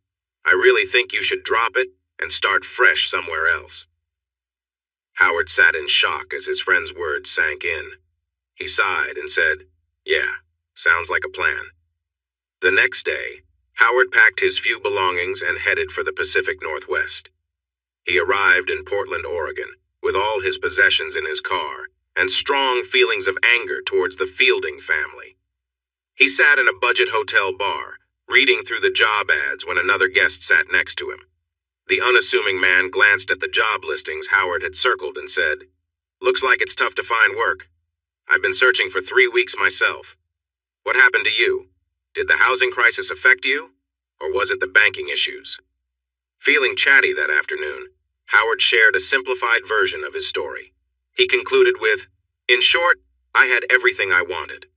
I really think you should drop it and start fresh somewhere else." Howard sat in shock as his friend's words sank in. He sighed and said, "Yeah, sounds like a plan." The next day, Howard packed his few belongings and headed for the Pacific Northwest. He arrived in Portland, Oregon, with all his possessions in his car and strong feelings of anger towards the Fielding family. He sat in a budget hotel bar, reading through the job ads when another guest sat next to him. The unassuming man glanced at the job listings Howard had circled and said, "Looks like it's tough to find work. I've been searching for 3 weeks myself. What happened to you? Did the housing crisis affect you? Or was it the banking issues?" Feeling chatty that afternoon, Howard shared a simplified version of his story. He concluded with, "In short, I had everything I wanted.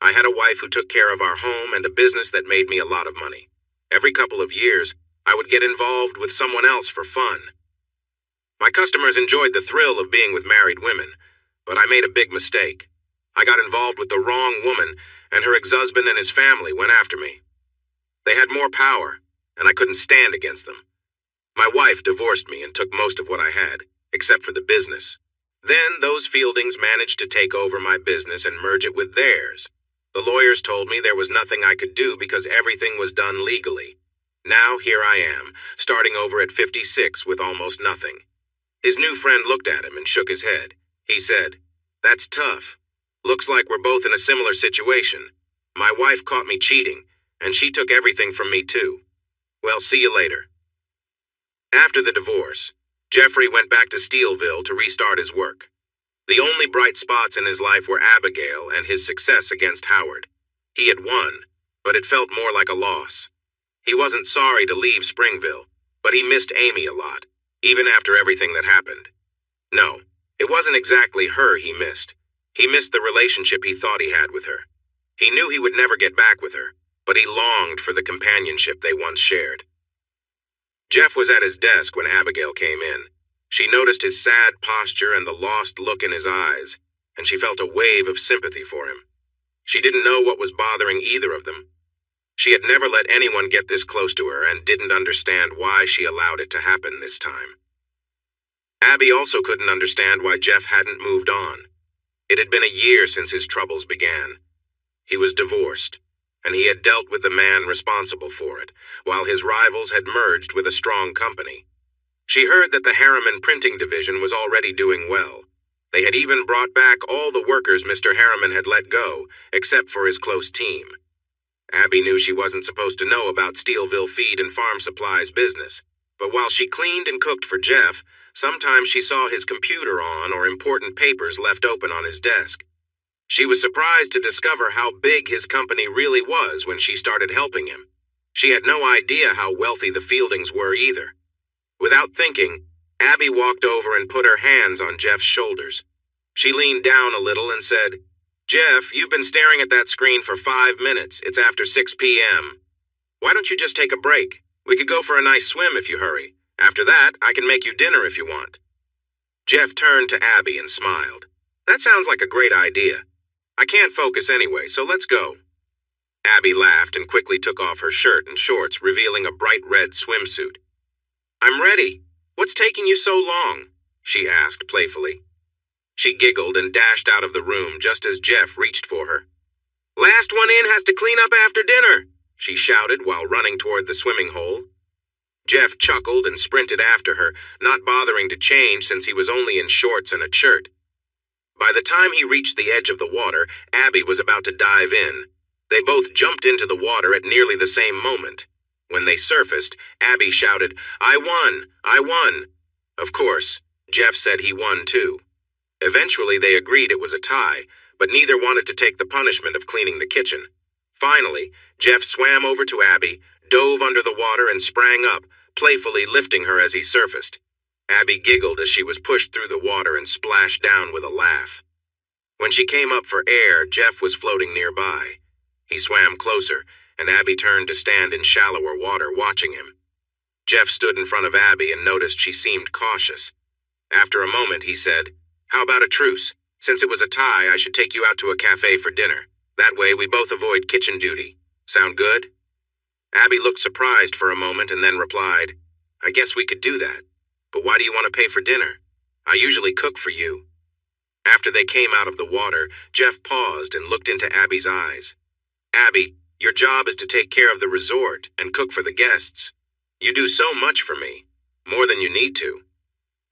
I had a wife who took care of our home and a business that made me a lot of money. Every couple of years, I would get involved with someone else for fun. My customers enjoyed the thrill of being with married women, but I made a big mistake. I got involved with the wrong woman, and her ex-husband and his family went after me. They had more power, and I couldn't stand against them. My wife divorced me and took most of what I had, except for the business. Then those Fieldings managed to take over my business and merge it with theirs. The lawyers told me there was nothing I could do because everything was done legally. Now here I am, starting over at 56 with almost nothing." His new friend looked at him and shook his head. He said, "That's tough. Looks like we're both in a similar situation. My wife caught me cheating, and she took everything from me too. Well, see you later." After the divorce, Jeffrey went back to Steelville to restart his work. The only bright spots in his life were Abigail and his success against Howard. He had won, but it felt more like a loss. He wasn't sorry to leave Springville, but he missed Amy a lot, even after everything that happened. No, it wasn't exactly her he missed. He missed the relationship he thought he had with her. He knew he would never get back with her, but he longed for the companionship they once shared. Jeff was at his desk when Abigail came in. She noticed his sad posture and the lost look in his eyes, and she felt a wave of sympathy for him. She didn't know what was bothering either of them. She had never let anyone get this close to her and didn't understand why she allowed it to happen this time. Abby also couldn't understand why Jeff hadn't moved on. It had been a year since his troubles began. He was divorced, and he had dealt with the man responsible for it, while his rivals had merged with a strong company. She heard that the Harriman printing division was already doing well. They had even brought back all the workers Mr. Harriman had let go, except for his close team. Abby knew she wasn't supposed to know about Steelville Feed and Farm Supplies business, but while she cleaned and cooked for Jeff, sometimes she saw his computer on or important papers left open on his desk. She was surprised to discover how big his company really was when she started helping him. She had no idea how wealthy the Fieldings were either. Without thinking, Abby walked over and put her hands on Jeff's shoulders. She leaned down a little and said, "Jeff, you've been staring at that screen for 5 minutes. It's after 6 p.m. Why don't you just take a break? We could go for a nice swim if you hurry. After that, I can make you dinner if you want." Jeff turned to Abby and smiled. "That sounds like a great idea. I can't focus anyway, so let's go." Abby laughed and quickly took off her shirt and shorts, revealing a bright red swimsuit. "I'm ready. What's taking you so long?" she asked playfully. She giggled and dashed out of the room just as Jeff reached for her. "Last one in has to clean up after dinner," she shouted while running toward the swimming hole. Jeff chuckled and sprinted after her, not bothering to change since he was only in shorts and a shirt. By the time he reached the edge of the water, Abby was about to dive in. They both jumped into the water at nearly the same moment. When they surfaced, Abby shouted, "I won! I won!" Of course, Jeff said he won too. Eventually they agreed it was a tie, but neither wanted to take the punishment of cleaning the kitchen. Finally, Jeff swam over to Abby, dove under the water and sprang up, playfully lifting her as he surfaced. Abby giggled as she was pushed through the water and splashed down with a laugh. When she came up for air, Jeff was floating nearby. He swam closer, and Abby turned to stand in shallower water watching him. Jeff stood in front of Abby and noticed she seemed cautious. After a moment, he said, "How about a truce? Since it was a tie, I should take you out to a cafe for dinner. That way we both avoid kitchen duty. Sound good?" Abby looked surprised for a moment and then replied, "I guess we could do that. But why do you want to pay for dinner? I usually cook for you." After they came out of the water, Jeff paused and looked into Abby's eyes. "Abby, your job is to take care of the resort and cook for the guests. You do so much for me, more than you need to.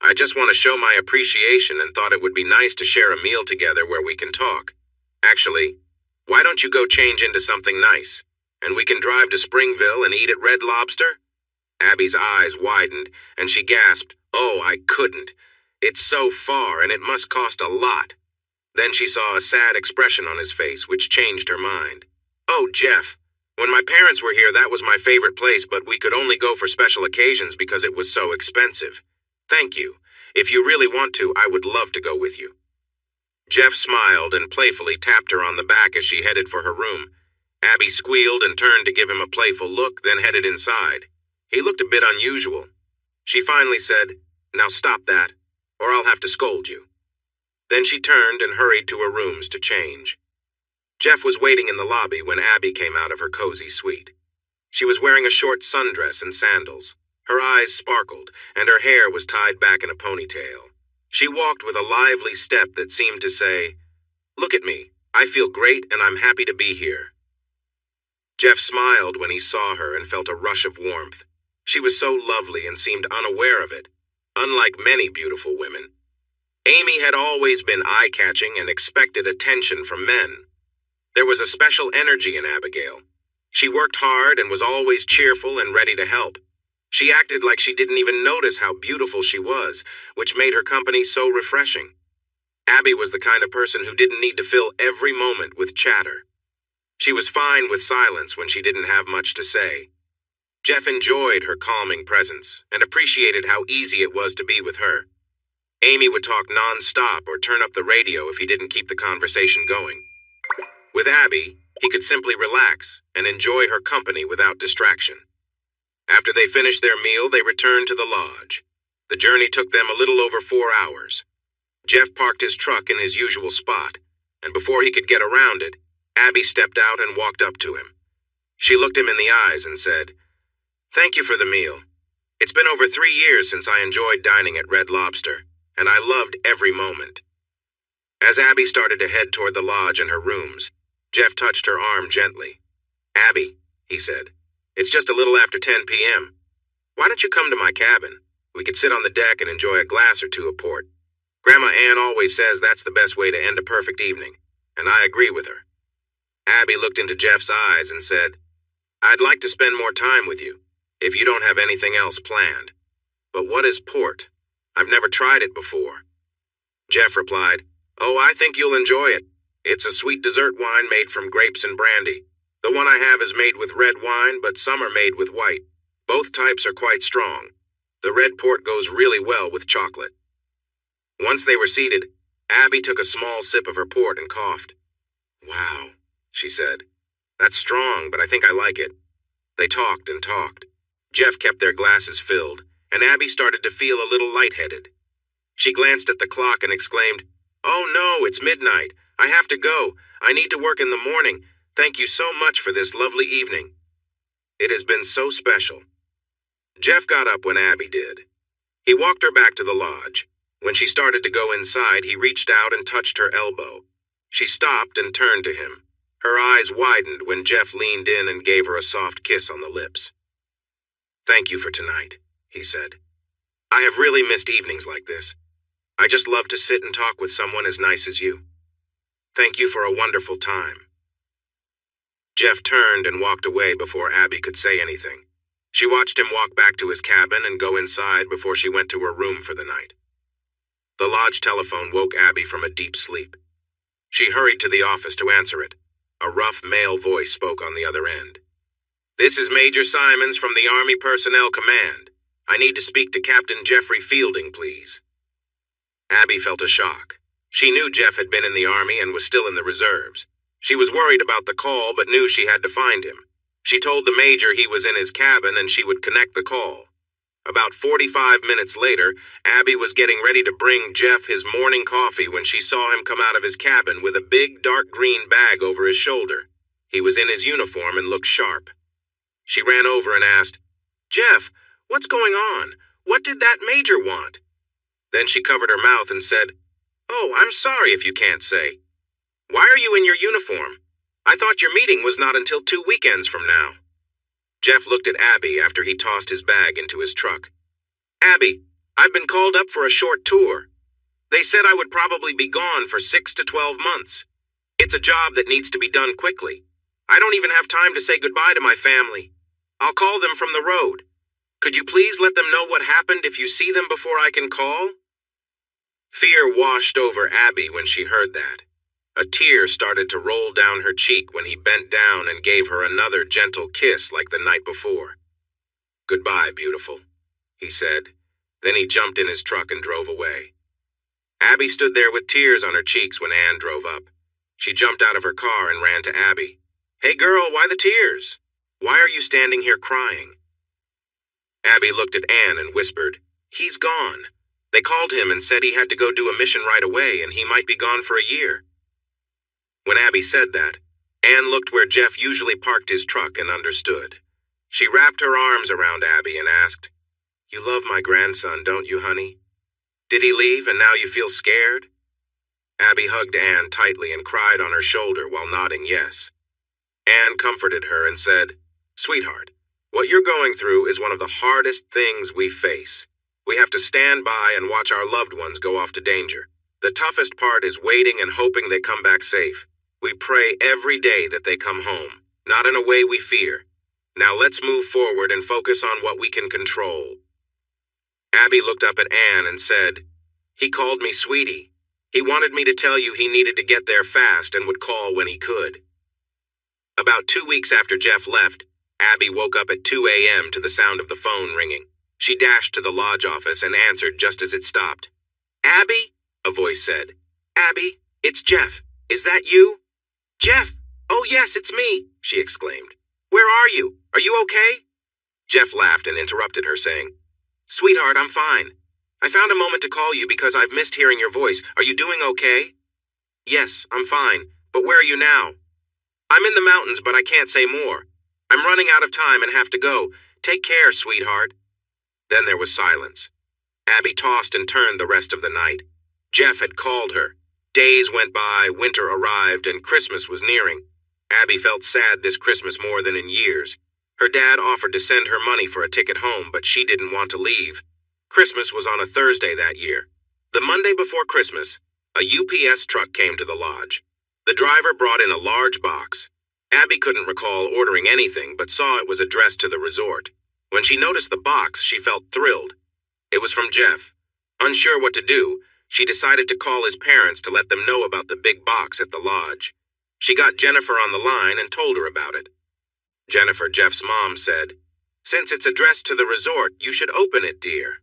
I just want to show my appreciation and thought it would be nice to share a meal together where we can talk. Actually, why don't you go change into something nice, and we can drive to Springville and eat at Red Lobster?" Abby's eyes widened, and she gasped, "Oh, I couldn't. It's so far, and it must cost a lot." Then she saw a sad expression on his face, which changed her mind. "Oh, Jeff, when my parents were here, that was my favorite place, but we could only go for special occasions because it was so expensive. Thank you. If you really want to, I would love to go with you." Jeff smiled and playfully tapped her on the back as she headed for her room. Abby squealed and turned to give him a playful look, then headed inside. He looked a bit unusual. She finally said, "Now stop that, or I'll have to scold you." Then she turned and hurried to her rooms to change. Jeff was waiting in the lobby when Abby came out of her cozy suite. She was wearing a short sundress and sandals. Her eyes sparkled, and her hair was tied back in a ponytail. She walked with a lively step that seemed to say, "Look at me. I feel great and I'm happy to be here." Jeff smiled when he saw her and felt a rush of warmth. She was so lovely and seemed unaware of it, unlike many beautiful women. Amy had always been eye-catching and expected attention from men. There was a special energy in Abigail. She worked hard and was always cheerful and ready to help. She acted like she didn't even notice how beautiful she was, which made her company so refreshing. Abby was the kind of person who didn't need to fill every moment with chatter. She was fine with silence when she didn't have much to say. Jeff enjoyed her calming presence and appreciated how easy it was to be with her. Amy would talk non-stop or turn up the radio if he didn't keep the conversation going. With Abby, he could simply relax and enjoy her company without distraction. After they finished their meal, they returned to the lodge. The journey took them a little over 4 hours. Jeff parked his truck in his usual spot, and before he could get around it, Abby stepped out and walked up to him. She looked him in the eyes and said, "Thank you for the meal. It's been over 3 years since I enjoyed dining at Red Lobster, and I loved every moment." As Abby started to head toward the lodge and her rooms, Jeff touched her arm gently. "Abby," he said, "it's just a little after 10 p.m. Why don't you come to my cabin? We could sit on the deck and enjoy a glass or two of port. Grandma Ann always says that's the best way to end a perfect evening, and I agree with her." Abby looked into Jeff's eyes and said, "I'd like to spend more time with you, if you don't have anything else planned. But what is port? I've never tried it before." Jeff replied, "Oh, I think you'll enjoy it. It's a sweet dessert wine made from grapes and brandy. The one I have is made with red wine, but some are made with white. Both types are quite strong. The red port goes really well with chocolate." Once they were seated, Abby took a small sip of her port and coughed. "Wow," she said. "That's strong, but I think I like it." They talked and talked. Jeff kept their glasses filled, and Abby started to feel a little lightheaded. She glanced at the clock and exclaimed, "Oh no, it's midnight. I have to go. I need to work in the morning. Thank you so much for this lovely evening. It has been so special." Jeff got up when Abby did. He walked her back to the lodge. When she started to go inside, he reached out and touched her elbow. She stopped and turned to him. Her eyes widened when Jeff leaned in and gave her a soft kiss on the lips. "Thank you for tonight," he said. "I have really missed evenings like this. I just love to sit and talk with someone as nice as you. Thank you for a wonderful time." Jeff turned and walked away before Abby could say anything. She watched him walk back to his cabin and go inside before she went to her room for the night. The lodge telephone woke Abby from a deep sleep. She hurried to the office to answer it. A rough male voice spoke on the other end. "This is Major Simons from the Army Personnel Command. I need to speak to Captain Jeffrey Fielding, please." Abby felt a shock. She knew Jeff had been in the Army and was still in the reserves. She was worried about the call but knew she had to find him. She told the major he was in his cabin and she would connect the call. About 45 minutes later, Abby was getting ready to bring Jeff his morning coffee when she saw him come out of his cabin with a big dark green bag over his shoulder. He was in his uniform and looked sharp. She ran over and asked, "Jeff, what's going on? What did that major want?" Then she covered her mouth and said, "Oh, I'm sorry if you can't say. Why are you in your uniform? I thought your meeting was not until 2 weekends from now." Jeff looked at Abby after he tossed his bag into his truck. "Abby, I've been called up for a short tour. They said I would probably be gone for 6 to 12 months. It's a job that needs to be done quickly. I don't even have time to say goodbye to my family. I'll call them from the road. Could you please let them know what happened if you see them before I can call?" Fear washed over Abby when she heard that. A tear started to roll down her cheek when he bent down and gave her another gentle kiss like the night before. "Goodbye, beautiful," he said. Then he jumped in his truck and drove away. Abby stood there with tears on her cheeks when Ann drove up. She jumped out of her car and ran to Abby. "Hey girl, why the tears? Why are you standing here crying?" Abby looked at Ann and whispered, "He's gone. They called him and said he had to go do a mission right away and he might be gone for a year." When Abby said that, Ann looked where Jeff usually parked his truck and understood. She wrapped her arms around Abby and asked, "You love my grandson, don't you, honey? Did he leave and now you feel scared?" Abby hugged Ann tightly and cried on her shoulder while nodding yes. Ann comforted her and said, "Sweetheart, what you're going through is one of the hardest things we face. We have to stand by and watch our loved ones go off to danger. The toughest part is waiting and hoping they come back safe. We pray every day that they come home, not in a way we fear. Now let's move forward and focus on what we can control." Abby looked up at Ann and said, "He called me sweetie. He wanted me to tell you he needed to get there fast and would call when he could." About 2 weeks after Jeff left, Abby woke up at 2 a.m. to the sound of the phone ringing. She dashed to the lodge office and answered just as it stopped. Abby? A voice said. Abby, it's Jeff. Is that you? Jeff! Oh yes, it's me, she exclaimed. Where are you? Are you okay? Jeff laughed and interrupted her, saying, Sweetheart, I'm fine. I found a moment to call you because I've missed hearing your voice. Are you doing okay? Yes, I'm fine. But where are you now? I'm in the mountains, but I can't say more. I'm running out of time and have to go. Take care, sweetheart. Then there was silence. Abby tossed and turned the rest of the night. Jeff had called her. Days went by, winter arrived, and Christmas was nearing. Abby felt sad this Christmas more than in years. Her dad offered to send her money for a ticket home, but she didn't want to leave. Christmas was on a Thursday that year. The Monday before Christmas, a UPS truck came to the lodge. The driver brought in a large box. Abby couldn't recall ordering anything, but saw it was addressed to the resort. When she noticed the box, she felt thrilled. It was from Jeff. Unsure what to do, she decided to call his parents to let them know about the big box at the lodge. She got Jennifer on the line and told her about it. Jennifer, Jeff's mom, said, Since it's addressed to the resort, you should open it, dear.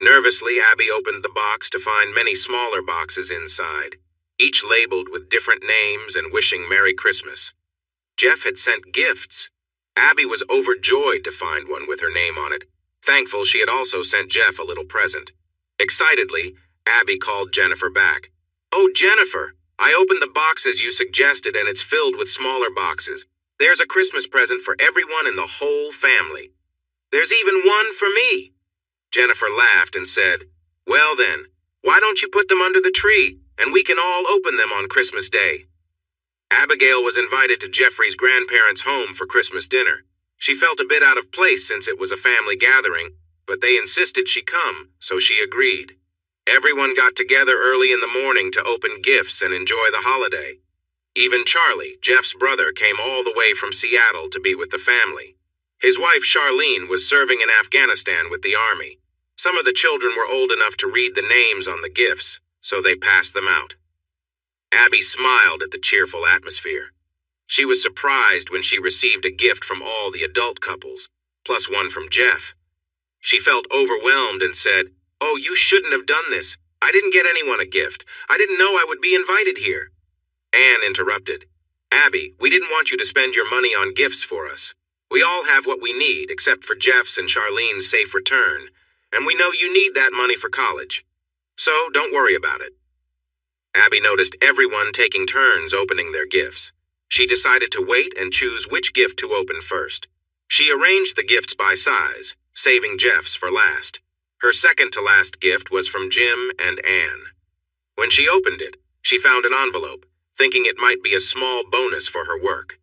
Nervously, Abby opened the box to find many smaller boxes inside, each labeled with different names and wishing Merry Christmas. Jeff had sent gifts. Abby was overjoyed to find one with her name on it, thankful she had also sent Jeff a little present. Excitedly, Abby called Jennifer back. Oh, Jennifer, I opened the box as you suggested and it's filled with smaller boxes. There's a Christmas present for everyone in the whole family. There's even one for me. Jennifer laughed and said, Well then, why don't you put them under the tree, and we can all open them on Christmas Day? Abigail was invited to Jeffrey's grandparents' home for Christmas dinner. She felt a bit out of place since it was a family gathering, but they insisted she come, so she agreed. Everyone got together early in the morning to open gifts and enjoy the holiday. Even Charlie, Jeff's brother, came all the way from Seattle to be with the family. His wife, Charlene, was serving in Afghanistan with the army. Some of the children were old enough to read the names on the gifts, so they passed them out. Abby smiled at the cheerful atmosphere. She was surprised when she received a gift from all the adult couples, plus one from Jeff. She felt overwhelmed and said, Oh, you shouldn't have done this. I didn't get anyone a gift. I didn't know I would be invited here. Anne interrupted. Abby, we didn't want you to spend your money on gifts for us. We all have what we need, except for Jeff's and Charlene's safe return, and we know you need that money for college. So don't worry about it. Abby noticed everyone taking turns opening their gifts. She decided to wait and choose which gift to open first. She arranged the gifts by size, saving Jeff's for last. Her second-to-last gift was from Jim and Anne. When she opened it, she found an envelope, thinking it might be a small bonus for her work.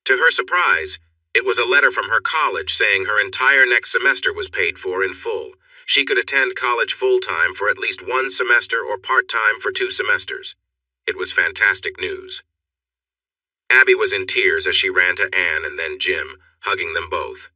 To her surprise, it was a letter from her college saying her entire next semester was paid for in full. She could attend college full-time for at least one semester or part-time for 2 semesters. It was fantastic news. Abby was in tears as she ran to Anne and then Jim, hugging them both.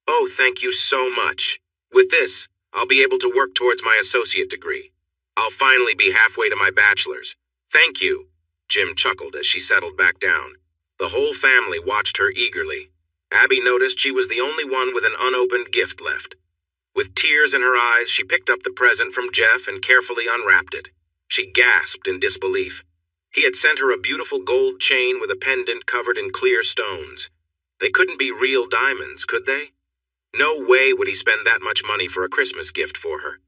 Oh, thank you so much. With this, I'll be able to work towards my associate degree. I'll finally be halfway to my bachelor's. Thank you, Jim chuckled as she settled back down. The whole family watched her eagerly. Abby noticed she was the only one with an unopened gift left. With tears in her eyes, she picked up the present from Jeff and carefully unwrapped it. She gasped in disbelief. He had sent her a beautiful gold chain with a pendant covered in clear stones. They couldn't be real diamonds, could they? No way would he spend that much money for a Christmas gift for her.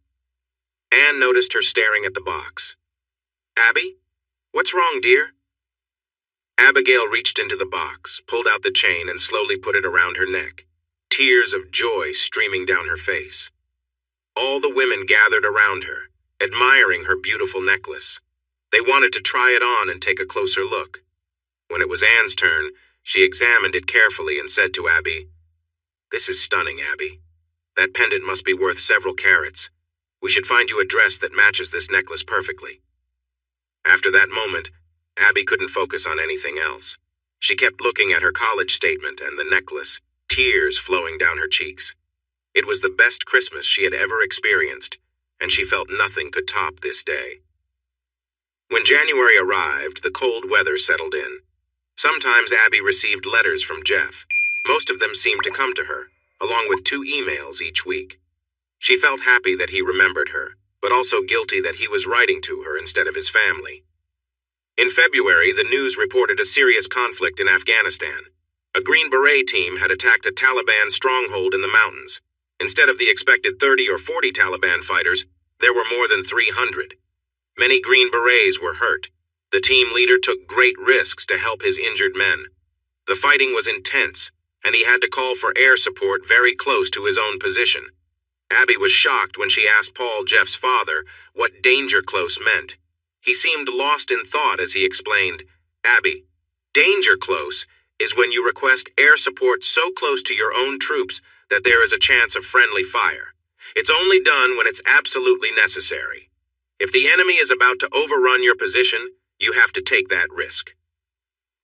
Anne noticed her staring at the box. Abby? What's wrong, dear? Abigail reached into the box, pulled out the chain, and slowly put it around her neck, tears of joy streaming down her face. All the women gathered around her, admiring her beautiful necklace. They wanted to try it on and take a closer look. When it was Anne's turn, she examined it carefully and said to Abby, This is stunning, Abby. That pendant must be worth several carats. We should find you a dress that matches this necklace perfectly. After that moment, Abby couldn't focus on anything else. She kept looking at her college statement and the necklace, tears flowing down her cheeks. It was the best Christmas she had ever experienced, and she felt nothing could top this day. When January arrived, the cold weather settled in. Sometimes Abby received letters from Jeff. Most of them seemed to come to her, along with 2 emails each week. She felt happy that he remembered her. but also guilty that he was writing to her instead of his family. In February, the news reported a serious conflict in Afghanistan. A Green Beret team had attacked a Taliban stronghold in the mountains. Instead of the expected 30 or 40 Taliban fighters, there were more than 300. Many Green Berets were hurt. The team leader took great risks to help his injured men. The fighting was intense, and he had to call for air support very close to his own position. Abby was shocked when she asked Paul, Jeff's father, what danger close meant. He seemed lost in thought as he explained, "Abby, danger close is when you request air support so close to your own troops that there is a chance of friendly fire. It's only done when it's absolutely necessary. If the enemy is about to overrun your position, you have to take that risk."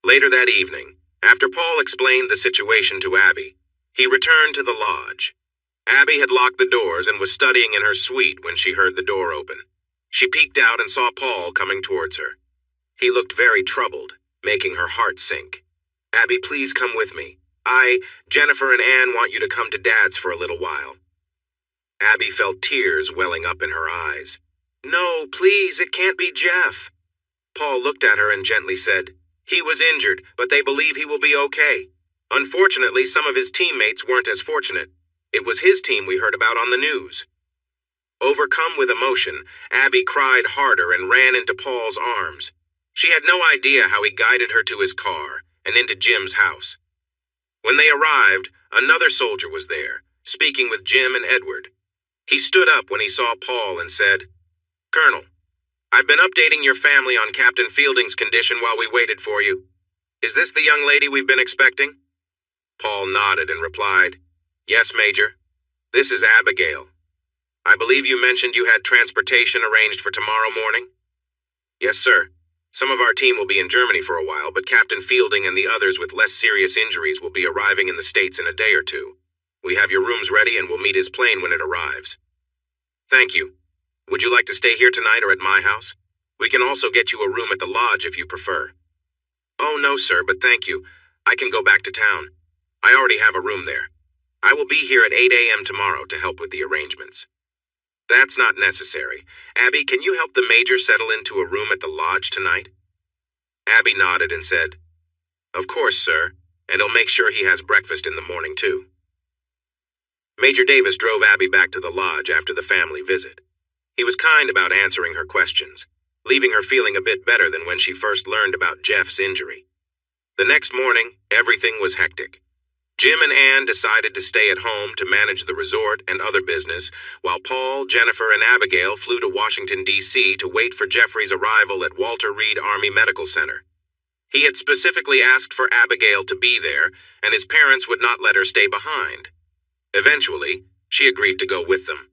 Later that evening, after Paul explained the situation to Abby, he returned to the lodge. Abby had locked the doors and was studying in her suite when she heard the door open. She peeked out and saw Paul coming towards her. He looked very troubled, making her heart sink. "Abby, please come with me. Jennifer and Anne want you to come to Dad's for a little while." Abby felt tears welling up in her eyes. "No, please, it can't be Jeff." Paul looked at her and gently said, "He was injured, but they believe he will be okay. Unfortunately, some of his teammates weren't as fortunate. It was his team we heard about on the news." Overcome with emotion, Abby cried harder and ran into Paul's arms. She had no idea how he guided her to his car and into Jim's house. When they arrived, another soldier was there, speaking with Jim and Edward. He stood up when he saw Paul and said, "Colonel, I've been updating your family on Captain Fielding's condition while we waited for you. Is this the young lady we've been expecting?" Paul nodded and replied, "Yes, Major. This is Abigail. I believe you mentioned you had transportation arranged for tomorrow morning?" "Yes, sir. Some of our team will be in Germany for a while, but Captain Fielding and the others with less serious injuries will be arriving in the States in a day or two. We have your rooms ready and will meet his plane when it arrives." "Thank you. Would you like to stay here tonight or at my house? We can also get you a room at the lodge if you prefer." "Oh, no, sir, but thank you. I can go back to town. I already have a room there. I will be here at 8 a.m. tomorrow to help with the arrangements." "That's not necessary. Abby, can you help the Major settle into a room at the lodge tonight?" Abby nodded and said, "Of course, sir, and I'll make sure he has breakfast in the morning, too." Major Davis drove Abby back to the lodge after the family visit. He was kind about answering her questions, leaving her feeling a bit better than when she first learned about Jeff's injury. The next morning, everything was hectic. Jim and Anne decided to stay at home to manage the resort and other business, while Paul, Jennifer, and Abigail flew to Washington, D.C. to wait for Jeffrey's arrival at Walter Reed Army Medical Center. He had specifically asked for Abigail to be there, and his parents would not let her stay behind. Eventually, she agreed to go with them.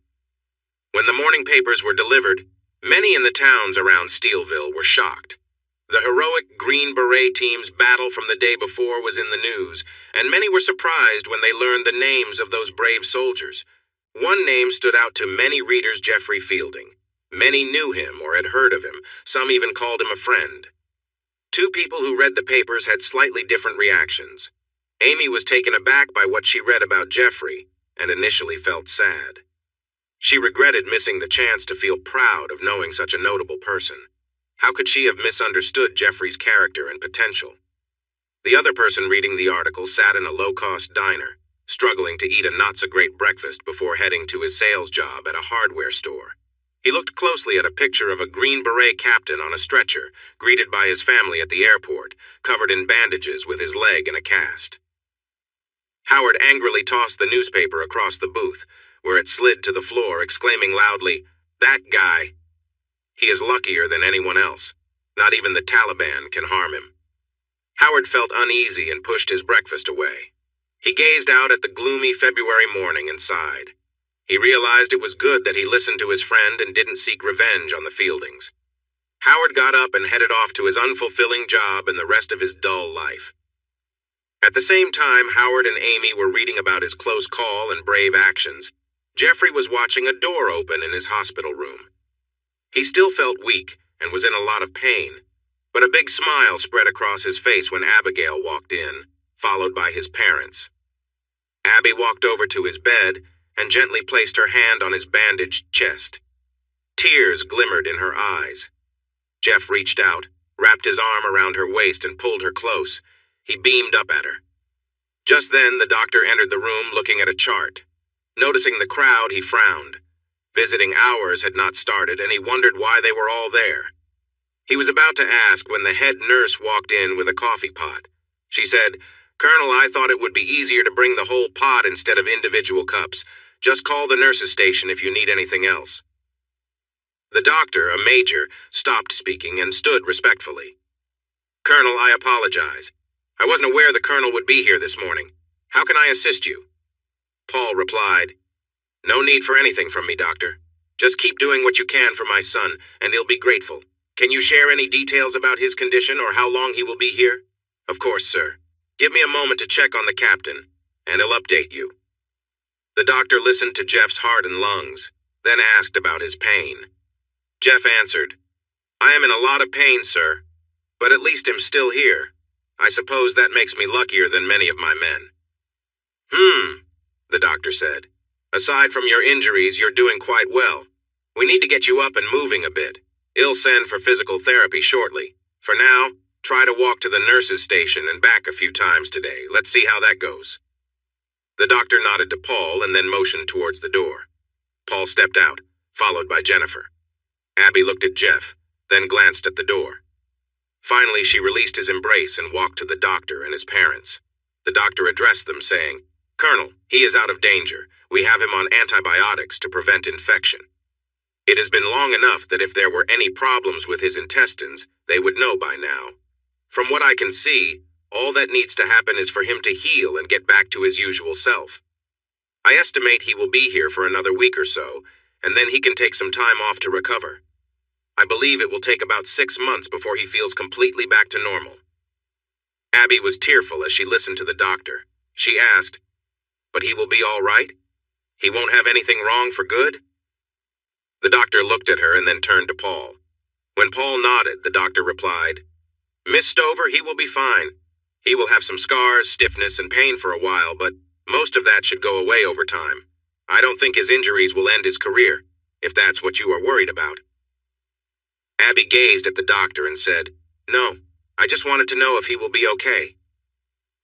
When the morning papers were delivered, many in the towns around Steelville were shocked. The heroic Green Beret team's battle from the day before was in the news, and many were surprised when they learned the names of those brave soldiers. One name stood out to many readers: Jeffrey Fielding. Many knew him or had heard of him. Some even called him a friend. Two people who read the papers had slightly different reactions. Amy was taken aback by what she read about Jeffrey and initially felt sad. She regretted missing the chance to feel proud of knowing such a notable person. How could she have misunderstood Jeffrey's character and potential? The other person reading the article sat in a low-cost diner, struggling to eat a not-so-great breakfast before heading to his sales job at a hardware store. He looked closely at a picture of a Green Beret captain on a stretcher, greeted by his family at the airport, covered in bandages with his leg in a cast. Howard angrily tossed the newspaper across the booth, where it slid to the floor, exclaiming loudly, "That guy! He is luckier than anyone else. Not even the Taliban can harm him." Howard felt uneasy and pushed his breakfast away. He gazed out at the gloomy February morning and sighed. He realized it was good that he listened to his friend and didn't seek revenge on the Fieldings. Howard got up and headed off to his unfulfilling job and the rest of his dull life. At the same time Howard and Amy were reading about his close call and brave actions, Jeffrey was watching a door open in his hospital room. He still felt weak and was in a lot of pain, but a big smile spread across his face when Abigail walked in, followed by his parents. Abby walked over to his bed and gently placed her hand on his bandaged chest. Tears glimmered in her eyes. Jeff reached out, wrapped his arm around her waist and pulled her close. He beamed up at her. Just then, the doctor entered the room looking at a chart. Noticing the crowd, he frowned. Visiting hours had not started, and he wondered why they were all there. He was about to ask when the head nurse walked in with a coffee pot. She said, "Colonel, I thought it would be easier to bring the whole pot instead of individual cups. Just call the nurse's station if you need anything else." The doctor, a major, stopped speaking and stood respectfully. "Colonel, I apologize. I wasn't aware the colonel would be here this morning. How can I assist you?" Paul replied, "No need for anything from me, doctor. Just keep doing what you can for my son, and he'll be grateful. Can you share any details about his condition or how long he will be here?" "Of course, sir. Give me a moment to check on the captain, and he'll update you." The doctor listened to Jeff's heart and lungs, then asked about his pain. Jeff answered, "I am in a lot of pain, sir, but at least I'm still here. I suppose that makes me luckier than many of my men." The doctor said. "Aside from your injuries, you're doing quite well. We need to get you up and moving a bit. He'll send for physical therapy shortly. For now, try to walk to the nurse's station and back a few times today. Let's see how that goes." The doctor nodded to Paul and then motioned towards the door. Paul stepped out, followed by Jennifer. Abby looked at Jeff, then glanced at the door. Finally, she released his embrace and walked to the doctor and his parents. The doctor addressed them, saying, "Colonel, he is out of danger. We have him on antibiotics to prevent infection. It has been long enough that if there were any problems with his intestines, they would know by now. From what I can see, all that needs to happen is for him to heal and get back to his usual self. I estimate he will be here for another week or so, and then he can take some time off to recover. I believe it will take about 6 months before he feels completely back to normal." Abby was tearful as she listened to the doctor. She asked, "But he will be all right? He won't have anything wrong for good?" The doctor looked at her and then turned to Paul. When Paul nodded, the doctor replied, "Miss Stover, he will be fine. He will have some scars, stiffness, and pain for a while, but most of that should go away over time. I don't think his injuries will end his career, if that's what you are worried about." Abby gazed at the doctor and said, "No, I just wanted to know if he will be okay."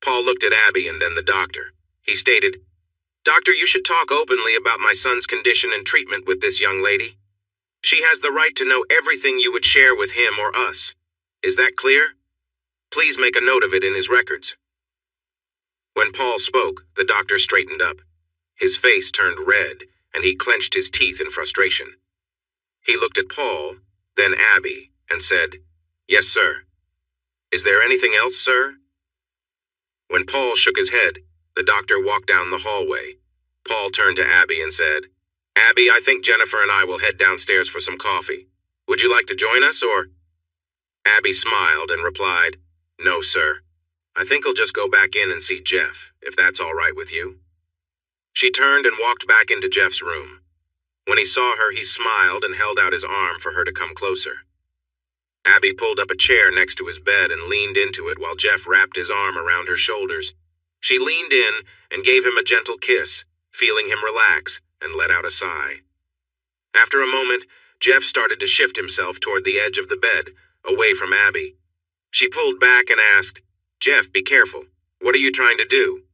Paul looked at Abby and then the doctor. He stated, "Doctor, you should talk openly about my son's condition and treatment with this young lady. She has the right to know everything you would share with him or us. Is that clear? Please make a note of it in his records." When Paul spoke, the doctor straightened up. His face turned red, and he clenched his teeth in frustration. He looked at Paul, then Abby, and said, "Yes, sir. Is there anything else, sir?" When Paul shook his head, the doctor walked down the hallway. Paul turned to Abby and said, "Abby, I think Jennifer and I will head downstairs for some coffee. Would you like to join us, or?" Abby smiled and replied, "No, sir. I think I'll just go back in and see Jeff, if that's all right with you." She turned and walked back into Jeff's room. When he saw her, he smiled and held out his arm for her to come closer. Abby pulled up a chair next to his bed and leaned into it while Jeff wrapped his arm around her shoulders. She leaned in and gave him a gentle kiss, feeling him relax, and let out a sigh. After a moment, Jeff started to shift himself toward the edge of the bed, away from Abby. She pulled back and asked, "Jeff, be careful. What are you trying to do?"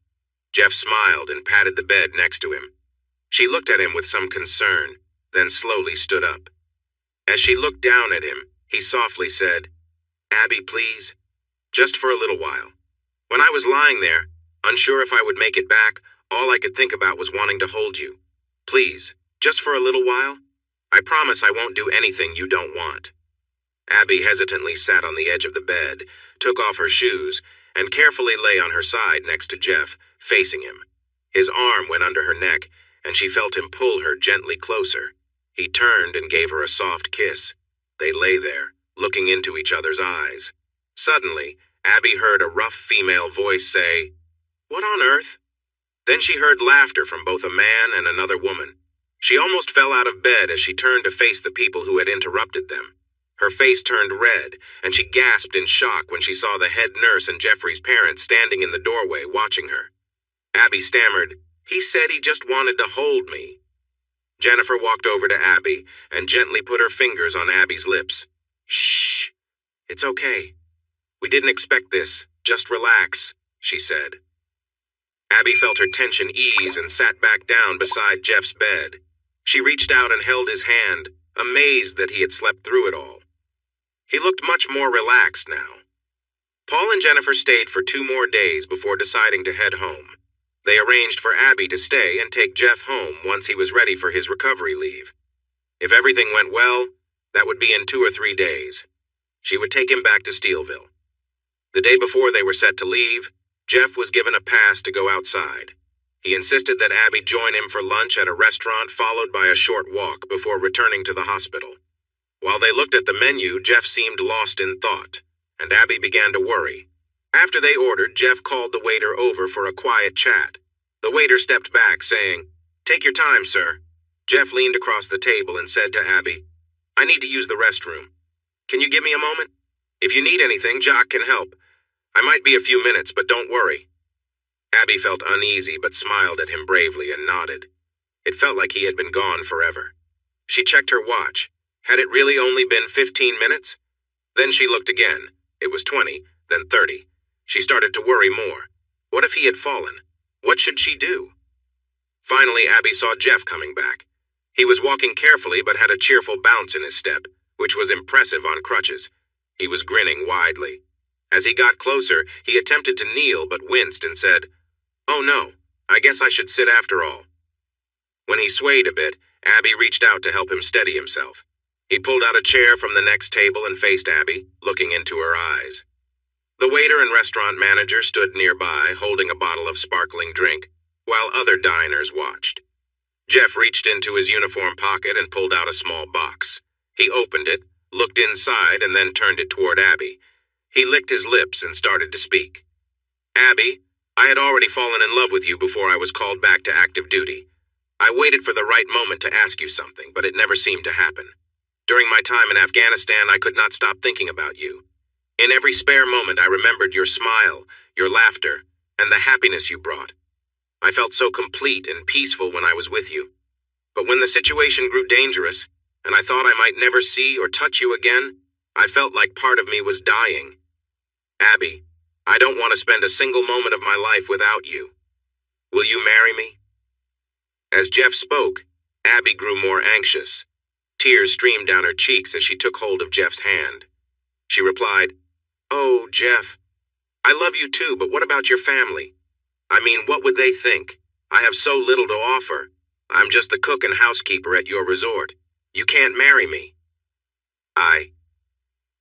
Jeff smiled and patted the bed next to him. She looked at him with some concern, then slowly stood up. As she looked down at him, he softly said, "Abby, please, just for a little while. When I was lying there, unsure if I would make it back, all I could think about was wanting to hold you. Please, just for a little while. I promise I won't do anything you don't want." Abby hesitantly sat on the edge of the bed, took off her shoes, and carefully lay on her side next to Jeff, facing him. His arm went under her neck, and she felt him pull her gently closer. He turned and gave her a soft kiss. They lay there, looking into each other's eyes. Suddenly, Abby heard a rough female voice say, "What on earth?" Then she heard laughter from both a man and another woman. She almost fell out of bed as she turned to face the people who had interrupted them. Her face turned red, and she gasped in shock when she saw the head nurse and Jeffrey's parents standing in the doorway watching her. Abby stammered, "He said he just wanted to hold me." Jennifer walked over to Abby and gently put her fingers on Abby's lips. "Shh, it's okay. We didn't expect this. Just relax," she said. Abby felt her tension ease and sat back down beside Jeff's bed. She reached out and held his hand, amazed that he had slept through it all. He looked much more relaxed now. Paul and Jennifer stayed for 2 more days before deciding to head home. They arranged for Abby to stay and take Jeff home once he was ready for his recovery leave. If everything went well, that would be in 2 or 3 days. She would take him back to Steelville. The day before they were set to leave, Jeff was given a pass to go outside. He insisted that Abby join him for lunch at a restaurant followed by a short walk before returning to the hospital. While they looked at the menu, Jeff seemed lost in thought, and Abby began to worry. After they ordered, Jeff called the waiter over for a quiet chat. The waiter stepped back, saying, "Take your time, sir." Jeff leaned across the table and said to Abby, "I need to use the restroom. Can you give me a moment? If you need anything, Jock can help. I might be a few minutes, but don't worry." Abby felt uneasy but smiled at him bravely and nodded. It felt like he had been gone forever. She checked her watch. Had it really only been 15 minutes? Then she looked again. It was 20, then 30. She started to worry more. What if he had fallen? What should she do? Finally, Abby saw Jeff coming back. He was walking carefully but had a cheerful bounce in his step, which was impressive on crutches. He was grinning widely. As he got closer, he attempted to kneel but winced and said, "Oh no, I guess I should sit after all." When he swayed a bit, Abby reached out to help him steady himself. He pulled out a chair from the next table and faced Abby, looking into her eyes. The waiter and restaurant manager stood nearby, holding a bottle of sparkling drink, while other diners watched. Jeff reached into his uniform pocket and pulled out a small box. He opened it, looked inside, and then turned it toward Abby. He licked his lips and started to speak. "Abby, I had already fallen in love with you before I was called back to active duty. I waited for the right moment to ask you something, but it never seemed to happen. During my time in Afghanistan, I could not stop thinking about you. In every spare moment, I remembered your smile, your laughter, and the happiness you brought. I felt so complete and peaceful when I was with you. But when the situation grew dangerous, and I thought I might never see or touch you again, I felt like part of me was dying. Abby, I don't want to spend a single moment of my life without you. Will you marry me?" As Jeff spoke, Abby grew more anxious. Tears streamed down her cheeks as she took hold of Jeff's hand. She replied, "Oh, Jeff, I love you too, but what about your family? I mean, what would they think? I have so little to offer. I'm just the cook and housekeeper at your resort. You can't marry me."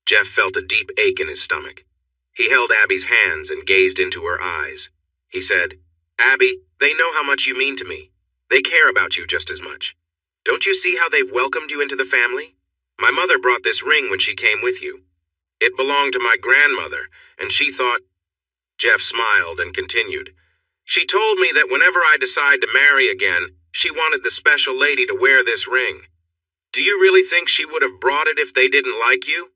Jeff felt a deep ache in his stomach. He held Abby's hands and gazed into her eyes. He said, "Abby, they know how much you mean to me. They care about you just as much. Don't you see how they've welcomed you into the family? My mother brought this ring when she came with you. It belonged to my grandmother, and she thought—" Jeff smiled and continued, "She told me that whenever I decide to marry again, she wanted the special lady to wear this ring. Do you really think she would have brought it if they didn't like you?"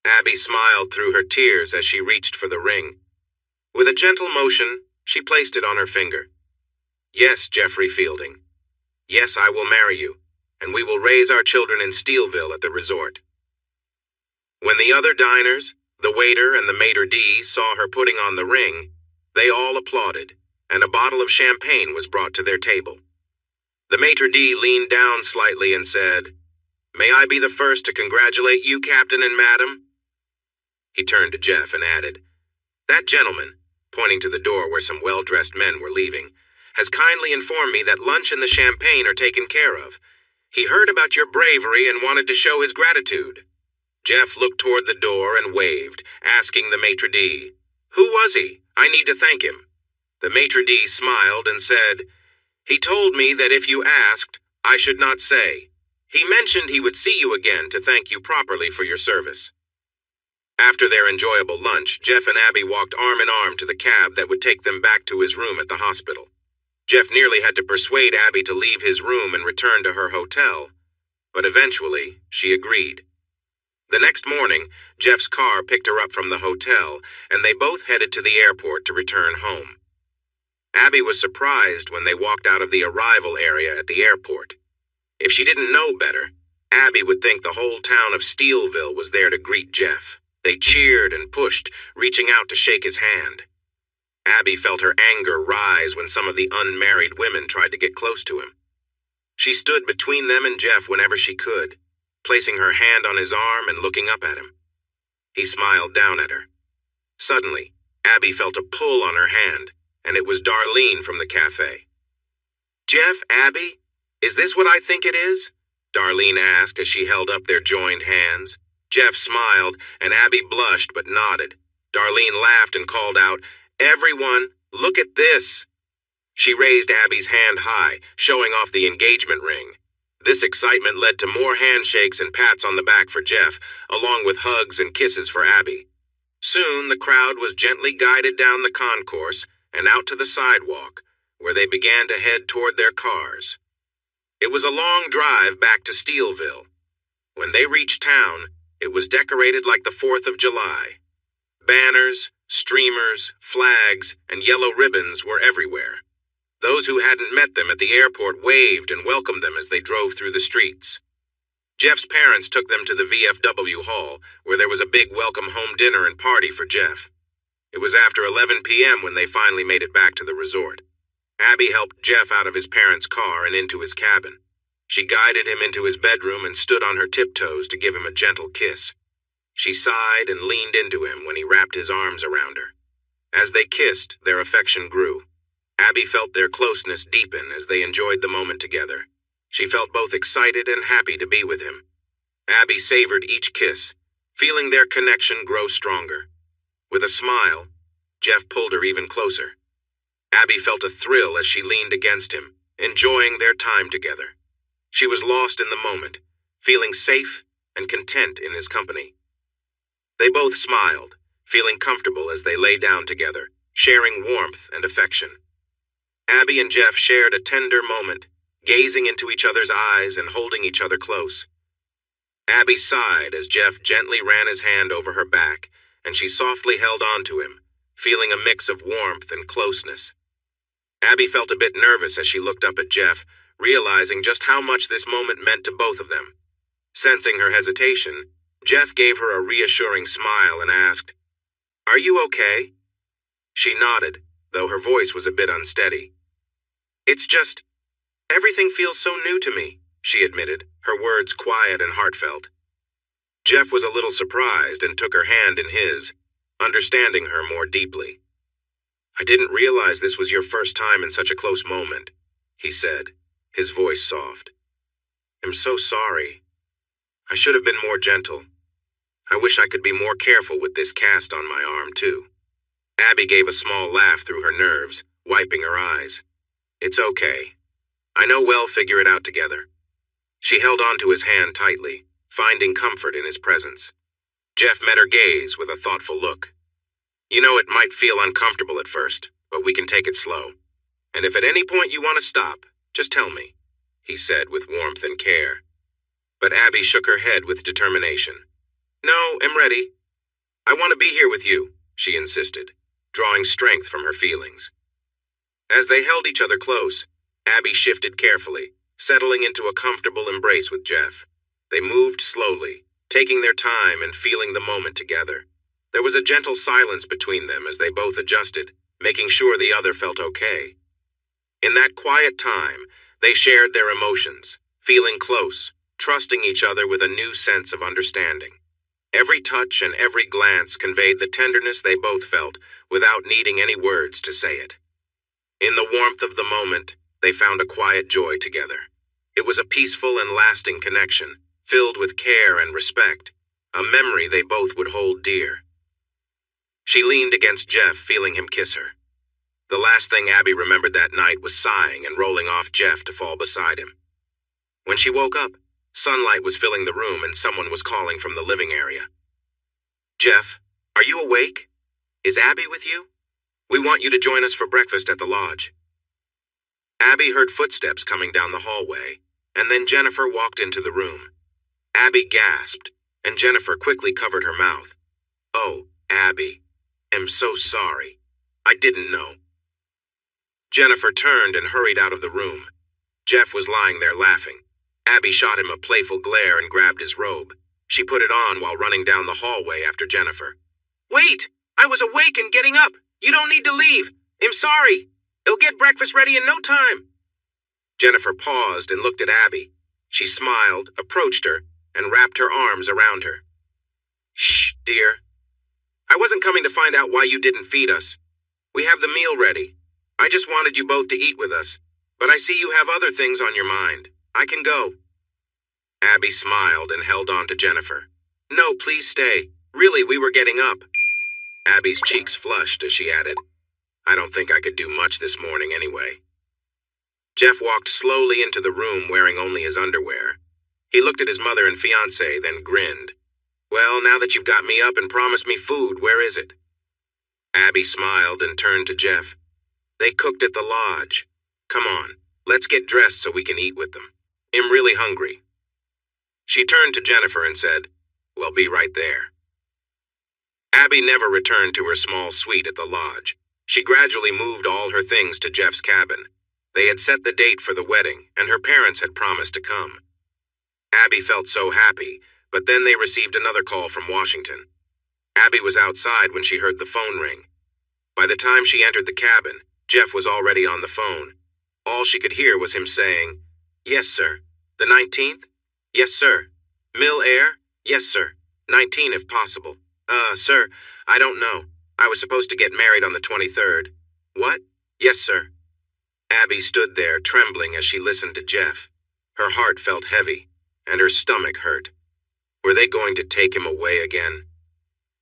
Abby smiled through her tears as she reached for the ring. With a gentle motion, she placed it on her finger. "Yes, Jeffrey Fielding. Yes, I will marry you, and we will raise our children in Steelville at the resort." When the other diners, the waiter and the maitre d' saw her putting on the ring, they all applauded, and a bottle of champagne was brought to their table. The maitre d' leaned down slightly and said, "May I be the first to congratulate you, Captain and Madam?" He turned to Jeff and added, "That gentleman," pointing to the door where some well-dressed men were leaving, "has kindly informed me that lunch and the champagne are taken care of. He heard about your bravery and wanted to show his gratitude." Jeff looked toward the door and waved, asking the maitre d', "Who was he? I need to thank him." The maitre d' smiled and said, "He told me that if you asked, I should not say. He mentioned he would see you again to thank you properly for your service." After their enjoyable lunch, Jeff and Abby walked arm in arm to the cab that would take them back to his room at the hospital. Jeff nearly had to persuade Abby to leave his room and return to her hotel, but eventually she agreed. The next morning, Jeff's car picked her up from the hotel, and they both headed to the airport to return home. Abby was surprised when they walked out of the arrival area at the airport. If she didn't know better, Abby would think the whole town of Steelville was there to greet Jeff. They cheered and pushed, reaching out to shake his hand. Abby felt her anger rise when some of the unmarried women tried to get close to him. She stood between them and Jeff whenever she could, placing her hand on his arm and looking up at him. He smiled down at her. Suddenly, Abby felt a pull on her hand, and it was Darlene from the cafe. "Jeff, Abby, is this what I think it is?" Darlene asked as she held up their joined hands. Jeff smiled, and Abby blushed but nodded. Darlene laughed and called out, "Everyone, look at this." She raised Abby's hand high, showing off the engagement ring. This excitement led to more handshakes and pats on the back for Jeff, along with hugs and kisses for Abby. Soon, the crowd was gently guided down the concourse and out to the sidewalk, where they began to head toward their cars. It was a long drive back to Steelville. When they reached town, it was decorated like the 4th of July. Banners, streamers, flags, and yellow ribbons were everywhere. Those who hadn't met them at the airport waved and welcomed them as they drove through the streets. Jeff's parents took them to the VFW hall, where there was a big welcome home dinner and party for Jeff. It was after 11 p.m. when they finally made it back to the resort. Abby helped Jeff out of his parents' car and into his cabin. She guided him into his bedroom and stood on her tiptoes to give him a gentle kiss. She sighed and leaned into him when he wrapped his arms around her. As they kissed, their affection grew. Abby felt their closeness deepen as they enjoyed the moment together. She felt both excited and happy to be with him. Abby savored each kiss, feeling their connection grow stronger. With a smile, Jeff pulled her even closer. Abby felt a thrill as she leaned against him, enjoying their time together. She was lost in the moment, feeling safe and content in his company. They both smiled, feeling comfortable as they lay down together, sharing warmth and affection. Abby and Jeff shared a tender moment, gazing into each other's eyes and holding each other close. Abby sighed as Jeff gently ran his hand over her back, and she softly held on to him, feeling a mix of warmth and closeness. Abby felt a bit nervous as she looked up at Jeff, realizing just how much this moment meant to both of them. Sensing her hesitation, Jeff gave her a reassuring smile and asked, "Are you okay?" She nodded, though her voice was a bit unsteady. "It's just, everything feels so new to me," she admitted, her words quiet and heartfelt. Jeff was a little surprised and took her hand in his, understanding her more deeply. "I didn't realize this was your first time in such a close moment," he said, his voice soft. "I'm so sorry. I should have been more gentle. I wish I could be more careful with this cast on my arm, too." Abby gave a small laugh through her nerves, wiping her eyes. "It's okay. I know we'll figure it out together." She held onto his hand tightly, finding comfort in his presence. Jeff met her gaze with a thoughtful look. "You know, it might feel uncomfortable at first, but we can take it slow. And if at any point you want to stop, just tell me," he said with warmth and care. But Abby shook her head with determination. "No, I'm ready. I want to be here with you," she insisted, drawing strength from her feelings. As they held each other close, Abby shifted carefully, settling into a comfortable embrace with Jeff. They moved slowly, taking their time and feeling the moment together. There was a gentle silence between them as they both adjusted, making sure the other felt okay. In that quiet time, they shared their emotions, feeling close, trusting each other with a new sense of understanding. Every touch and every glance conveyed the tenderness they both felt without needing any words to say it. In the warmth of the moment, they found a quiet joy together. It was a peaceful and lasting connection, filled with care and respect, a memory they both would hold dear. She leaned against Jeff, feeling him kiss her. The last thing Abby remembered that night was sighing and rolling off Jeff to fall beside him. When she woke up, sunlight was filling the room and someone was calling from the living area. "Jeff, are you awake? Is Abby with you? We want you to join us for breakfast at the lodge." Abby heard footsteps coming down the hallway, and then Jennifer walked into the room. Abby gasped, and Jennifer quickly covered her mouth. "Oh, Abby, I'm so sorry. I didn't know." Jennifer turned and hurried out of the room. Jeff was lying there laughing. Abby shot him a playful glare and grabbed his robe. She put it on while running down the hallway after Jennifer. "Wait! I was awake and getting up! You don't need to leave! I'm sorry! I'll get breakfast ready in no time!" Jennifer paused and looked at Abby. She smiled, approached her, and wrapped her arms around her. "Shh, dear. I wasn't coming to find out why you didn't feed us. We have the meal ready. I just wanted you both to eat with us. But I see you have other things on your mind. I can go." Abby smiled and held on to Jennifer. "No, please stay. Really, we were getting up." Abby's cheeks flushed as she added, "I don't think I could do much this morning anyway." Jeff walked slowly into the room wearing only his underwear. He looked at his mother and fiancé, then grinned. "Well, now that you've got me up and promised me food, where is it?" Abby smiled and turned to Jeff. "They cooked at the lodge. Come on, let's get dressed so we can eat with them. I'm really hungry." She turned to Jennifer and said, "Well, be right there." Abby never returned to her small suite at the lodge. She gradually moved all her things to Jeff's cabin. They had set the date for the wedding, and her parents had promised to come. Abby felt so happy, but then they received another call from Washington. Abby was outside when she heard the phone ring. By the time she entered the cabin, Jeff was already on the phone. All she could hear was him saying, "Yes, sir. The 19th? Yes, sir. Mill Air? Yes, sir. 19 if possible. Sir, I don't know. I was supposed to get married on the 23rd. What? Yes, sir." Abby stood there trembling as she listened to Jeff. Her heart felt heavy, and her stomach hurt. Were they going to take him away again?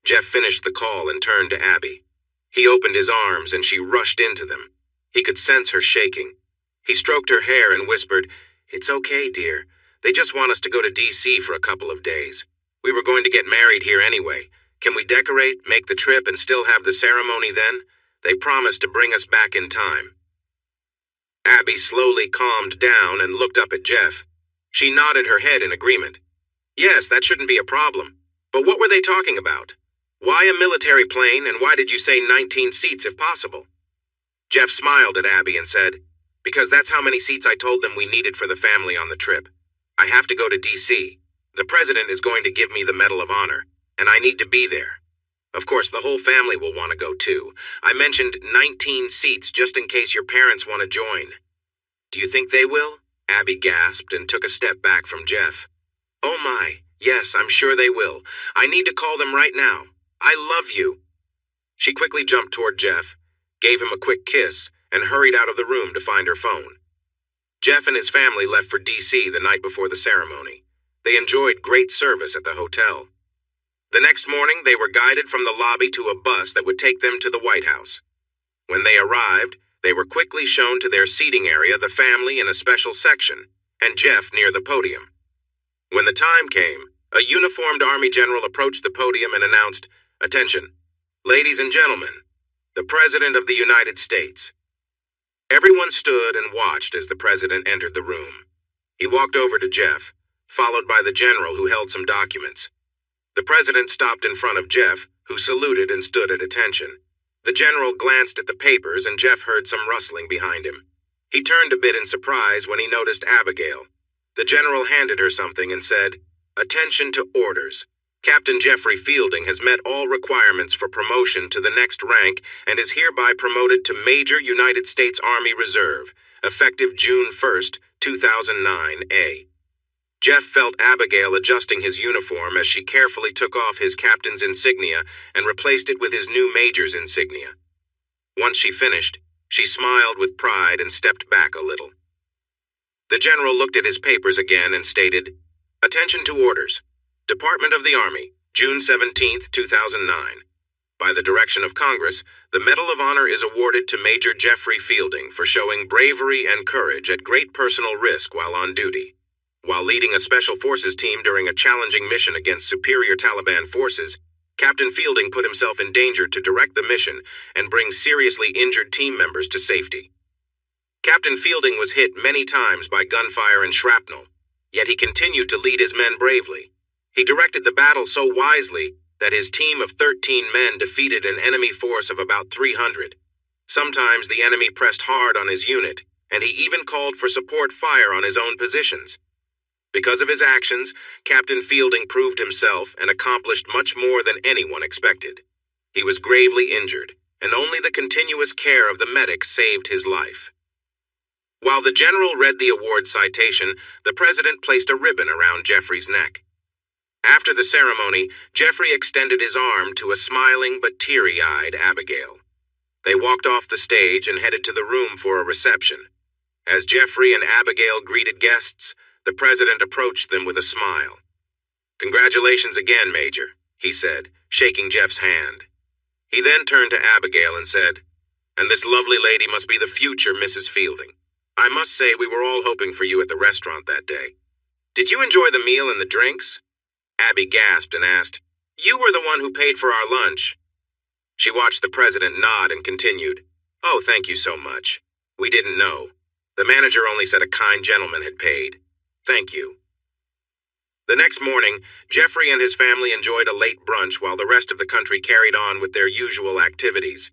Jeff finished the call and turned to Abby. He opened his arms and she rushed into them. He could sense her shaking. He stroked her hair and whispered, "It's okay, dear. They just want us to go to D.C. for a couple of days. We were going to get married here anyway. Can we decorate, make the trip, and still have the ceremony then? They promised to bring us back in time." Abby slowly calmed down and looked up at Jeff. She nodded her head in agreement. "Yes, that shouldn't be a problem. But what were they talking about? Why a military plane, and why did you say 19 seats if possible?" Jeff smiled at Abby and said, "Because that's how many seats I told them we needed for the family on the trip. I have to go to D.C. The president is going to give me the Medal of Honor, and I need to be there. Of course, the whole family will want to go too. I mentioned 19 seats just in case your parents want to join." "Do you think they will?" Abby gasped and took a step back from Jeff. "Oh my, yes, I'm sure they will. I need to call them right now. I love you." She quickly jumped toward Jeff, gave him a quick kiss, and hurried out of the room to find her phone. Jeff and his family left for D.C. the night before the ceremony. They enjoyed great service at the hotel. The next morning, they were guided from the lobby to a bus that would take them to the White House. When they arrived, they were quickly shown to their seating area, the family in a special section, and Jeff near the podium. When the time came, a uniformed Army general approached the podium and announced, "Attention, ladies and gentlemen, the President of the United States." Everyone stood and watched as the President entered the room. He walked over to Jeff, followed by the general who held some documents. The President stopped in front of Jeff, who saluted and stood at attention. The general glanced at the papers and Jeff heard some rustling behind him. He turned a bit in surprise when he noticed Abigail. The general handed her something and said, "Attention to orders. Captain Jeffrey Fielding has met all requirements for promotion to the next rank and is hereby promoted to Major United States Army Reserve, effective June 1st, 2009 A." Jeff felt Abigail adjusting his uniform as she carefully took off his captain's insignia and replaced it with his new major's insignia. Once she finished, she smiled with pride and stepped back a little. The general looked at his papers again and stated, "Attention to orders. Department of the Army, June 17, 2009. By the direction of Congress, the Medal of Honor is awarded to Major Jeffrey Fielding for showing bravery and courage at great personal risk while on duty. While leading a Special Forces team during a challenging mission against superior Taliban forces, Captain Fielding put himself in danger to direct the mission and bring seriously injured team members to safety. Captain Fielding was hit many times by gunfire and shrapnel, yet he continued to lead his men bravely. He directed the battle so wisely that his team of 13 men defeated an enemy force of about 300. Sometimes the enemy pressed hard on his unit, and he even called for support fire on his own positions. Because of his actions, Captain Fielding proved himself and accomplished much more than anyone expected. He was gravely injured, and only the continuous care of the medic saved his life. While the general read the award citation, the president placed a ribbon around Jeffrey's neck. After the ceremony, Jeffrey extended his arm to a smiling but teary-eyed Abigail. They walked off the stage and headed to the room for a reception. As Jeffrey and Abigail greeted guests, the president approached them with a smile. "Congratulations again, Major," he said, shaking Jeff's hand. He then turned to Abigail and said, "And this lovely lady must be the future Mrs. Fielding. I must say we were all hoping for you at the restaurant that day. Did you enjoy the meal and the drinks?" Abby gasped and asked, "You were the one who paid for our lunch." She watched the president nod and continued, "Oh, thank you so much. We didn't know. The manager only said a kind gentleman had paid. Thank you." The next morning, Jeffrey and his family enjoyed a late brunch while the rest of the country carried on with their usual activities.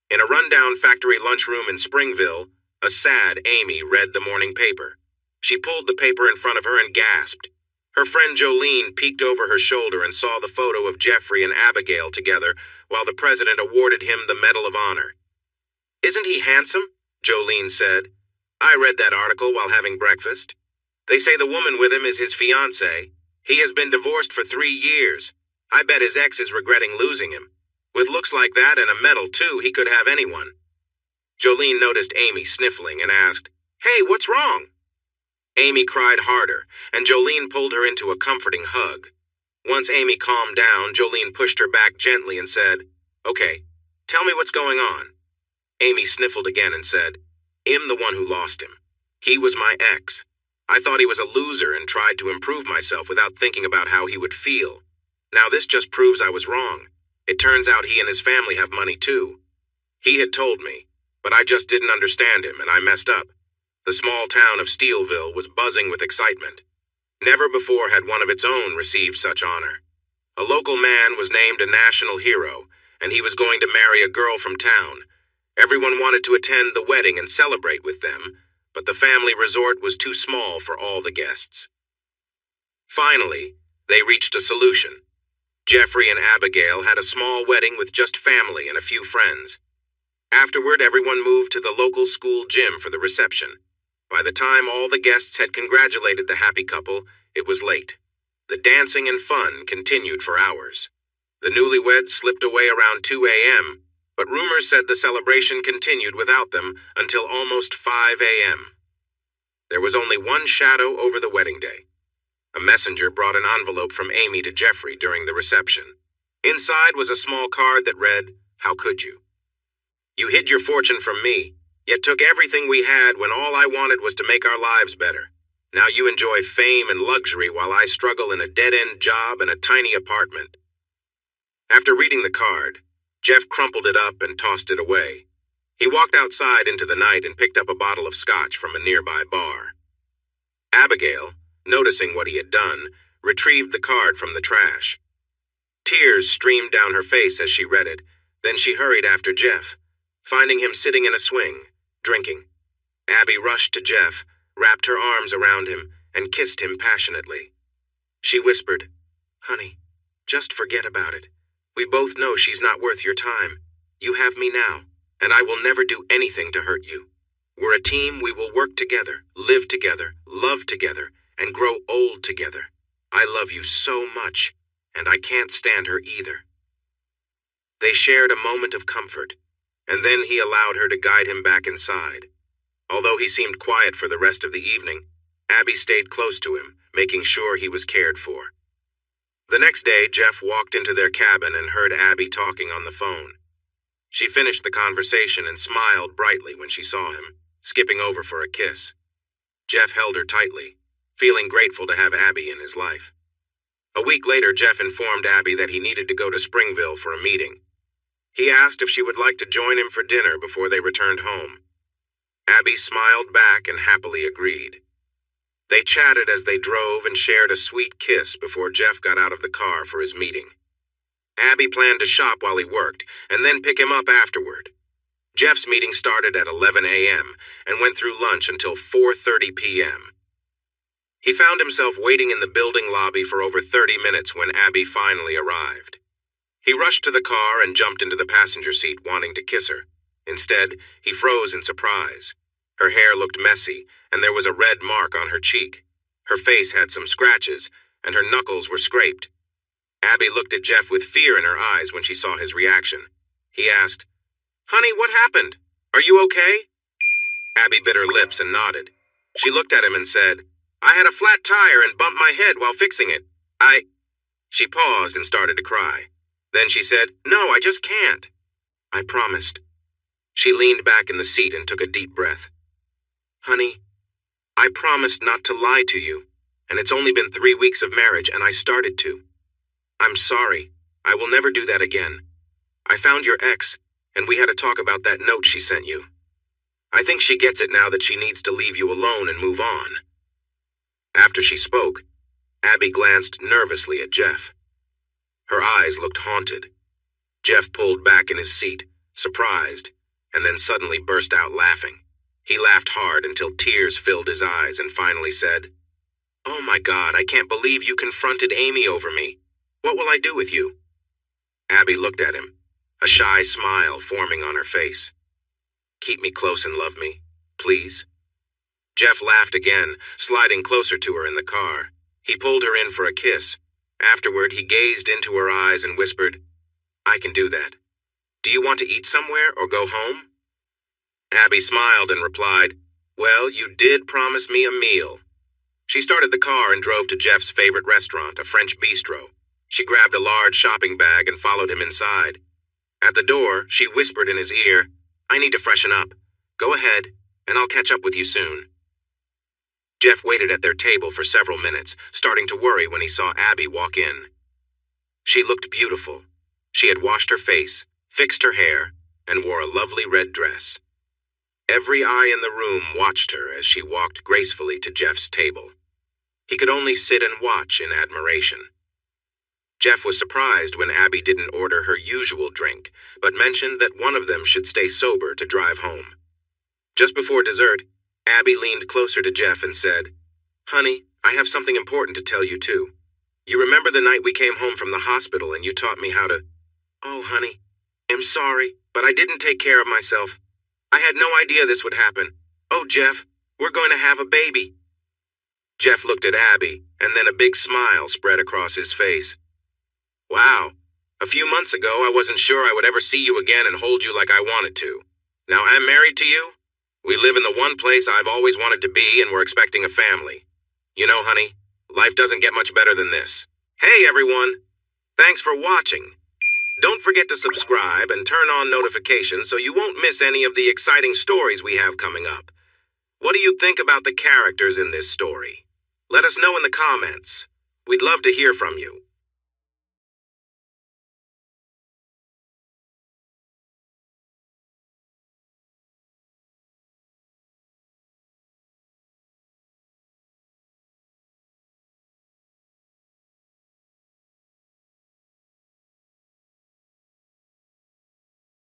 In a rundown factory lunchroom in Springville, a sad Amy read the morning paper. She pulled the paper in front of her and gasped. Her friend Jolene peeked over her shoulder and saw the photo of Jeffrey and Abigail together while the president awarded him the Medal of Honor. "Isn't he handsome?" Jolene said. "I read that article while having breakfast. They say the woman with him is his fiancée. He has been divorced for 3 years. I bet his ex is regretting losing him. With looks like that and a medal, too, he could have anyone." Jolene noticed Amy sniffling and asked, "Hey, what's wrong?" Amy cried harder, and Jolene pulled her into a comforting hug. Once Amy calmed down, Jolene pushed her back gently and said, "Okay, tell me what's going on." Amy sniffled again and said, "I'm the one who lost him. He was my ex. I thought he was a loser and tried to improve myself without thinking about how he would feel. Now this just proves I was wrong. It turns out he and his family have money too. He had told me, but I just didn't understand him and I messed up." The small town of Steelville was buzzing with excitement. Never before had one of its own received such honor. A local man was named a national hero, and he was going to marry a girl from town. Everyone wanted to attend the wedding and celebrate with them, but the family resort was too small for all the guests. Finally, they reached a solution. Jeffrey and Abigail had a small wedding with just family and a few friends. Afterward, everyone moved to the local school gym for the reception. By the time all the guests had congratulated the happy couple, it was late. The dancing and fun continued for hours. The newlyweds slipped away around 2 a.m., but rumors said the celebration continued without them until almost 5 a.m. There was only one shadow over the wedding day. A messenger brought an envelope from Amy to Jeffrey during the reception. Inside was a small card that read, "How could you? You hid your fortune from me, yet took everything we had when all I wanted was to make our lives better. Now you enjoy fame and luxury while I struggle in a dead-end job and a tiny apartment." After reading the card, Jeff crumpled it up and tossed it away. He walked outside into the night and picked up a bottle of scotch from a nearby bar. Abigail, noticing what he had done, retrieved the card from the trash. Tears streamed down her face as she read it, then she hurried after Jeff, finding him sitting in a swing, drinking. Abby rushed to Jeff, wrapped her arms around him, and kissed him passionately. She whispered, "Honey, just forget about it. We both know she's not worth your time. You have me now, and I will never do anything to hurt you. We're a team. We will work together, live together, love together, and grow old together. I love you so much, and I can't stand her either." They shared a moment of comfort, and then he allowed her to guide him back inside. Although he seemed quiet for the rest of the evening, Abby stayed close to him, making sure he was cared for. The next day, Jeff walked into their cabin and heard Abby talking on the phone. She finished the conversation and smiled brightly when she saw him, skipping over for a kiss. Jeff held her tightly, feeling grateful to have Abby in his life. A week later, Jeff informed Abby that he needed to go to Springville for a meeting. He asked if she would like to join him for dinner before they returned home. Abby smiled back and happily agreed. They chatted as they drove and shared a sweet kiss before Jeff got out of the car for his meeting. Abby planned to shop while he worked and then pick him up afterward. Jeff's meeting started at 11 a.m. and went through lunch until 4:30 p.m. He found himself waiting in the building lobby for over 30 minutes when Abby finally arrived. He rushed to the car and jumped into the passenger seat, wanting to kiss her. Instead, he froze in surprise. Her hair looked messy, and there was a red mark on her cheek. Her face had some scratches, and her knuckles were scraped. Abby looked at Jeff with fear in her eyes when she saw his reaction. He asked, "Honey, what happened? Are you okay?" Abby bit her lips and nodded. She looked at him and said, "I had a flat tire and bumped my head while fixing it. She paused and started to cry. Then she said, "No, I just can't." "I promised." She leaned back in the seat and took a deep breath. "Honey, I promised not to lie to you, and it's only been 3 weeks of marriage and I started to. I'm sorry. I will never do that again. I found your ex, and we had a talk about that note she sent you. I think she gets it now that she needs to leave you alone and move on." After she spoke, Abby glanced nervously at Jeff. Her eyes looked haunted. Jeff pulled back in his seat, surprised, and then suddenly burst out laughing. He laughed hard until tears filled his eyes and finally said, "Oh my God, I can't believe you confronted Amy over me. What will I do with you?" Abby looked at him, a shy smile forming on her face. "Keep me close and love me, please." Jeff laughed again, sliding closer to her in the car. He pulled her in for a kiss. Afterward, he gazed into her eyes and whispered, "I can do that. Do you want to eat somewhere or go home?" Abby smiled and replied, "Well, you did promise me a meal." She started the car and drove to Jeff's favorite restaurant, a French bistro. She grabbed a large shopping bag and followed him inside. At the door, she whispered in his ear, "I need to freshen up. Go ahead, and I'll catch up with you soon." Jeff waited at their table for several minutes, starting to worry when he saw Abby walk in. She looked beautiful. She had washed her face, fixed her hair, and wore a lovely red dress. Every eye in the room watched her as she walked gracefully to Jeff's table. He could only sit and watch in admiration. Jeff was surprised when Abby didn't order her usual drink, but mentioned that one of them should stay sober to drive home. Just before dessert, Abby leaned closer to Jeff and said, "Honey, I have something important to tell you too. You remember the night we came home from the hospital and you taught me how to—" "Oh, honey, I'm sorry, but I didn't take care of myself. I had no idea this would happen. Oh, Jeff, we're going to have a baby." Jeff looked at Abby, and then a big smile spread across his face. "Wow, a few months ago I wasn't sure I would ever see you again and hold you like I wanted to. Now I'm married to you. We live in the one place I've always wanted to be, and we're expecting a family. You know, honey, life doesn't get much better than this. Hey, everyone. Thanks for watching. Don't forget to subscribe and turn on notifications so you won't miss any of the exciting stories we have coming up. What do you think about the characters in this story? Let us know in the comments. We'd love to hear from you.